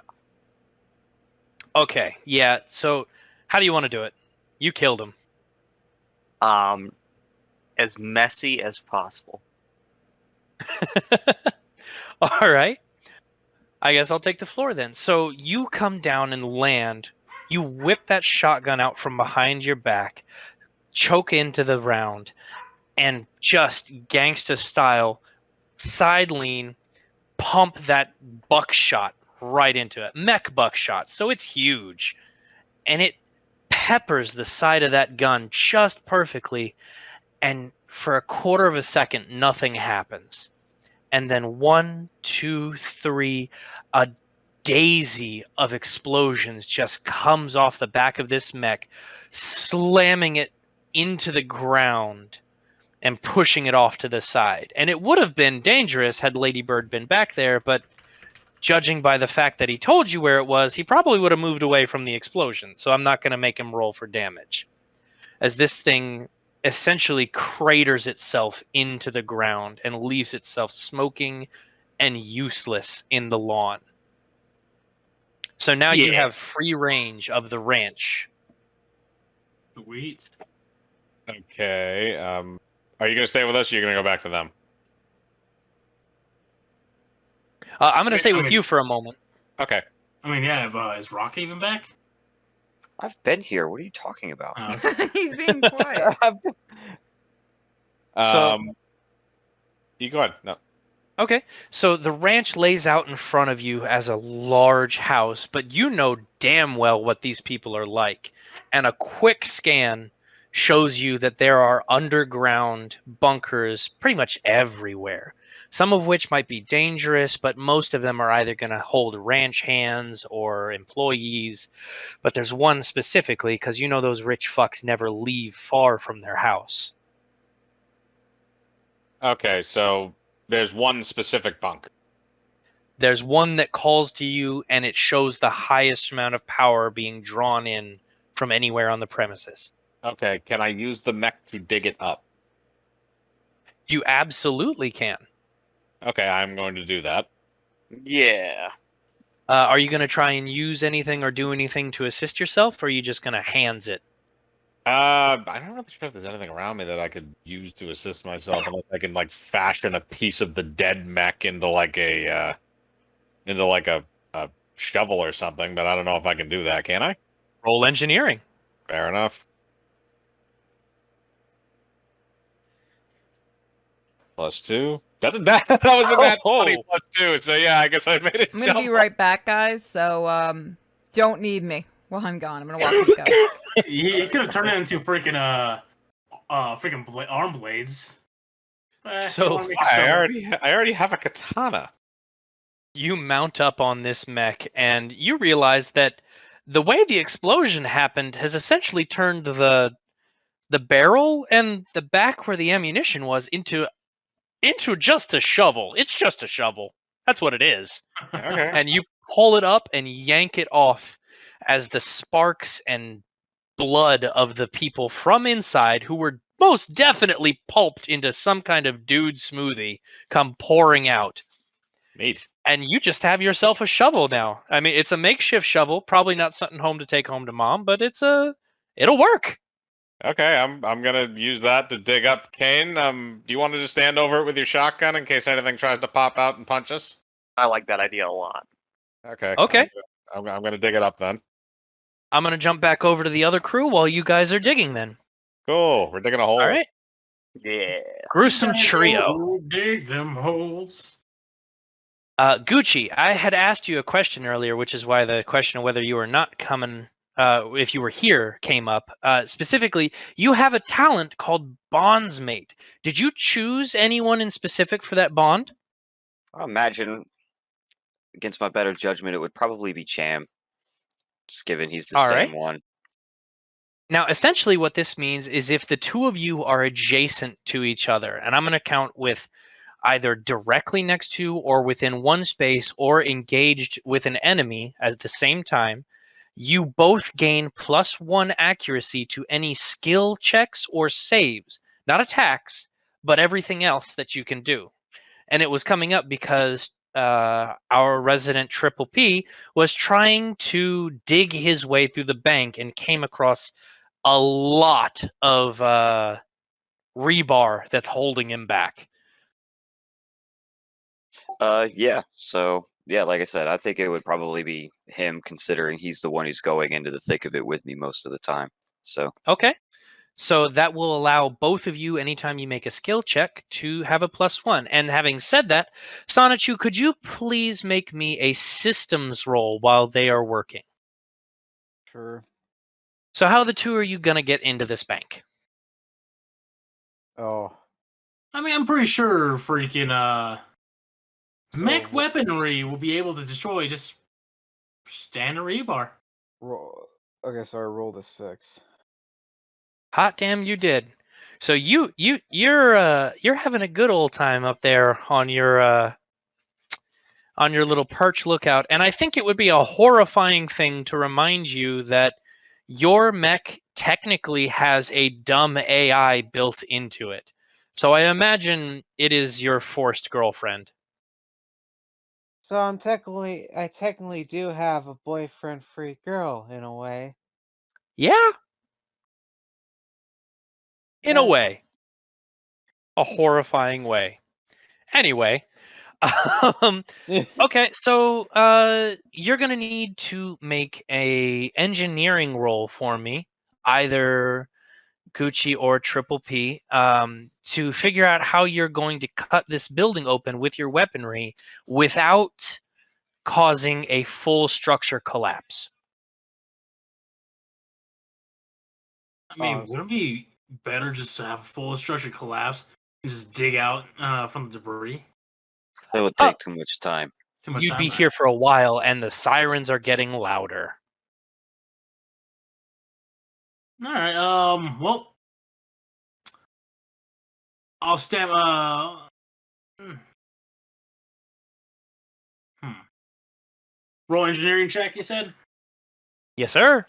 S5: Okay, yeah. So how do you want to do it? You killed him.
S2: As messy as possible.
S5: All right. I guess I'll take the floor then. So you come down and land. You whip that shotgun out from behind your back, choke into the round, and just gangsta style, side lean, pump that buckshot right into it. Mech buckshot. So it's huge. And it peppers the side of that gun just perfectly. And for a quarter of a second, nothing happens. And then 1, 2, 3, a daisy of explosions just comes off the back of this mech, slamming it into the ground and pushing it off to the side. And it would have been dangerous had Lady Bird been back there, but judging by the fact that he told you where it was, he probably would have moved away from the explosion. So I'm not going to make him roll for damage, as this thing essentially craters itself into the ground and leaves itself smoking and useless in the lawn. So now you have free range of the ranch.
S4: Sweet.
S3: Okay. Are you going to stay with us, or are you going to go back to them?
S5: I'm going to stay with you for a moment.
S3: Okay.
S4: I mean, yeah, is Rock even back?
S7: I've been here. What are you talking about?
S1: He's being quiet.
S3: You go ahead. No.
S5: Okay, so the ranch lays out in front of you as a large house, but you know damn well what these people are like. And a quick scan shows you that there are underground bunkers pretty much everywhere. Some of which might be dangerous, but most of them are either going to hold ranch hands or employees. But there's one specifically, because you know those rich fucks never leave far from their house.
S3: Okay, so there's one specific bunker.
S5: There's one that calls to you, and it shows the highest amount of power being drawn in from anywhere on the premises.
S3: Okay, can I use the mech to dig it up?
S5: You absolutely can.
S3: Okay, I'm going to do that.
S2: Yeah.
S5: Are you going to try and use anything or do anything to assist yourself, or are you just going to hands it?
S3: I don't really sure if there's anything around me that I could use to assist myself, unless I can like fashion a piece of the dead mech into like a shovel or something. But I don't know if I can do that. Can I?
S5: Roll engineering.
S3: Fair enough. +2. That was a nat 20 +2. So yeah, I guess I made it.
S1: I'm gonna be right back, guys. So don't need me while I'm gone. I'm gonna watch you go.
S4: You could have turned it into freaking arm blades.
S5: So
S3: I already have a katana.
S5: you mount up on this mech, and you realize that the way the explosion happened has essentially turned the barrel and the back where the ammunition was into just a shovel. It's just a shovel. That's what it is.
S3: Okay.
S5: And you pull it up and yank it off as the sparks and blood of the people from inside, who were most definitely pulped into some kind of dude smoothie, come pouring out.
S3: Neat.
S5: And you just have yourself a shovel now. I mean, it's a makeshift shovel, probably not something home to take home to mom, but it'll work.
S3: Okay, I'm gonna use that to dig up Kane. Do you want to just stand over it with your shotgun in case anything tries to pop out and punch us?
S2: I like that idea a lot.
S3: Okay.
S5: Okay.
S3: I'm gonna dig it up then.
S5: I'm going to jump back over to the other crew while you guys are digging then.
S3: Cool. We're digging a hole.
S5: All right.
S2: Yeah.
S5: Gruesome trio.
S4: Dig them holes.
S5: Gucci, I had asked you a question earlier, which is why the question of whether you were not coming, if you were here, came up. Specifically, you have a talent called Bondsmate. Did you choose anyone in specific for that bond?
S7: I imagine, against my better judgment, it would probably be Cham, just given he's the
S5: All
S7: same
S5: right.
S7: one.
S5: Now, essentially what this means is if the two of you are adjacent to each other, and I'm going to count with either directly next to or within one space or engaged with an enemy at the same time, you both gain +1 accuracy to any skill checks or saves. Not attacks, but everything else that you can do. And it was coming up because our resident Triple P was trying to dig his way through the bank and came across a lot of rebar that's holding him back.
S7: Yeah. So yeah, like I said, I think it would probably be him, considering he's the one who's going into the thick of it with me most of the time. So
S5: Okay. So that will allow both of you, anytime you make a skill check, to have a +1. And having said that, Sonichu, could you please make me a systems roll while they are working?
S6: Sure.
S5: So how the two are you going to get into this bank?
S6: Oh.
S4: I mean, I'm pretty sure freaking mech
S6: So-
S4: weaponry will be able to destroy just standard rebar.
S6: Okay, so I rolled a 6.
S5: Hot damn, you did. So you're having a good old time up there on your little perch lookout, and I think it would be a horrifying thing to remind you that your mech technically has a dumb AI built into it. So I imagine it is your forced girlfriend.
S8: So I technically do have a boyfriend-free girl in a way.
S5: Yeah, in a
S8: Yeah.
S5: way. A horrifying way. Anyway, okay, so you're gonna need to make a engineering roll for me. Either Gucci or Triple P, to figure out how you're going to cut this building open with your weaponry without causing a full structure collapse.
S4: I mean, wouldn't it be better just to have a full structure collapse and just dig out from the debris?
S7: That would take too much time.
S4: Too much
S5: You'd
S4: time.
S5: be here for a while, and the sirens are getting louder.
S4: All right. Well, I'll stamp. Roll engineering check. You said.
S5: Yes, sir.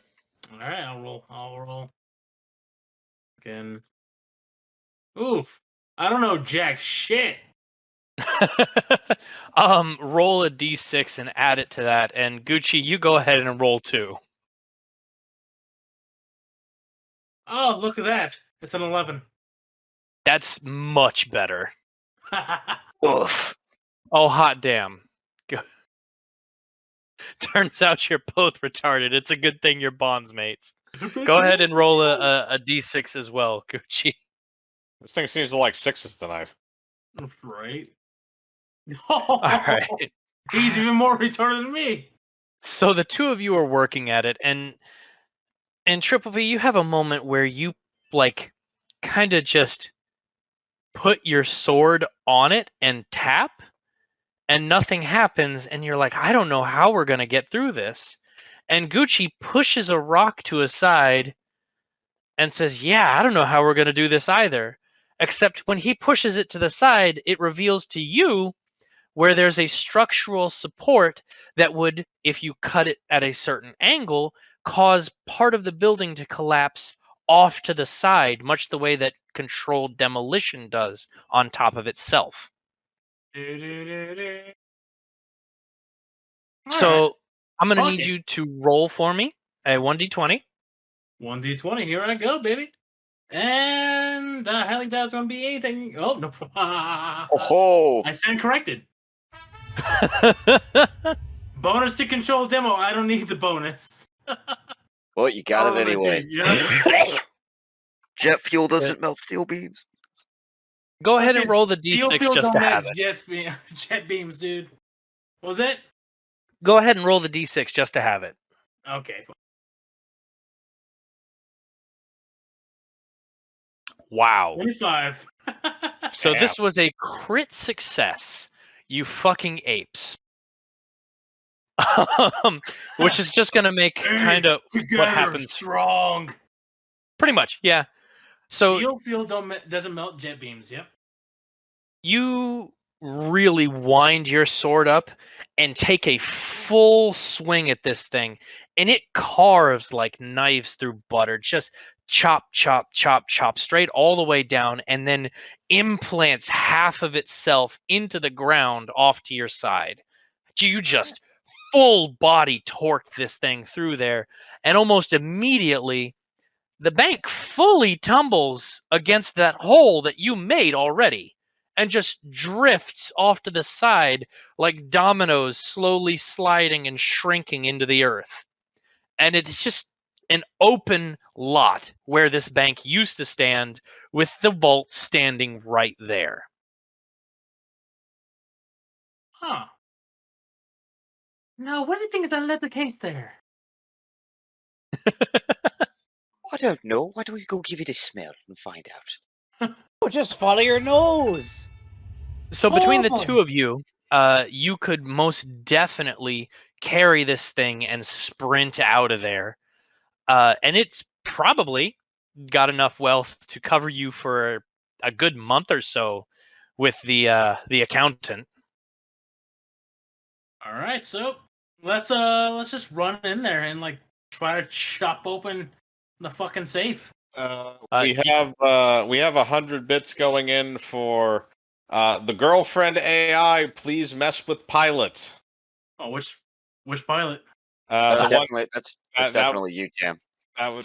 S4: All right. I'll roll. Again. Oof. I don't know jack shit.
S5: Roll a d6 and add it to that, and Gucci, you go ahead and roll 2.
S4: Oh, look at that! It's an 11.
S5: That's much better.
S7: Oof.
S5: Oh, hot damn. Turns out you're both retarded. It's a good thing you're bonds mates. Go ahead and roll a d6 as well, Gucci.
S3: This thing seems to like sixes tonight.
S4: Right.
S5: All right.
S4: He's even more retarded than me.
S5: So the two of you are working at it, and Triple V, you have a moment where you like kind of just put your sword on it and tap, and nothing happens, and you're like, I don't know how we're gonna get through this. And Gucci pushes a rock to his side and says, yeah, I don't know how we're gonna do this either. Except when he pushes it to the side, it reveals to you where there's a structural support that would, if you cut it at a certain angle, cause part of the building to collapse off to the side, much the way that controlled demolition does on top of itself. So I'm going to need you to roll for me a 1d20.
S4: 1d20, here I go, baby. And I don't think that's going to be anything. Oh, no.
S7: Oh,
S4: I stand corrected. Bonus to control demo. I don't need the bonus.
S7: well, you got it anyway. Jet fuel doesn't melt steel beams.
S5: Go ahead and roll the d6 just to have it.
S4: Jet beams, dude. What was it?
S5: Go ahead and roll the d6 just to have it.
S4: Okay.
S5: Wow.
S4: 25.
S5: So this was a crit success. You fucking apes. Which is just going to make kind of what happens.
S4: Strong.
S5: Pretty much, yeah. So
S4: steel field doesn't melt jet beams. Yep.
S5: You really wind your sword up and take a full swing at this thing, and it carves like knives through butter. Just chop, chop, chop, chop, straight all the way down, and then implants half of itself into the ground off to your side. You just full body torque this thing through there, and almost immediately the bank fully tumbles against that hole that you made already and just drifts off to the side like dominoes slowly sliding and shrinking into the earth. And it's just an open lot where this bank used to stand, with the vault standing right there.
S4: Huh. No, what do you think is that leather case there?
S7: I don't know. Why don't we go give it a smell and find out?
S8: Oh, just follow your nose.
S5: So between the two of you, you could most definitely carry this thing and sprint out of there. And it's probably got enough wealth to cover you for a good month or so with the accountant.
S4: All right, so let's just run in there and like try to chop open the fucking safe.
S3: We have 100 bits going in for the girlfriend AI. Please mess with pilot.
S4: Oh, which pilot?
S7: That's definitely you, Jam.
S3: That would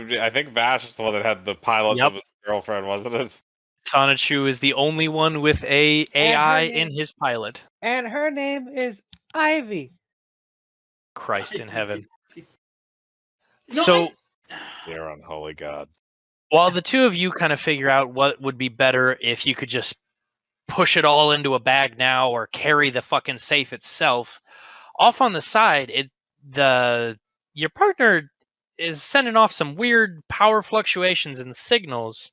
S3: be. I think Vash is the one that had the pilot.
S5: Yep.
S3: That was the girlfriend, wasn't it?
S5: Sonichu is the only one with a AI in his pilot.
S8: And her name is Ivy.
S5: Christ in heaven.
S4: No,
S5: So
S3: Dear unholy god.
S5: While the two of you kind of figure out what would be better if you could just push it all into a bag now or carry the fucking safe itself, off on the side, your partner is sending off some weird power fluctuations and signals,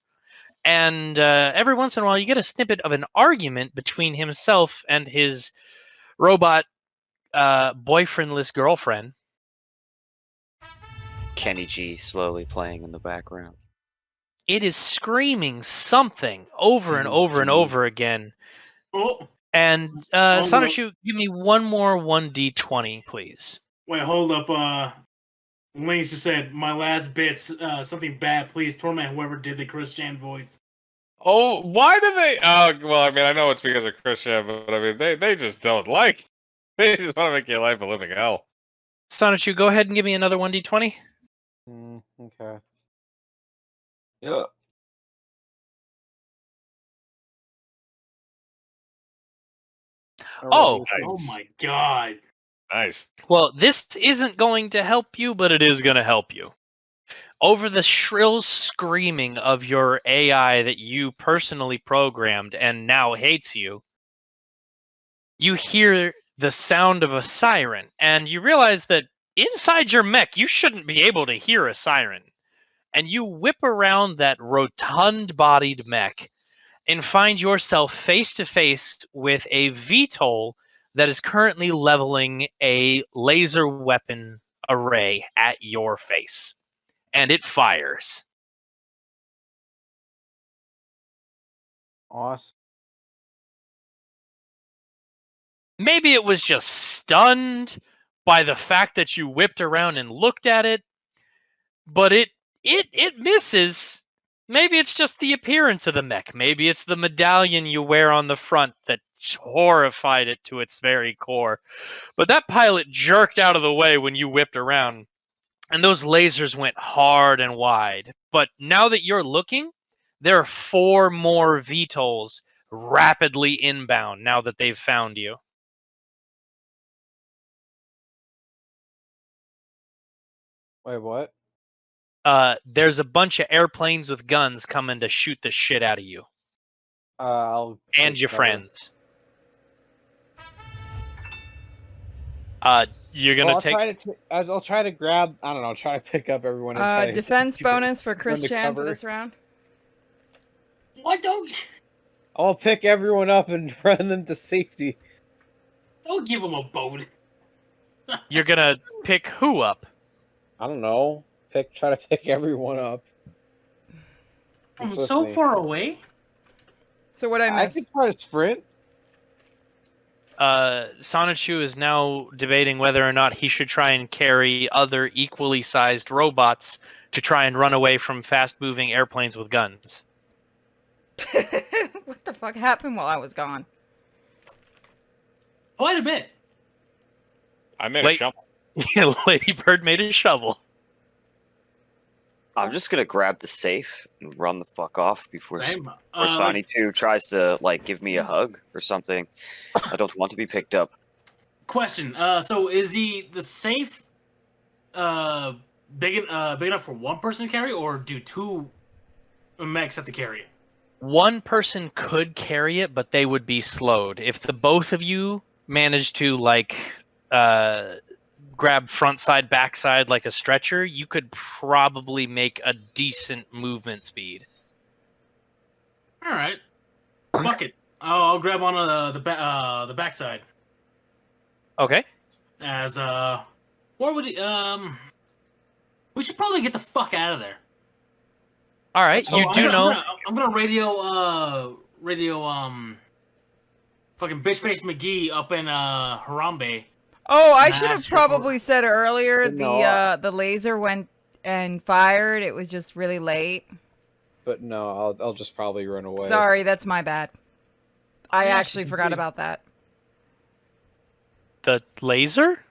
S5: and every once in a while you get a snippet of an argument between himself and his robot boyfriendless girlfriend.
S7: Kenny G slowly playing in the background.
S5: It is screaming something over and
S6: Kenny
S5: over and
S6: G.
S5: over again.
S4: Oh,
S5: And
S4: Hold up.
S5: Sonichu, give me one more 1d20, please.
S4: wait, hold up. Links just said, my last bit's something bad. Please torment whoever did the Chris Chan voice.
S3: Oh, why do they? Oh, well, I mean, I know it's because of Christian, but I mean, they just don't like. They just want to make your life a living hell.
S5: Sonichu, go ahead and give me another 1d20.
S6: Okay. Yeah.
S5: Oh,
S4: Oh my god.
S3: Nice.
S5: well, this isn't going to help you, but it is going to help you. Over the shrill screaming of your AI that you personally programmed and now hates you, you hear the sound of a siren, and you realize that inside your mech, you shouldn't be able to hear a siren. And you whip around that rotund-bodied mech and find yourself face to face with a VTOL that is currently leveling a laser weapon array at your face. And it fires.
S6: Awesome.
S5: Maybe it was just stunned by the fact that you whipped around and looked at it, but it misses. Maybe it's just the appearance of the mech. Maybe it's the medallion you wear on the front that horrified it to its very core. But that pilot jerked out of the way when you whipped around, and those lasers went hard and wide. But now that you're looking, there are 4 more VTOLs rapidly inbound now that they've found you.
S6: Wait, what?
S5: There's a bunch of airplanes with guns coming to shoot the shit out of you
S6: I'll
S5: and
S6: take
S5: your
S6: cover.
S5: friends. You're gonna
S6: Well,
S5: take.
S6: I'll try to grab. I don't know. Try to pick up everyone. And try to
S1: Defense
S6: keep it
S1: bonus for Chris
S6: under
S1: Chan for
S6: cover.
S1: this round.
S4: Why don't
S6: I'll pick everyone up and run them to safety.
S4: give him a boat?
S5: You're gonna pick who up?
S6: I don't know. Try to pick everyone up.
S4: I'm
S6: It's with
S4: so
S6: me.
S4: far away.
S1: So what I
S6: I
S1: missed?
S6: could try to sprint.
S5: Sonichu is now debating whether or not he should try and carry other equally sized robots to try and run away from fast-moving airplanes with guns.
S1: What the fuck happened while I was gone?
S4: Quite a bit.
S3: I made a
S5: Wait.
S3: shovel.
S5: Lady Bird made a shovel.
S7: I'm just gonna grab the safe and run the fuck off before
S4: Same.
S7: Sonny 2 tries to like give me a hug or something. I don't want to be picked up.
S4: Question. So is the safe big enough for one person to carry, or do 2 mechs have to carry it?
S5: One person could carry it, but they would be slowed. If the both of you managed to grab front side, back side like a stretcher, you could probably make a decent movement speed.
S4: All right. Fuck it. I'll grab on the backside.
S5: Okay.
S4: As what would we should probably get the fuck out of there.
S5: All right.
S4: So
S5: You do know.
S4: I'm gonna radio fucking bitch face McGee up in Harambe.
S1: Oh, I
S4: And
S1: should have
S4: ask her for-
S1: probably said earlier
S6: No,
S1: the laser went and fired. It was just really late.
S6: But no, I'll just probably run away.
S1: Sorry, that's my bad. I
S4: Yeah,
S1: actually
S4: she
S1: forgot
S4: did.
S1: about that.
S5: The laser?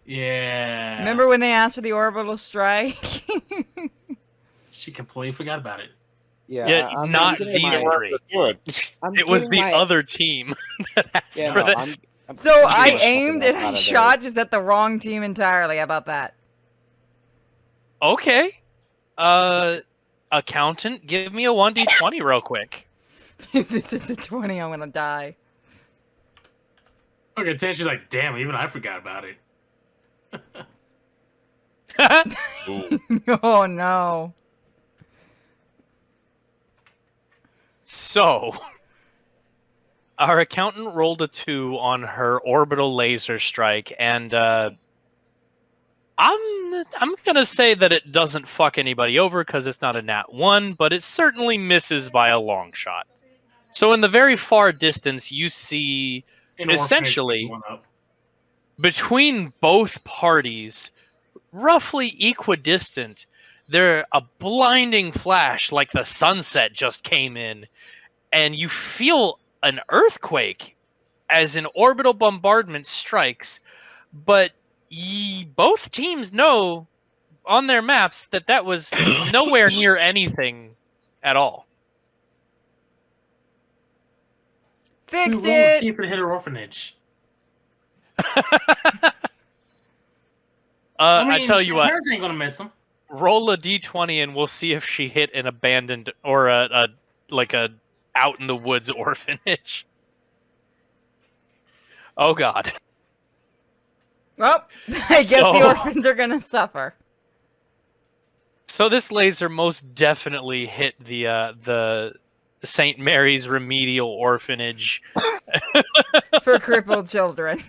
S4: Yeah.
S1: Remember when they asked for the orbital strike?
S4: She completely forgot about it.
S5: Yeah,
S6: I'm
S5: not
S6: getting
S5: these
S6: my-
S5: three.
S3: Do it.
S6: I'm
S5: It was
S6: getting
S5: the
S6: my-
S5: other team that asked
S6: Yeah,
S5: for
S6: no,
S5: that.
S6: I'm
S1: So
S6: getting
S1: I
S6: my fucking
S1: aimed
S6: ass
S1: and
S6: out
S1: I
S6: of there.
S1: shot just at the wrong team entirely. How about that?
S5: Okay. Accountant, give me a 1d20 real quick.
S1: If this is a 20, I'm gonna die.
S4: Okay, 10. She's like, damn, even I forgot about it.
S1: Oh no.
S5: So, our accountant rolled a 2 on her orbital laser strike, and I'm gonna say that it doesn't fuck anybody over because it's not a nat 1, but it certainly misses by a long shot. So in the very far distance, you see
S4: An orphanage
S5: essentially
S4: going up.
S5: between both parties, roughly equidistant, there a blinding flash like the sunset just came in, and you feel an earthquake as an orbital bombardment strikes, but both teams know on their maps that that was nowhere near anything at all.
S1: Fixed
S4: We rolled the
S1: it!
S4: chief and hit her orphanage.
S5: I tell you what,
S4: Parents ain't gonna miss them.
S5: roll a d20 and we'll see if she hit an abandoned or a out in the woods orphanage. Oh god.
S1: Well, I guess the
S5: So-
S1: orphans are gonna suffer.
S5: So this laser most definitely hit the St. Mary's Remedial Orphanage.
S1: For crippled children.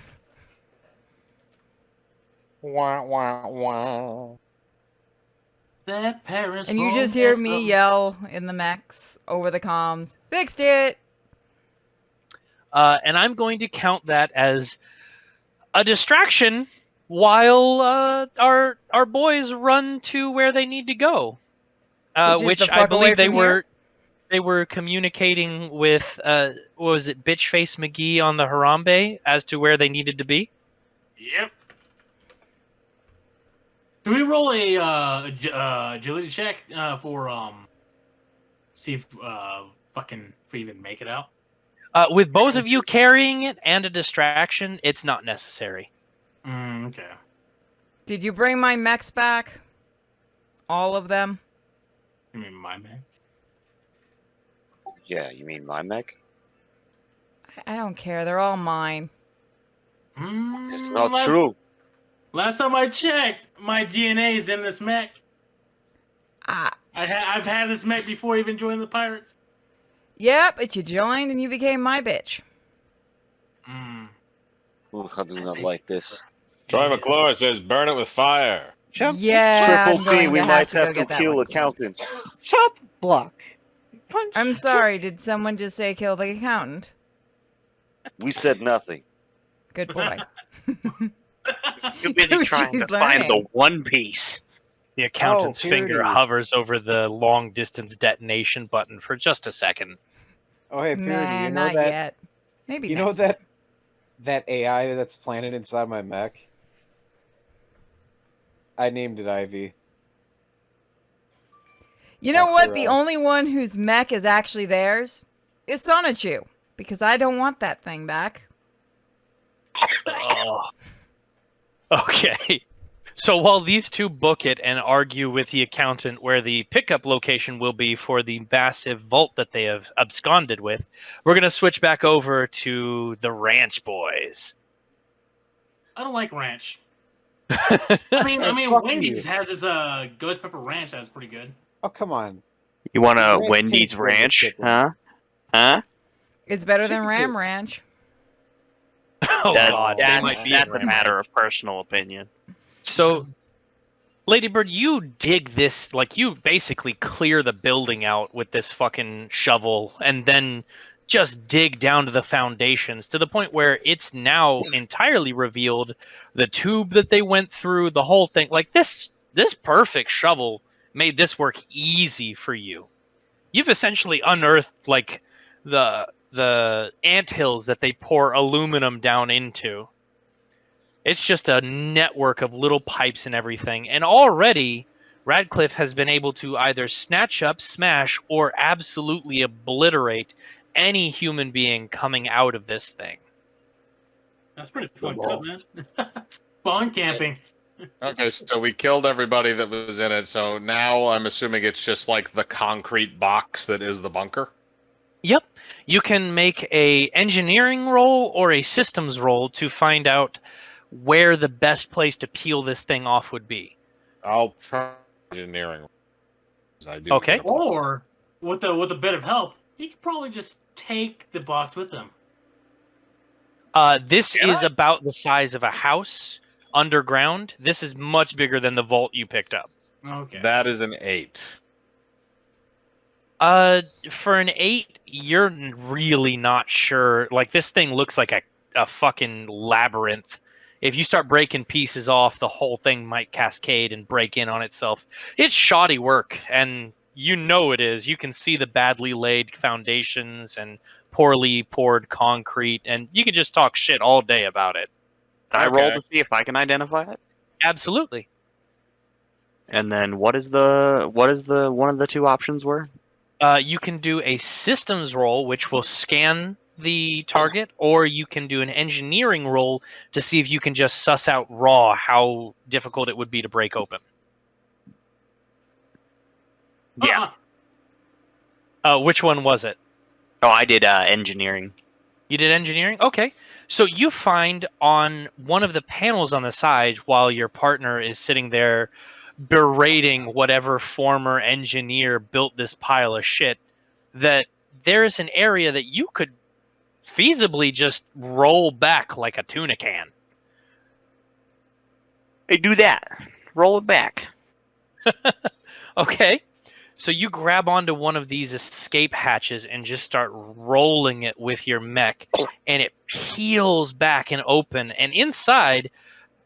S3: Wah, wah, wah.
S4: That parents
S1: And you
S4: won't
S1: just hear
S4: mess
S1: me
S4: up.
S1: yell in the mechs over the comms. Fixed it!
S5: And I'm going to count that as a distraction while our boys run to where they need to go.
S1: Which is
S5: Which
S1: the
S5: I
S1: fuck away
S5: believe they
S1: from here?
S5: were communicating with what was it, Bitchface McGee on the Harambe as to where they needed to be.
S4: Yep. Do we roll a agility check for see if fucking if we even make it out?
S5: With both of you carrying it and a distraction, it's not necessary.
S4: Okay.
S1: Did you bring my mechs back? All of them?
S4: I mean, my man.
S7: Yeah, you mean my mech?
S1: I don't care. They're all mine.
S7: It's not
S4: last,
S7: true.
S4: Last time I checked, my DNA is in this mech.
S1: Ah.
S4: I've had this mech before even joining the pirates.
S1: Yep, but you joined and you became my bitch.
S7: Ooh, I do not like this.
S3: Troy McClure says, burn it with fire.
S8: Jump,
S1: Yeah,
S7: Triple
S1: I'm going
S7: P, we
S1: to
S7: might
S1: go
S7: have to
S1: get that
S7: kill
S1: one.
S7: accountant.
S8: chop, block. Punch.
S1: I'm sorry, did someone just say kill the accountant?
S7: We said nothing.
S1: Good boy.
S2: Too busy trying
S1: She's
S2: to find the
S1: learning.
S2: One Piece.
S5: The accountant's
S8: Oh, here it
S5: finger
S8: is.
S5: hovers over the long distance detonation button for just a second.
S8: Oh, hey, Purity,
S1: Nah,
S8: you know
S1: not
S8: that?
S1: yet. Maybe
S8: You know
S1: next
S8: that AI that's planted inside my mech? I named it Ivy.
S1: You know
S8: After,
S1: what? The only one whose mech is actually theirs is Sonichu. Because I don't want that thing back.
S5: Oh. Okay. So while these two book it and argue with the accountant where the pickup location will be for the massive vault that they have absconded with, we're going to switch back over to the ranch boys.
S4: I don't like ranch.
S5: I
S4: I mean,
S8: fuck
S4: Wendy's
S8: you.
S4: has this ghost pepper ranch that's pretty good.
S8: Oh, come on.
S2: You want a
S8: Ranch
S2: Wendy's
S8: tastes better than
S2: Ranch?
S8: chicken.
S2: Huh? Huh?
S1: It's better than
S8: Chicken
S1: Ram
S8: too.
S1: Ranch.
S5: Oh
S2: That-
S5: god, they
S2: that's
S5: might be
S2: that's
S5: in
S2: a
S5: Ram
S2: matter
S5: Ranch.
S2: of personal opinion.
S5: So, Ladybird, you dig this, like, you basically clear the building out with this fucking shovel and then just dig down to the foundations to the point where it's now entirely revealed the tube that they went through, the whole thing. Like, this perfect shovel made this work easy for you. You've essentially unearthed, like, the anthills that they pour aluminum down into. It's just a network of little pipes and everything. And already, Radcliffe has been able to either snatch up, smash, or absolutely obliterate any human being coming out of this thing.
S4: That's pretty fucked up, man. Spawn camping.
S3: Okay, so we killed everybody that was in it. So now I'm assuming it's just like the concrete box that is the bunker.
S5: Yep. You can make a engineering roll or a systems roll to find out where the best place to peel this thing off would be.
S3: I'll try engineering. 'Cause I do
S5: Okay.
S3: get a plus.
S4: Or with a bit of help, he could probably just take the box with him.
S5: This is about the size of a house underground. This is much bigger than the vault you picked up.
S4: Okay.
S3: That is an 8.
S5: For an 8, you're really not sure. Like, this thing looks like a fucking labyrinth. If you start breaking pieces off, the whole thing might cascade and break in on itself. It's shoddy work, and you know it is. You can see the badly laid foundations and poorly poured concrete, and you can just talk shit all day about it.
S2: I roll
S3: Okay.
S2: to see if I can identify it.
S5: Absolutely.
S2: And then what is the one of the two options were?
S5: You can do a systems roll, which will scan the target, or you can do an engineering roll to see if you can just suss out raw how difficult it would be to break open.
S2: Yeah.
S5: Which one was it?
S2: Oh, I did engineering.
S5: You did engineering? Okay. So you find on one of the panels on the side, while your partner is sitting there berating whatever former engineer built this pile of shit, that there's an area that you could feasibly just roll back like a tuna can.
S2: Hey, do that. Roll it back.
S5: Okay. So you grab onto one of these escape hatches and just start rolling it with your mech, and it peels back and open, and inside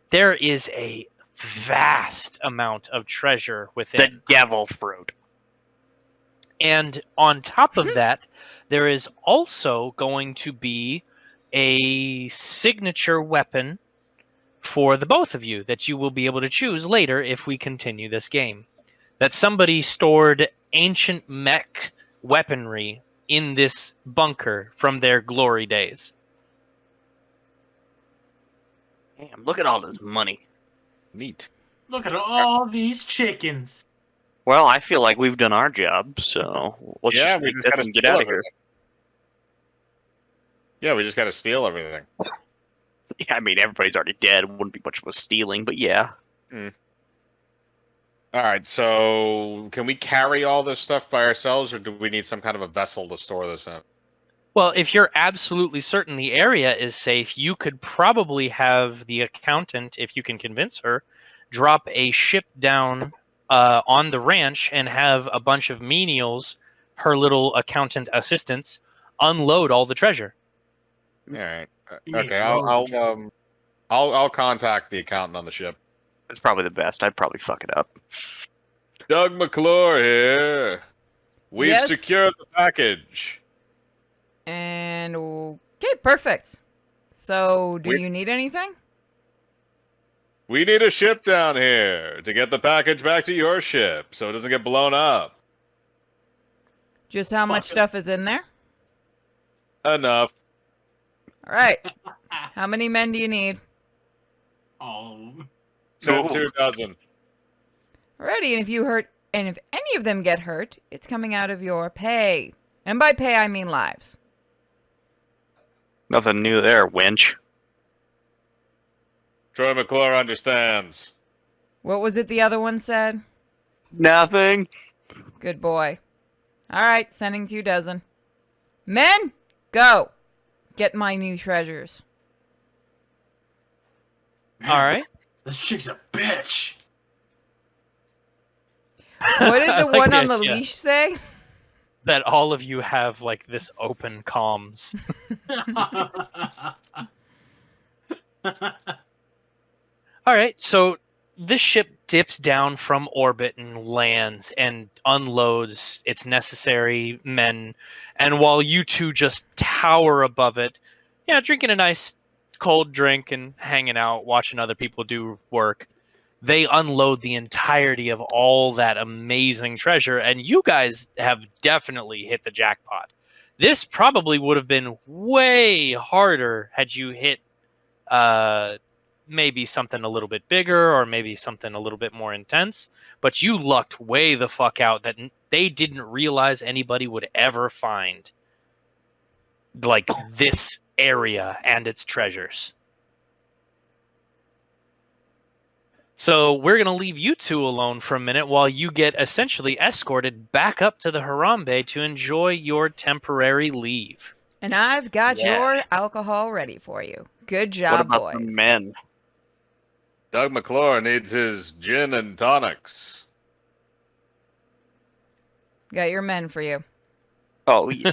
S5: there is a vast amount of treasure within.
S2: The devil fruit.
S5: And on top of that, there is also going to be a signature weapon for the both of you that you will be able to choose later if we continue this game. That somebody stored ancient mech weaponry in this bunker from their glory days.
S2: Damn, look at all this money.
S3: Neat.
S4: Look at all these chickens.
S2: Well, I feel like we've done our job, so let's
S3: Yeah,
S2: just
S3: we
S2: take
S3: just
S2: this
S3: gotta
S2: and get
S3: steal
S2: out of here.
S3: everything. Yeah, we just gotta steal everything.
S2: Yeah, I mean, everybody's already dead. It wouldn't be much of a stealing, but yeah.
S3: All right, so can we carry all this stuff by ourselves, or do we need some kind of a vessel to store this in?
S5: Well, if you're absolutely certain the area is safe, you could probably have the accountant, if you can convince her, drop a ship down on the ranch and have a bunch of menials, her little accountant assistants, unload all the treasure.
S3: All right.
S4: You mean
S3: Okay,
S4: road.
S3: I'll contact the accountant on the ship.
S2: That's probably the best. I'd probably fuck it up.
S3: Doug McClure here. We've
S1: Yes?
S3: secured the package.
S1: And okay, perfect. So, do
S3: We-
S1: you need anything?
S3: We need a ship down here to get the package back to your ship so it doesn't get blown up.
S1: Just how much
S4: Fuck it.
S1: stuff is in there?
S3: Enough.
S1: All right. How many men do you need?
S4: Oh,
S3: Send
S2: Ooh.
S3: 2 dozen.
S1: Alrighty, and if any of them get hurt, it's coming out of your pay. And by pay, I mean lives.
S2: Nothing new there, winch.
S3: Troy McClure understands.
S1: What was it the other one said?
S2: Nothing.
S1: Good boy. All right, sending 2 dozen. Men, go. Get my new treasures.
S4: man,
S5: All right.
S4: This chick's a bitch.
S1: What did the
S5: Like
S1: one on the
S5: idea
S1: leash say?
S5: that all of you have like this open comms. All right, so this ship dips down from orbit and lands and unloads its necessary men. And while you two just tower above it, yeah, drinking a nice cold drink and hanging out, watching other people do work, they unload the entirety of all that amazing treasure. And you guys have definitely hit the jackpot. This probably would have been way harder had you hit maybe something a little bit bigger or maybe something a little bit more intense, but you lucked way the fuck out that they didn't realize anybody would ever find like this area and its treasures. So we're going to leave you two alone for a minute while you get essentially escorted back up to the Harambe to enjoy your temporary leave.
S1: And I've got
S5: Yeah.
S1: your alcohol ready for you. Good
S2: What
S1: job,
S2: about
S1: boys.
S2: the men?
S3: Doug McClure needs his gin and tonics.
S1: Got your men for you.
S2: Oh yeah.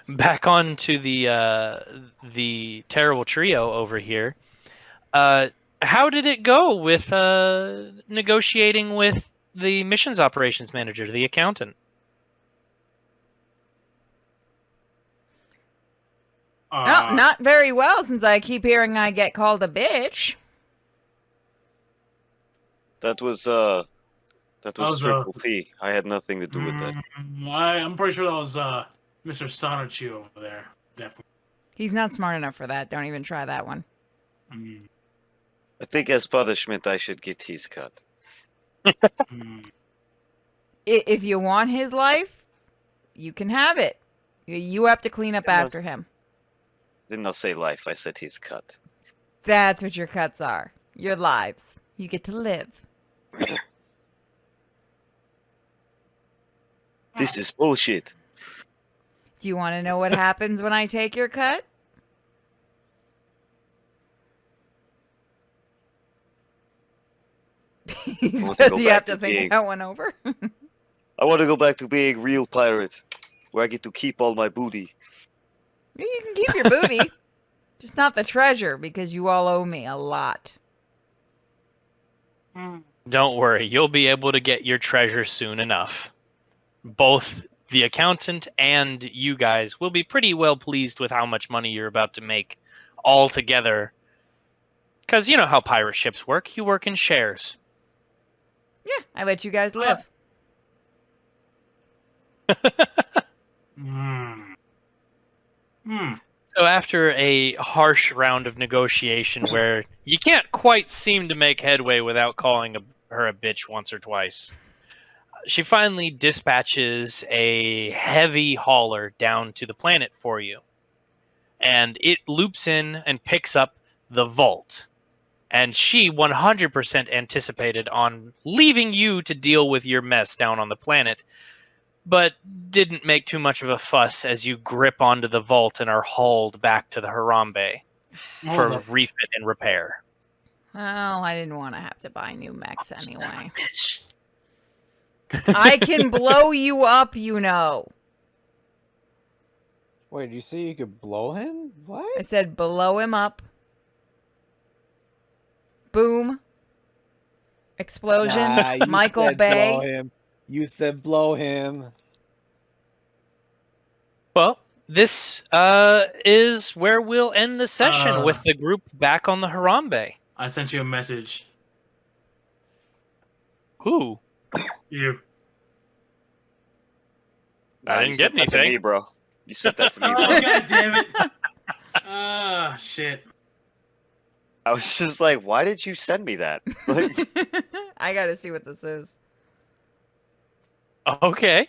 S5: Back on to the terrible trio over here. How did it go with negotiating with the missions operations manager, the accountant?
S1: Oh, not very well, since I keep hearing I get called a bitch.
S7: That was
S4: was,
S7: Triple P. I had nothing to do with that.
S4: I'm pretty sure that was Mr. Sonichu over there. Definitely.
S1: He's not smart enough for that. Don't even try that one.
S7: I think as punishment, I should get his cut.
S1: If you want his life, you can have it. You have to clean up after him.
S7: Did not say life. I said his cut.
S1: That's what your cuts are. Your lives. You get to live.
S7: This is bullshit.
S1: Do you want to know what happens when I take your cut? Does he have to think that one over?
S7: I want to go back to being real pirate, where I get to keep all my booty.
S1: You can keep your booty, just not the treasure, because you all owe me a lot.
S5: Don't worry, you'll be able to get your treasure soon enough. Both the accountant and you guys will be pretty well pleased with how much money you're about to make all together. Because you know how pirate ships work. You work in shares.
S1: Yeah, I let you guys live.
S5: So after a harsh round of negotiation where you can't quite seem to make headway without calling her a bitch once or twice, she finally dispatches a heavy hauler down to the planet for you. And it loops in and picks up the vault. And she 100% anticipated on leaving you to deal with your mess down on the planet, but didn't make too much of a fuss as you grip onto the vault and are hauled back to the Harambe for refit and repair.
S1: Well, I didn't want to have to buy new mechs anyway. I can blow you up, you know.
S6: Wait, did you say you could blow him? What?
S1: I said blow him up. Boom. Explosion.
S6: Nah, you
S1: Michael
S6: said
S1: Bay.
S6: blow him. You said blow him.
S5: Well, this is where we'll end the session with the group back on the Harambe.
S4: I sent you a message.
S5: Who?
S4: You.
S5: I didn't get
S7: That to
S5: anything.
S7: me, bro. You said that to me,
S4: Oh,
S7: bro.
S4: God damn it. Ah, shit.
S7: I was just like, why did you send me that? Like,
S1: I gotta see what this is.
S5: Okay.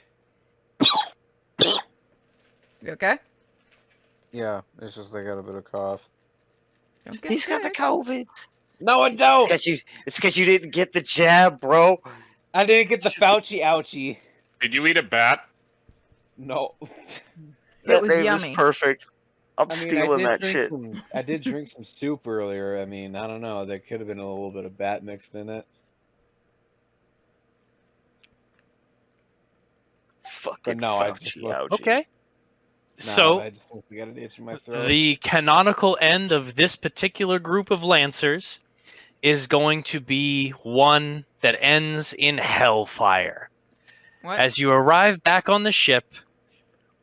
S1: You okay?
S6: Yeah, it's just I got a bit of cough.
S1: Don't get
S7: he's got the
S1: sick.
S7: COVID.
S6: No, I don't.
S7: It's because you didn't get the jab, bro.
S6: I didn't get the Fauci ouchie.
S3: Did you eat a bat?
S6: No.
S7: That
S1: was
S7: name
S1: yummy.
S7: is perfect. I'm
S6: I
S7: stealing that
S6: drink
S7: shit.
S6: I did drink some soup earlier. I mean, I don't know. There could have been a little bit of bat mixed in it.
S7: Fucking
S6: no, I
S7: Fauci
S6: just-
S7: ouchie.
S5: Okay.
S6: No,
S5: So,
S6: I just got an itch in my throat.
S5: the canonical end of this particular group of Lancers is going to be one that ends in hellfire.
S1: What?
S5: As you arrive back on the ship,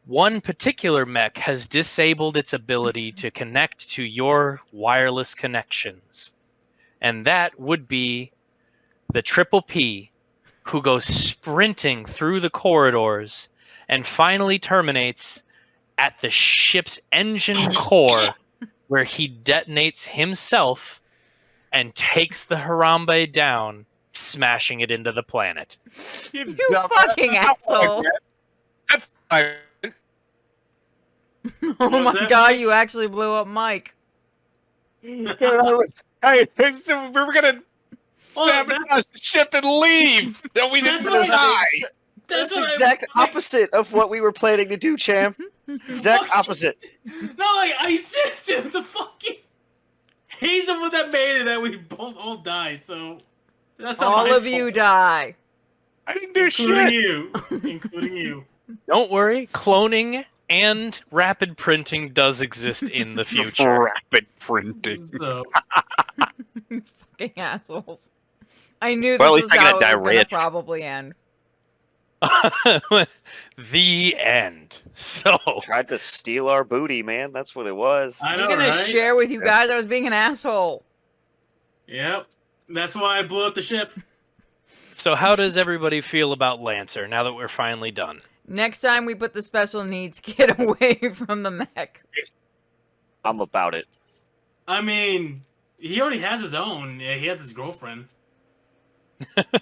S5: one particular mech has disabled its ability to connect to your wireless connections. And that would be the Triple P, who goes sprinting through the corridors and finally terminates at the ship's engine core, where he detonates himself and takes the Harambe down, smashing it into the planet.
S1: You fucking asshole.
S3: That's I
S1: Oh
S4: Was
S1: my
S4: that
S1: god,
S4: Mike?
S1: you actually blew up Mike.
S3: we were gonna sabotage the ship and leave. Then we didn't
S4: That's
S3: die.
S7: That's
S4: what
S7: the exact
S4: I-
S7: opposite of what we were planning to do, Champ. Exact
S4: Fuck.
S7: opposite.
S4: No, like I said to the fucking. He's the one that made it that we both all die. So that's not
S1: All
S4: my
S1: of you
S4: fault.
S1: die.
S3: I didn't do
S4: Including
S3: shit.
S4: you. Including you.
S5: Don't worry, cloning and rapid printing does exist in the future.
S2: Rapid printing.
S4: So
S1: Fucking assholes. I knew this
S2: Well, at
S1: was
S2: least I
S1: how
S2: got
S1: it was gonna
S2: diarrhea.
S1: probably end.
S5: The end. So,
S7: Tried to steal our booty, man. That's what it was.
S4: I
S1: I
S4: know,
S1: was gonna
S4: right?
S1: share with you guys I was being an asshole.
S4: Yep. That's why I blew up the ship.
S5: so how does everybody feel about Lancer now that we're finally done?
S1: Next time we put the special needs kid away from the mech.
S7: I'm about it.
S4: I mean, he already has his own. Yeah, he has his girlfriend.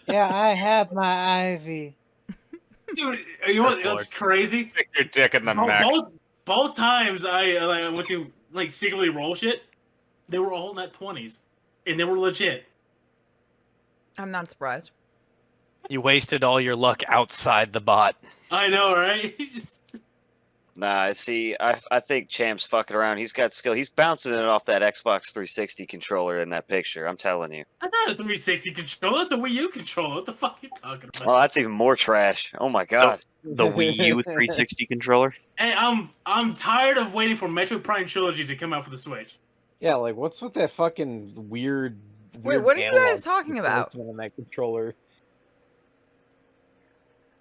S8: Yeah, I have my Ivy.
S4: Dude, you know what's
S5: Lord.
S4: crazy?
S3: Stick your dick in the
S4: Both,
S3: neck.
S4: both times I went to like secretly roll shit, they were all in that 20s, and they were legit.
S1: I'm not surprised.
S5: You wasted all your luck outside the bot.
S4: I know, right?
S7: Nah, see, I think Champ's fucking around. He's got skill. He's bouncing it off that Xbox 360 controller in that picture. I'm telling you.
S4: That's not a 360 controller. That's a Wii U controller. What the fuck are you talking about?
S7: Oh, that's even more trash. Oh my god.
S2: The Wii U 360 controller.
S4: Hey, I'm tired of waiting for Metroid Prime Trilogy to come out for the Switch.
S6: Yeah, like what's with that fucking weird?
S1: Wait, what are you guys talking about?
S6: On that controller.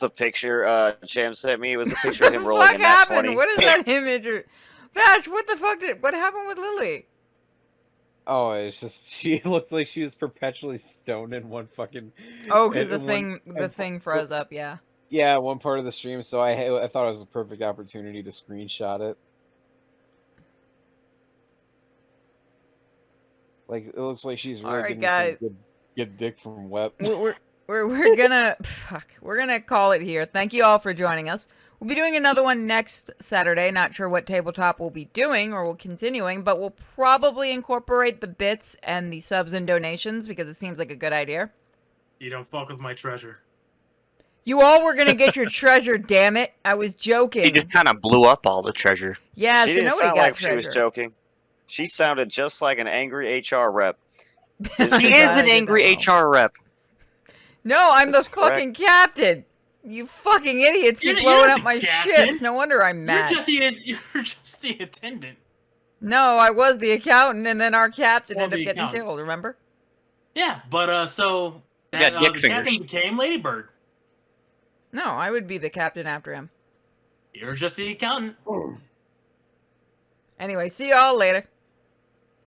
S7: The picture Champ sent me was a picture of him
S1: What the
S7: rolling
S1: fuck
S7: in that
S1: happened?
S7: 20.
S1: What is that image? Bash, what the fuck what happened with Lily?
S6: Oh, it's just she looked like she was perpetually stoned in one fucking.
S1: Oh, because
S6: in one-
S1: the thing froze up, yeah.
S6: Yeah, one part of the stream, so I thought it was a perfect opportunity to screenshot it. Like it looks like she's really
S1: Alright,
S6: getting
S1: guys.
S6: some good dick from Web.
S1: We're gonna we're gonna call it here. Thank you all for joining us. We'll be doing another one next Saturday. Not sure what tabletop we'll be doing or we'll continuing, but we'll probably incorporate the bits and the subs and donations because it seems like a good idea.
S4: You don't fuck with my treasure.
S1: You all were gonna get your treasure, damn it! I was
S2: He
S1: joking.
S2: just kind of blew up all the treasure.
S1: Yeah,
S7: She
S1: so
S7: didn't
S1: nobody
S7: sound
S1: got
S7: like
S1: treasure.
S7: she was joking. She sounded just like an angry HR rep.
S1: I
S2: He is
S1: did
S2: an
S1: that
S2: angry
S1: wrong.
S2: HR rep.
S1: No, I'm the
S7: This is correct.
S1: fucking captain. You fucking idiots keep
S4: You're
S1: blowing
S4: not
S1: up
S4: the
S1: my
S4: captain.
S1: ships. No wonder I'm mad.
S4: You're just the attendant.
S1: No, I was the accountant, and then our captain
S4: Well,
S1: ended up
S4: the
S1: getting
S4: accountant.
S1: killed. Remember?
S4: Yeah, but so
S2: You got dick
S4: the
S2: fingers.
S4: captain became Ladybird.
S1: No, I would be the captain after him.
S4: You're just the accountant.
S1: Anyway, see y'all later.